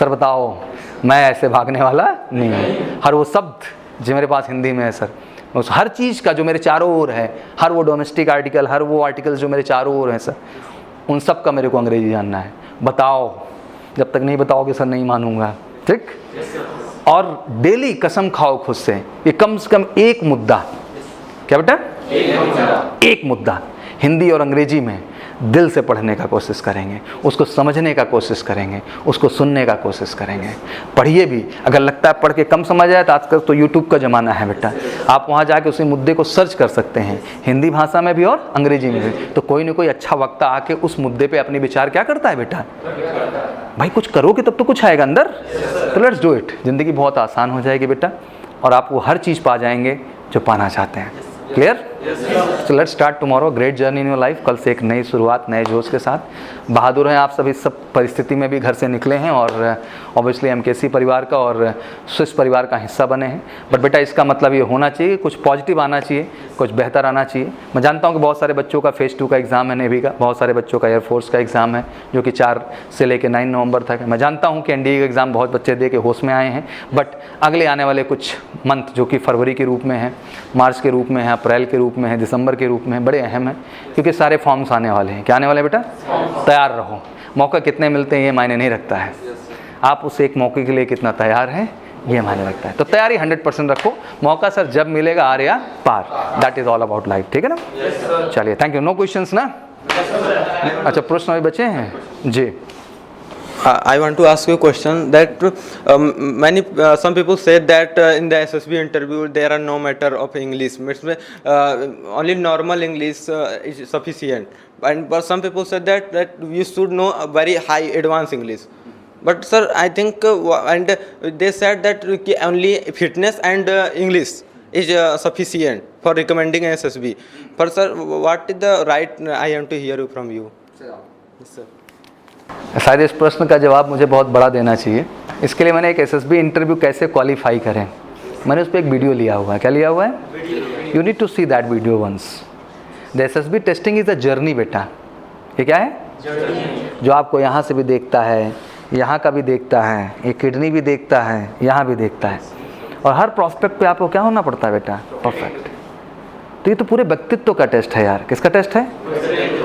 बताओ, मैं ऐसे भागने वाला नहीं हूँ। हर वो शब्द जो मेरे पास हिंदी में है सर, उस हर चीज़ का जो मेरे चारों ओर है, हर वो डोमेस्टिक आर्टिकल, हर वो आर्टिकल जो मेरे चारों ओर हैं सर, उन सब का मेरे को अंग्रेजी जानना है। बताओ, जब तक नहीं बताओगे सर नहीं मानूंगा। ठीक? और डेली कसम खाओ खुद से, ये कम से कम एक मुद्दा, क्या बेटा? एक मुद्दा हिंदी और अंग्रेजी में दिल से पढ़ने का कोशिश करेंगे, उसको समझने का कोशिश करेंगे, उसको सुनने का कोशिश करेंगे। पढ़िए भी, अगर लगता है पढ़ के कम समझ आए तो आजकल तो यूट्यूब का ज़माना है बेटा, आप वहाँ जाके उसी मुद्दे को सर्च कर सकते हैं, हिंदी भाषा में भी और अंग्रेजी में भी। तो कोई ना कोई अच्छा वक्ता आके उस मुद्दे पे अपने विचार क्या करता है बेटा? भाई कुछ करोगे तब तो कुछ आएगा अंदर। तो लेट्स डू इट। ज़िंदगी बहुत आसान हो जाएगी बेटा, और आप वो हर चीज़ पा जाएंगे जो पाना चाहते हैं। Clear? So let's start tomorrow great journey in your life. कल से एक नई शुरुआत, नए जोश के साथ। बहादुर हैं आप सब, इस सब परिस्थिति में भी घर से निकले हैं और ऑब्वियसली एमकेसी परिवार का और स्विस परिवार का हिस्सा बने हैं। बट बेटा इसका मतलब ये होना चाहिए, कुछ पॉजिटिव आना चाहिए, कुछ बेहतर आना चाहिए। मैं जानता हूँ कि बहुत सारे बच्चों का फेज़ 2 का एग्ज़ाम है नेवी का, बहुत सारे बच्चों का एयरफोर्स का एग्ज़ाम है जो कि 4 से लेकर 9 नवंबर तक है। मैं जानता हूँ कि एनडीए का एग्ज़ाम बहुत बच्चे दे के होश में आए हैं, बट अगले आने वाले कुछ मंथ जो कि फरवरी के रूप में है, मार्च के रूप में है, अप्रैल के रूप में है, दिसंबर के रूप में बड़े अहम है, क्योंकि सारे फॉर्म्स आने वाले हैं। क्या आने वाले बेटा? तैयार रहो। मौका कितने मिलते हैं ये मायने नहीं रखता है, आप उस एक मौके के लिए कितना तैयार हैं ये मायने रखता है। तो तैयारी 100% रखो, मौका सर जब मिलेगा आर या पार, that is all about life. ठीक है ना? चलिए, थैंक यू। नो क्वेश्चंस ना? अच्छा, प्रश्न अभी बचे हैं जी। I want to ask you a question that some people say that in the SSB interview there are no matter of English, only normal English is sufficient, but some people said that you should know a very high advanced English. But sir, I think and they said that only fitness and English is sufficient for recommending SSB. But sir, what is the right? I want to hear you from you. Yes, sir. शायद इस प्रश्न का जवाब मुझे बहुत बड़ा देना चाहिए। इसके लिए मैंने एक एसएसबी इंटरव्यू कैसे क्वालिफाई करें, मैंने उस पर एक वीडियो लिया हुआ है। क्या लिया हुआ है? You need to see that video once. The SSB testing is a journey बेटा। ये क्या है? जर्नी। जो आपको यहाँ से भी देखता है, यहाँ का भी देखता है, ये किडनी भी देखता है, यहाँ भी देखता है, और हर प्रोस्पेक्ट पे आपको क्या होना पड़ता है बेटा? परफेक्ट। तो ये तो पूरे व्यक्तित्व का टेस्ट है यार। किसका टेस्ट है?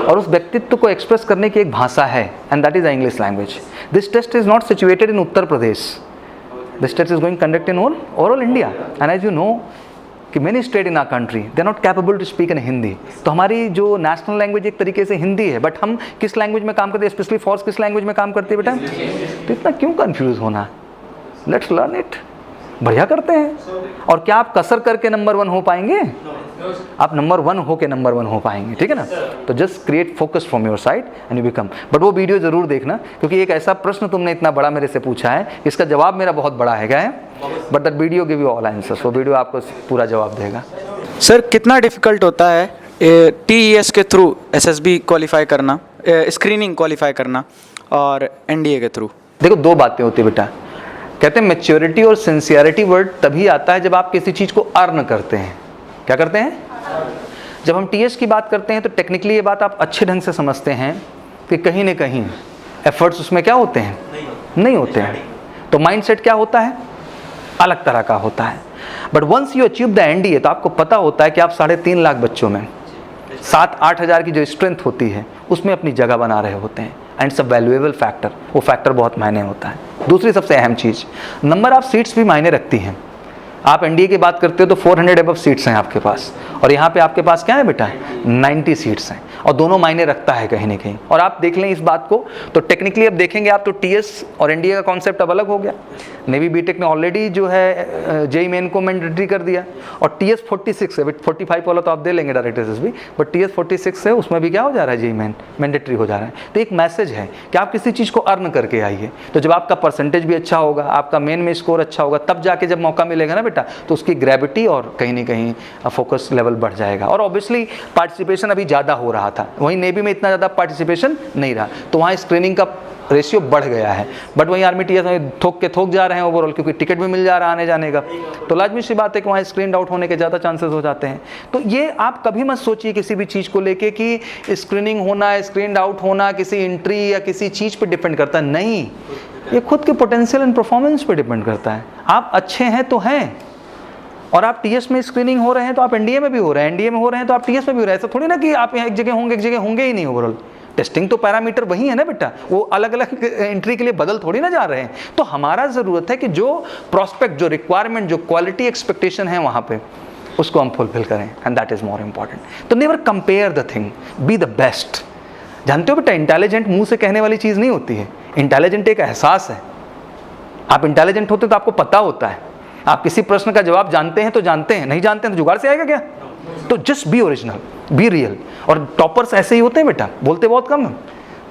और उस व्यक्तित्व को एक्सप्रेस करने की एक भाषा है, and that is the English language. This test is not situated in Uttar Pradesh, this test is going conduct in all India. And as you know कि many state in our country they are not capable to speak in Hindi. तो हमारी जो national language एक तरीके से हिंदी है, but हम किस लैंग्वेज में काम करते हैं? स्पेशली फोर्स किस लैंग्वेज में काम करती है बेटा? तो इतना क्यों कंफ्यूज होना? Let's learn it. बढ़िया करते हैं। और क्या आप कसर करके नंबर 1 हो पाएंगे? आप नंबर 1 हो के नंबर 1 हो पाएंगे, ठीक है ना? तो just create focus from your side and you become. But वो वीडियो जरूर देखना, क्योंकि एक ऐसा प्रश्न तुमने इतना बड़ा मेरे से पूछा है, इसका जवाब मेरा बहुत बड़ा है। क्या है? But that video give you all answers. वो वीडियो आपको पूरा जवाब देगा। सर कितना डिफ़िकल्ट होता है TES के थ्रू SSB क्वालिफाई करना, स्क्रीनिंग क्वालिफाई करना, और NDA के थ्रू? देखो, दो बातें होती है बेटा। कहते हैं मैच्योरिटी और सिंसियरिटी वर्ड तभी आता है जब आप किसी चीज़ को अर्न करते हैं। क्या करते हैं? जब हम TS की बात करते हैं तो टेक्निकली ये बात आप अच्छे ढंग से समझते हैं कि कहीं ना कहीं एफर्ट्स उसमें क्या होते हैं? नहीं होते हैं। तो माइंडसेट क्या होता है? अलग तरह का होता है। But once you achieve the NDA तो आपको पता होता है कि आप 3.5 लाख बच्चों में 7-8 हज़ार की जो स्ट्रेंथ होती है उसमें अपनी जगह बना रहे होते हैं, and it's a valuable factor. वो फैक्टर बहुत मायने होता है। दूसरी सबसे अहम चीज़, नंबर ऑफ सीट्स भी मायने रखती हैं। आप NDA की बात करते हो तो 400 अबव सीट्स हैं आपके पास, और यहाँ पे आपके पास क्या है बेटा? 90 सीट्स हैं, और दोनों मायने रखता है कहीं ना कहीं। और आप देख लें इस बात को, तो टेक्निकली अब देखेंगे आप तो TS और NDA का कॉन्सेप्ट अब अलग हो गया। नेवी बीटेक ने ऑलरेडी जो है JEE मेन को मैंडेटरी कर दिया, और TS 46 है, 45 वाला तो आप दे लेंगे डायरेक्ट SSB, बट TS 46 है, उसमें भी क्या हो जा रहा है? JEE मेन मैंडेटरी हो जा रहा है। तो एक मैसेज है कि आप किसी चीज़ को अर्न करके आइए। तो जब आपका परसेंटेज भी अच्छा होगा, आपका मेन में स्कोर अच्छा होगा, तब जाके जब मौका मिलेगा ना बेटा, तो उसकी ग्रेविटी और कहीं ना कहीं फोकस लेवल बढ़ जाएगा। और ऑब्वियसली पार्टिसिपेशन अभी ज़्यादा हो रहा था, वहीं नेवी में इतना ज़्यादा पार्टिसिपेशन नहीं रहा, तो वहाँ स्क्रीनिंग का रेशियो बढ़ गया है। बट वहीं आर्मी TS में थोक जा रहे हैं ओवरऑल, क्योंकि टिकट भी मिल जा रहा है आने जाने का। तो लाजमी सी बात है कि वहाँ स्क्रीन आउट होने के ज़्यादा चांसेस हो जाते हैं। तो ये आप कभी मत सोचिए किसी भी चीज़ को लेके कि स्क्रीनिंग होना, स्क्रीन आउट होना किसी एंट्री या किसी चीज़ पर डिपेंड करता है। नहीं, ये खुद के पोटेंशियल एंड परफॉर्मेंस पर डिपेंड करता है। आप अच्छे हैं तो हैं, और आप TS में स्क्रीनिंग हो रहे हैं तो आप NDA में भी हो रहे हैं, NDA में हो रहे हैं तो आप TS में भी हो रहे हैं। ऐसा थोड़ी ना कि आप यहाँ एक जगह होंगे ही नहीं। ओवरऑल टेस्टिंग तो पैरामीटर वही है ना बेटा, वो अलग अलग एंट्री के लिए बदल थोड़ी ना जा रहे हैं। तो हमारा ज़रूरत है कि जो प्रोस्पेक्ट, जो रिक्वायरमेंट, जो क्वालिटी एक्सपेक्टेशन है वहाँ पे, उसको हम फुलफिल करें, and that is more important. तो never compare the thing, be the best. जानते हो बेटा, इंटेलिजेंट मुँह से कहने वाली चीज़ नहीं होती है। इंटेलिजेंट एक एहसास है। आप इंटेलिजेंट होते तो आपको पता होता है। आप किसी प्रश्न का जवाब जानते हैं तो जानते हैं, नहीं जानते हैं तो जुगाड़ से आएगा क्या? तो just be original, be real. और टॉपर्स ऐसे ही होते हैं बेटा, बोलते बहुत कम है,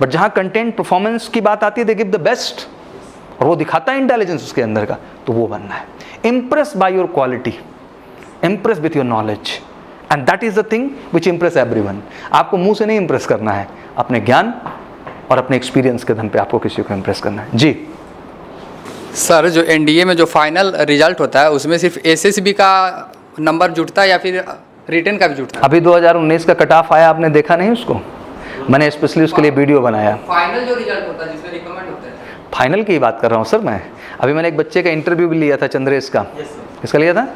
बट जहाँ कंटेंट परफॉर्मेंस की बात आती है दे गिव द बेस्ट, और वो दिखाता है इंटेलिजेंस उसके अंदर का। तो वो बनना है। Impress by your quality, impress with your knowledge, and that is the thing which impress everyone. आपको मुंह से नहीं इम्प्रेस करना है, अपने ज्ञान और अपने एक्सपीरियंस के दम पे आपको किसी को इम्प्रेस करना है। जी सर, जो NDA में जो फाइनल रिजल्ट होता है उसमें सिर्फ SSB का नंबर जुटता है या फिर रिटर्न का भी जुटता है? अभी 2019 का कट ऑफ आया, आपने देखा नहीं उसको? मैंने स्पेशली उसके लिए वीडियो बनाया। फाइनल जो रिजल्ट होता है जिसमें रिकमेंड होता है, फाइनल की बात कर रहा हूँ सर मैं। अभी मैंने एक बच्चे का इंटरव्यू भी लिया था, चंद्रेश का। किसका लिया था?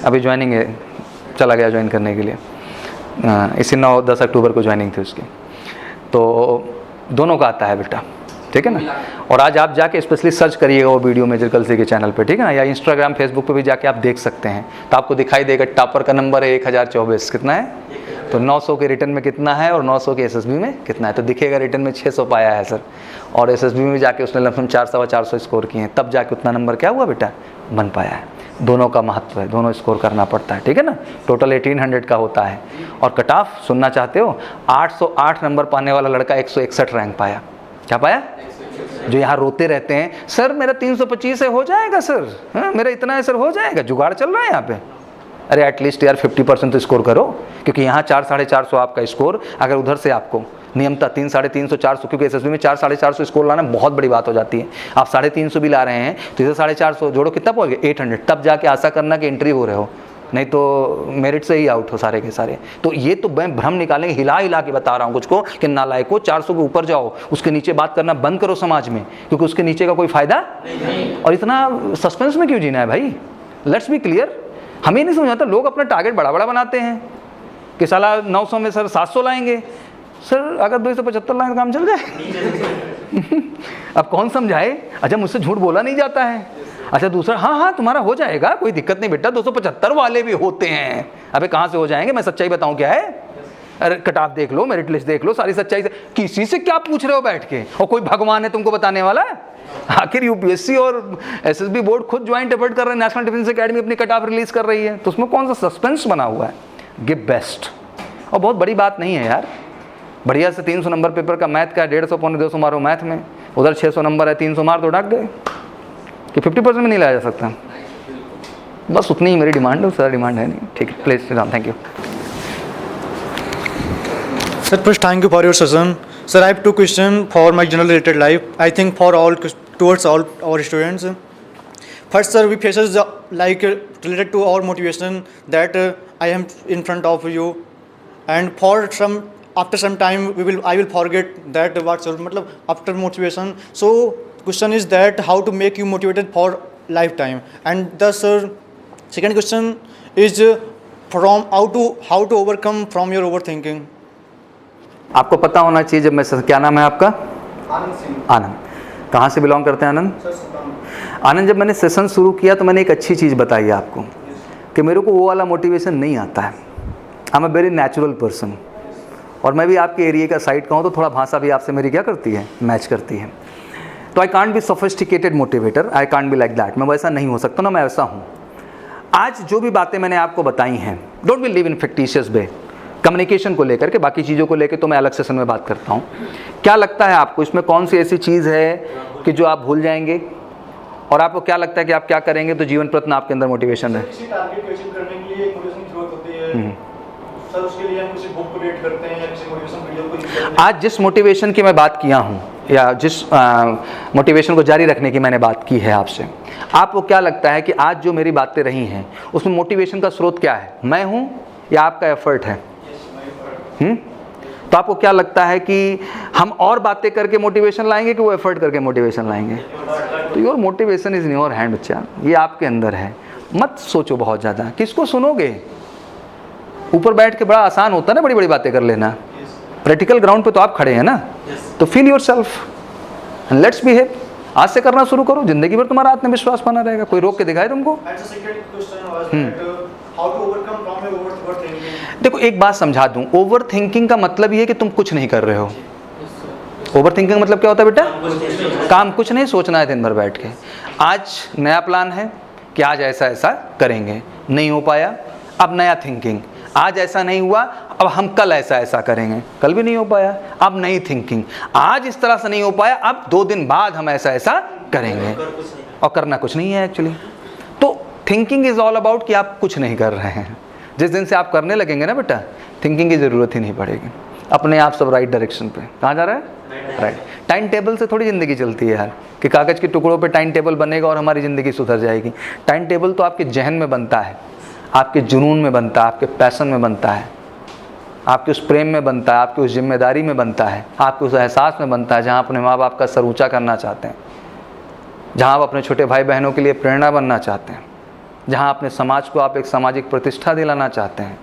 अभी ज्वाइनिंग है, चला गया ज्वाइन करने के लिए। इसी 9-10 अक्टूबर को ज्वाइनिंग थी उसकी। तो दोनों का आता है बेटा, ठीक है ना? और आज आप जाके स्पेशली सर्च करिएगा वो वीडियो मेजर कलसी के चैनल पे, ठीक है ना? या इंस्टाग्राम, फेसबुक पे भी जाके आप देख सकते हैं, तो आपको दिखाई देगा। टॉपर का नंबर है 1024। कितना है? तो 900 के रिटर्न में कितना है और 900 के SSB में कितना है? तो दिखेगा रिटर्न में 600 पाया है सर, और SSB में जाके उसने लमसम 400 स्कोर किए हैं, तब जाके उतना नंबर क्या हुआ बेटा? बन पाया है। दोनों का महत्व है, दोनों स्कोर करना पड़ता है, ठीक है ना? टोटल 1800 का होता है। और कट ऑफ सुनना चाहते हो? 808 नंबर पाने वाला लड़का 161 रैंक पाया। क्या पाया? जो यहाँ रोते रहते हैं, सर मेरा 325 से हो जाएगा सर, मेरा इतना है सर, हो जाएगा, जुगाड़ चल रहा है यहाँ पे। अरे एटलीस्ट यार 50% तो स्कोर करो, क्योंकि यहाँ 400-450 आपका स्कोर, अगर उधर से आपको नियमता 300, 350, 400, क्योंकि एसएसबी में 400, 450 स्कोर लाना बहुत बड़ी बात हो जाती है। आप 350 भी ला रहे हैं तो इसे 450 जोड़ो, कितना पहुँच गए 800, तब जाके आशा करना कि एंट्री हो रहे हो, नहीं तो मेरिट से ही आउट हो सारे के सारे। तो ये तो मैं भ्रम निकालेंगे, हिला हिला के बता रहा हूँ कुछ को कि नालायको 400 के ऊपर जाओ, उसके नीचे बात करना बंद करो समाज में, क्योंकि उसके नीचे का कोई फायदा नहीं। और इतना सस्पेंस में क्यों जीना है भाई, लेट्स बी क्लियर। हमें नहीं समझ आता, लोग अपना टारगेट बड़ा बड़ा बनाते हैं कि साला 900 में सर 700 लाएंगे, सर अगर 275 लाएंगे काम चल जाए। अब कौन समझाए, अच्छा मुझसे झूठ बोला नहीं जाता है, अच्छा दूसरा हाँ तुम्हारा हो जाएगा, कोई दिक्कत नहीं बेटा, 275 वाले भी होते हैं। अबे कहाँ से हो जाएंगे, मैं सच्चाई बताऊं क्या है, अरे कट ऑफ देख लो, मेरिट लिस्ट देख लो, सारी सच्चाई से, किसी से क्या पूछ रहे हो बैठ के, और कोई भगवान है तुमको बताने वाला है? आखिर यूपीएससी और एसएसबी बोर्ड खुद ज्वाइंट एफर्ट कर रहे हैं, नेशनल डिफेंस एकेडमी अपनी कट ऑफ रिलीज कर रही है, तो उसमें कौन सा सस्पेंस बना हुआ है? Give best. और बहुत बड़ी बात नहीं है यार, बढ़िया से 300 नंबर पेपर का मैथ का 150 पौने 200 मारो मैथ में, उधर 600 नंबर है, 300 मार तो डाक गए कि 50% में नहीं लाया जा सकता। बस उतनी ही मेरी डिमांड है, उससे डिमांड है नहीं। ठीक है, please Ram, thank you. Sir, first thank you for your session. Sir, I have two questions for my general related life. I think for all, towards all our students. First, sir, we faces like related to our motivation that I am in front of you, and for some after some time I will forget that what's your matlab after motivation. So question is that how to make you motivated for lifetime. And the sir second question is from how to overcome from your overthinking. आपको पता होना चाहिए जब मैं, क्या नाम है आपका? आनंद सिंह। आनंद, कहाँ से बिलोंग करते हैं आनंद? आनंद, जब मैंने सेशन शुरू किया तो मैंने एक अच्छी चीज़ बताई आपको कि मेरे को वो वाला मोटिवेशन नहीं आता है। I am a very natural person, और मैं भी आपके एरिया का साइड का हूँ, तो थोड़ा भाषा भी आपसे मेरी क्या करती है, मैच करती है। तो I can't be sophisticated motivator, I can't be like that. मैं वैसा नहीं हो सकता ना, मैं वैसा हूँ। आज जो भी बातें मैंने आपको बताई हैं, don't be live in fictitious way, communication को लेकर के, बाकी चीज़ों को लेकर तो मैं अलग सेशन में बात करता हूँ। क्या लगता है आपको इसमें कौन सी ऐसी चीज़ है कि जो आप भूल जाएंगे, और आपको क्या लगता है कि आप क्या करेंगे तो जीवन प्रश्न आपके अंदर मोटिवेशन है? किसी टारगेट को अचीव करने के लिए मोटिवेशन की जरूरत होती है सर, उसके लिए हम किसी बुक को रीड करते हैं या किसी मोटिवेशन वीडियो को यूज करते हैं। आज जिस मोटिवेशन की मैं बात किया हूँ, या जिस मोटिवेशन को जारी रखने की मैंने बात की है आपसे, आपको क्या लगता है कि आज जो मेरी बातें रही हैं उसमें मोटिवेशन का स्रोत क्या है? मैं हूँ या आपका एफर्ट है? तो आपको क्या लगता है कि हम और बातें करके मोटिवेशन लाएंगे कि वो एफर्ट करके मोटिवेशन लाएंगे? तो your motivation is in your hand बच्चा, ये आपके अंदर है। मत सोचो बहुत ज़्यादा, किसको सुनोगे? ऊपर बैठ के बड़ा आसान होता है ना बड़ी बड़ी बातें कर लेना, प्रैक्टिकल ग्राउंड पे तो आप खड़े हैं ना, तो feel your self and let's behave. आज से करना शुरू करो, जिंदगी भर तुम्हारा आत्मविश्वास बना रहेगा, कोई रोक के दिखाए तुमको। देखो एक बात समझा दूं, ओवर थिंकिंग का मतलब ये है कि तुम कुछ नहीं कर रहे हो। ओवर थिंकिंग मतलब क्या होता है बेटा? काम कुछ नहीं सोचना है दिन भर बैठ के। आज नया प्लान है कि आज ऐसा ऐसा करेंगे, नहीं हो पाया, अब नया थिंकिंग, आज ऐसा नहीं हुआ, अब हम कल ऐसा ऐसा करेंगे, कल भी नहीं हो पाया, अब नई थिंकिंग, आज इस तरह से नहीं हो पाया, अब 2 दिन बाद हम ऐसा ऐसा करेंगे, और करना कुछ नहीं है एक्चुअली। तो थिंकिंग इज ऑल अबाउट कि आप कुछ नहीं कर रहे हैं। जिस दिन से आप करने लगेंगे ना बेटा, थिंकिंग की ज़रूरत ही नहीं पड़ेगी, अपने आप सब राइट डायरेक्शन पे। कहाँ जा रहा है? राइट। टाइम टेबल से थोड़ी ज़िंदगी चलती है यार, कि कागज़ के टुकड़ों पे टाइम टेबल बनेगा और हमारी ज़िंदगी सुधर जाएगी। टाइम टेबल तो आपके जहन में बनता है, आपके जुनून में बनता है, आपके पैशन में बनता है, आपके उस प्रेम में बनता है, आपकी उस जिम्मेदारी में बनता है, आपके उस एहसास में बनता है, जहाँ अपने माँ बाप का सर ऊँचा करना चाहते हैं, जहाँ आप अपने छोटे भाई बहनों के लिए प्रेरणा बनना चाहते हैं, जहाँ अपने समाज को आप एक सामाजिक प्रतिष्ठा दिलाना चाहते हैं,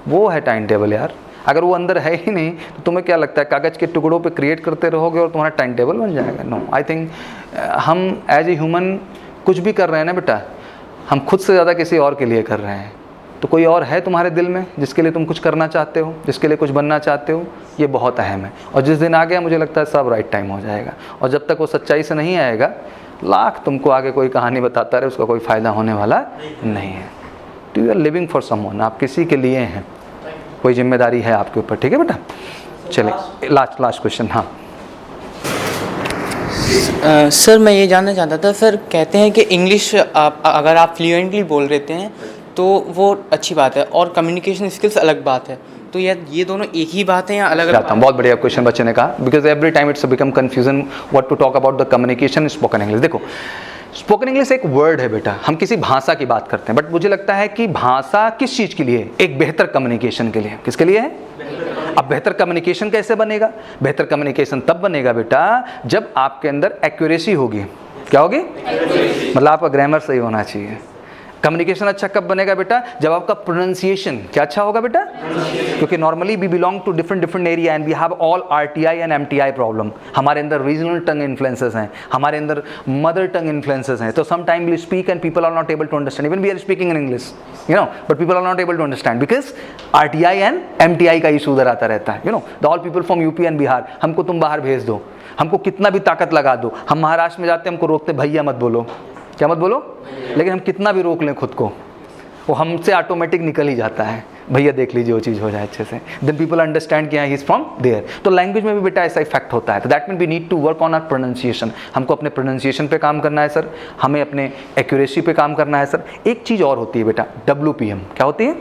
वो है टाइम टेबल यार। अगर वो अंदर है ही नहीं तो तुम्हें क्या लगता है कागज़ के टुकड़ों पे क्रिएट करते रहोगे और तुम्हारा टाइम टेबल बन जाएगा? नो, आई थिंक हम एज ए ह्यूमन कुछ भी कर रहे हैं ना बेटा, हम खुद से ज़्यादा किसी और के लिए कर रहे हैं। तो कोई और है तुम्हारे दिल में जिसके लिए तुम कुछ करना चाहते हो, जिसके लिए कुछ बनना चाहते हो, ये बहुत अहम है। और जिस दिन आ गया मुझे लगता है सब राइट टाइम हो जाएगा। और जब तक वो सच्चाई से नहीं आएगा, लाख तुमको आगे कोई कहानी बताता रहे, उसका कोई फ़ायदा होने वाला नहीं है। तो you are living for someone, आप किसी के लिए हैं, कोई जिम्मेदारी है आपके ऊपर। ठीक है बेटा, चलिए लास्ट क्वेश्चन। हाँ सर, मैं ये जानना चाहता था सर, कहते हैं कि इंग्लिश अगर आप फ्लुएंटली बोल लेते हैं तो वो अच्छी बात है और कम्युनिकेशन स्किल्स अलग बात है। तो ये दोनों एक ही बात है या अलग अलग? जाता हूँ, बहुत बढ़िया क्वेश्चन बच्चे ने कहा, because every time it's become confusion what to talk about the communication spoken English. देखो, स्पोकन इंग्लिश एक वर्ड है बेटा, हम किसी भाषा की बात करते हैं, बट मुझे लगता है कि भाषा किस चीज़ के लिए है? एक बेहतर कम्युनिकेशन के लिए। किसके लिए है? अब बेहतर कम्युनिकेशन कैसे बनेगा? बेहतर कम्युनिकेशन तब बनेगा बेटा जब आपके अंदर एक्यूरेसी होगी। क्या होगी? मतलब आपका ग्रामर सही होना चाहिए। कम्युनिकेशन अच्छा कब बनेगा बेटा? जब आपका प्रोनाउंसिएशन क्या अच्छा होगा बेटा? क्योंकि normally we belong to different area and we have all RTI and MTI problem. हमारे अंदर रीजनल टंग इन्फ्लुएंसेस हैं, हमारे अंदर मदर टंग इन्फ्लुएंसेस हैं, तो some time we speak and people are not able to understand, even we are speaking in English, you know, but people are not able to understand because RTI and MTI का issue उधर आता रहता है। You know, the all people from UP and Bihar, हमको तुम बाहर भेज दो, हमको कितना भी ताकत लगा दो, हम महाराष्ट्र में जाते हैं, हमको रोकते भैया मत बोलो, क्या मत बोलो, लेकिन हम कितना भी रोक लें खुद को, वो हमसे ऑटोमेटिक निकल ही जाता है, भैया देख लीजिए वो चीज़ हो जाए अच्छे से, देन पीपल अंडरस्टैंड कि ही इज फ्रॉम देयर। तो लैंग्वेज में भी बेटा ऐसा इफेक्ट होता है। तो that mean we need to work on our pronunciation. हमको अपने प्रोनाउंसिएशन पे काम करना है सर, हमें अपने एक्यूरेसी पे काम करना है सर। एक चीज़ और होती है बेटा, WPM। क्या होती है?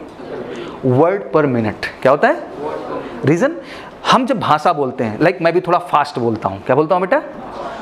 वर्ड पर मिनट। क्या होता है? रीज़न, हम जब भाषा बोलते हैं, लाइक मैं भी थोड़ा फास्ट बोलता हूँ, क्या बोलता हूँ बेटा?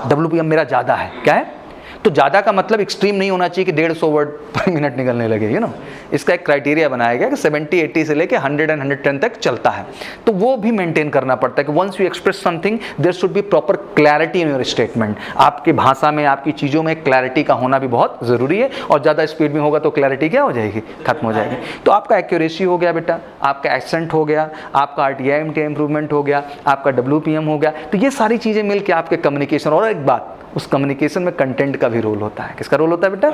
WPM मेरा ज़्यादा है। क्या है? तो ज़्यादा का मतलब एक्सट्रीम नहीं होना चाहिए कि 150 वर्ड पर मिनट निकलने लगे, यू नो। इसका एक क्राइटेरिया बनाया गया कि 70-80 से लेके 100 and 110 तक चलता है, तो वो भी मेंटेन करना पड़ता है कि once you express something there should be proper clarity in your statement. आपकी भाषा में, आपकी चीज़ों में क्लैरिटी का होना भी बहुत ज़रूरी है, और ज़्यादा स्पीड में होगा तो क्लैरिटी क्या हो जाएगी? खत्म हो जाएगी। तो आपका एक्यूरेसी हो गया बेटा, आपका एक्सेंट हो गया, आपका RTI MTI इंप्रूवमेंट हो गया, आपका WPM हो गया। तो ये सारी चीज़ें मिलकर आपके कम्युनिकेशन, और एक बात, उस कम्युनिकेशन में कंटेंट का भी रोल होता है। किसका रोल होता है बेटा?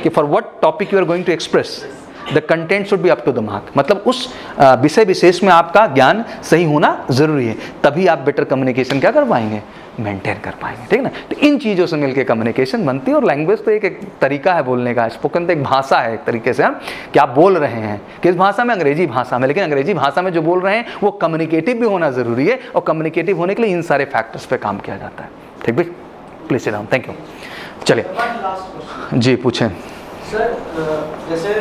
कि for what topic you are going to express the content should be up to the mark. मतलब उस विषय विशेष में आपका ज्ञान सही होना जरूरी है, तभी आप बेटर कम्युनिकेशन क्या कर पाएंगे? मेंटेन कर पाएंगे, ठीक ना। तो इन चीज़ों से मिलकर कम्युनिकेशन बनती है। और लैंग्वेज तो एक तरीका है बोलने का, स्पोकन तो एक भाषा है एक तरीके से, हम कि आप बोल रहे हैं किस भाषा में? अंग्रेजी भाषा में। लेकिन अंग्रेजी भाषा में जो बोल रहे हैं वो कम्युनिकेटिव भी होना जरूरी है, और कम्युनिकेटिव होने के लिए इन सारे फैक्टर्स पे काम किया जाता है। ठीक भाई, please sit down, thank you. चलिए जी, पूछें सर। जैसे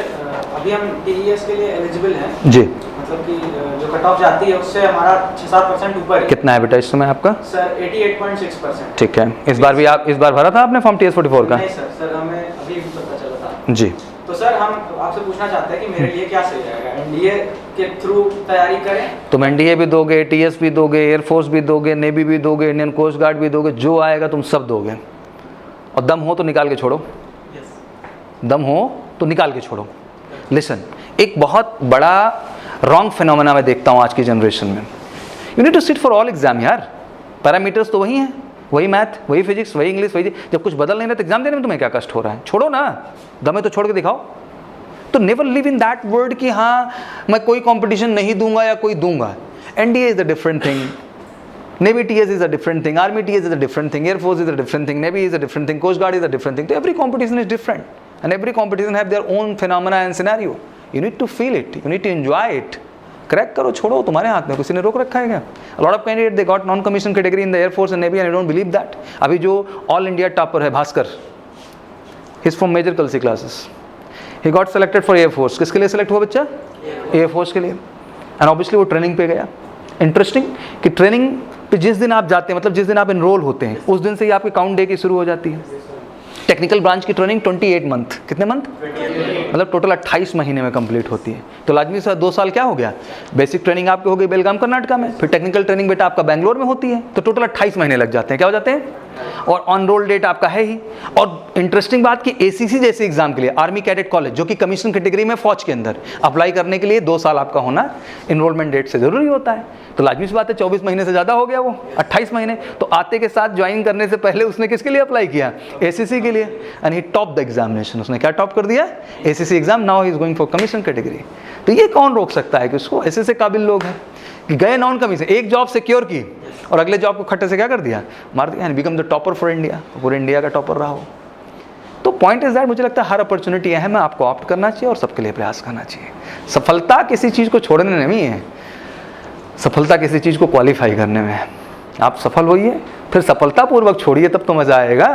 अभी हम TES के लिए एलिजिबल हैं जी, मतलब कि जो कट ऑफ जाती है उससे हमारा 6-7% ऊपर है। कितना है बेटा इस समय आपका? सर 88.6%। ठीक है, इस बार भी आप, इस बार भरा था आपने फॉर्म TS44 का? नहीं सर हमें अभी पता चला था जी। तो सर हम आपसे पूछना चाहते हैं कि मेरे लिए क्या सही रहेगा? NDA के थ्रू तैयारी करें? तुम NDA भी दोगे, TS भी दोगे, एयरफोर्स भी दोगे, नेवी भी दोगे, इंडियन कोस्ट गार्ड भी दोगे, जो आएगा तुम सब दोगे। और दम हो तो निकाल के छोड़ो, दम हो तो निकाल के छोड़ो। लिसन, एक बहुत बड़ा रॉन्ग फिनोमेना मैं देखता हूँ आज की जनरेशन में। You need to sit for all exam यार, पैरामीटर्स तो वही हैं, वही मैथ, वही फिजिक्स, वही इंग्लिश, वही, जब कुछ बदल नहीं रहा तो एग्जाम देने में तुम्हें क्या कष्ट हो रहा है? छोड़ो ना, दम है तो छोड़ के दिखाओ। तो never live in that word कि हाँ मैं कोई कंपटीशन नहीं दूंगा या कोई दूंगा। NDA is a different thing, Navy TS is a different thing, Army TS is a different thing, Air Force is a different thing, Navy is a different thing, Coast Guard is a different thing. So every competition is different, and every competition have their own phenomena and scenario. You need to feel it, you need to enjoy it. Crack करो, छोड़ो, तुम्हारे हाथ में, किसी ने रोक रखा है क्या? A lot of candidates they got non-commissioned category in the Air Force and Navy, and I don't believe that. अभी जो All India topper है Bhaskar, he's from major Kalsi classes. He got selected for Air Force. किसके लिए select हुआ बच्चा? Air Force के लिए. And obviously वो ट्रेनिंग पे गया। इंटरेस्टिंग कि ट्रेनिंग पे जिस दिन आप जाते हैं, मतलब जिस दिन आप इनरोल होते हैं, उस दिन से ही आपकी काउंट डे की शुरू हो जाती है। टेक्निकल ब्रांच की ट्रेनिंग 28 मंथ, कितने मंथ? मतलब टोटल 28 महीने में कंप्लीट होती है। तो लाजमी से 2 साल क्या हो गया? बेसिक ट्रेनिंग आपकी हो गई बेलगाम कर्नाटका में, फिर टेक्निकल ट्रेनिंग बेटा आपका बेंगलोर में होती है, तो टोटल 28 महीने लग जाते हैं। क्या हो जाते हैं? और ऑन रोल डेट आपका है ही। और इंटरेस्टिंग बात कि ACC जैसे एग्जाम के लिए आर्मी कैडेट कॉलेज, जो कि कमीशन कैटेगरी में फौज के अंदर, अप्लाई करने के लिए 2 साल आपका होना इनरोलमेंट डेट से जरूरी होता है। तो लाजमी सी बात है 24 महीने से ज़्यादा हो गया वो, 28 महीने। तो आते के साथ ज्वाइन करने से पहले उसने किसके लिए अप्लाई किया? ACC के लिए, and he top the examination. उसने क्या टॉप कर दिया? ACC exam. Now he is going for commission category. तो ये कौन रोक सकता है कि उसको? ऐसे काबिल लोग हैं कि गए नॉन कमीशन, एक जॉब सिक्योर की और अगले जॉब को खट्टे से क्या कर दिया? मार दिया, and become the topper for India, पूरे इंडिया का टॉपर रहा हो। तो पॉइंट इज दैट, मुझे लगता है हर अपॉर्चुनिटी है, मैं आपको ऑप्ट करना चाहिए और सबके लिए प्रयास करना चाहिए। सफलता किसी चीज़ को छोड़ने में नहीं है, सफलता किसी चीज़ को क्वालिफाई करने में है। आप सफल होइए, फिर सफलतापूर्वक छोड़िए, तब तो मज़ा आएगा।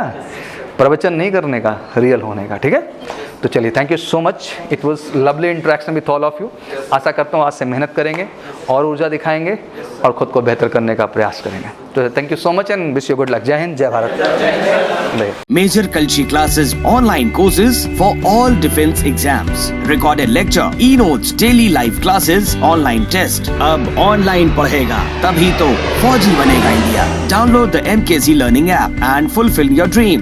प्रवचन नहीं करने का, रियल होने का। ठीक है। तो चलिए, thank you so much, it was lovely interaction with all of you. आशा करता हूँ आज से मेहनत करेंगे और ऊर्जा दिखाएंगे और ख़ुद को बेहतर करने का प्रयास करेंगे। तो thank you so much and wish you good luck. जय हिंद, जय Bharat. Major Kalshi classes, online courses for all defense exams, recorded lecture, e-notes, daily live classes, online test. अब online पढ़ेगा तभी तो फौजी बनेगा India. Download the MKZ Learning app and fulfill your dreams.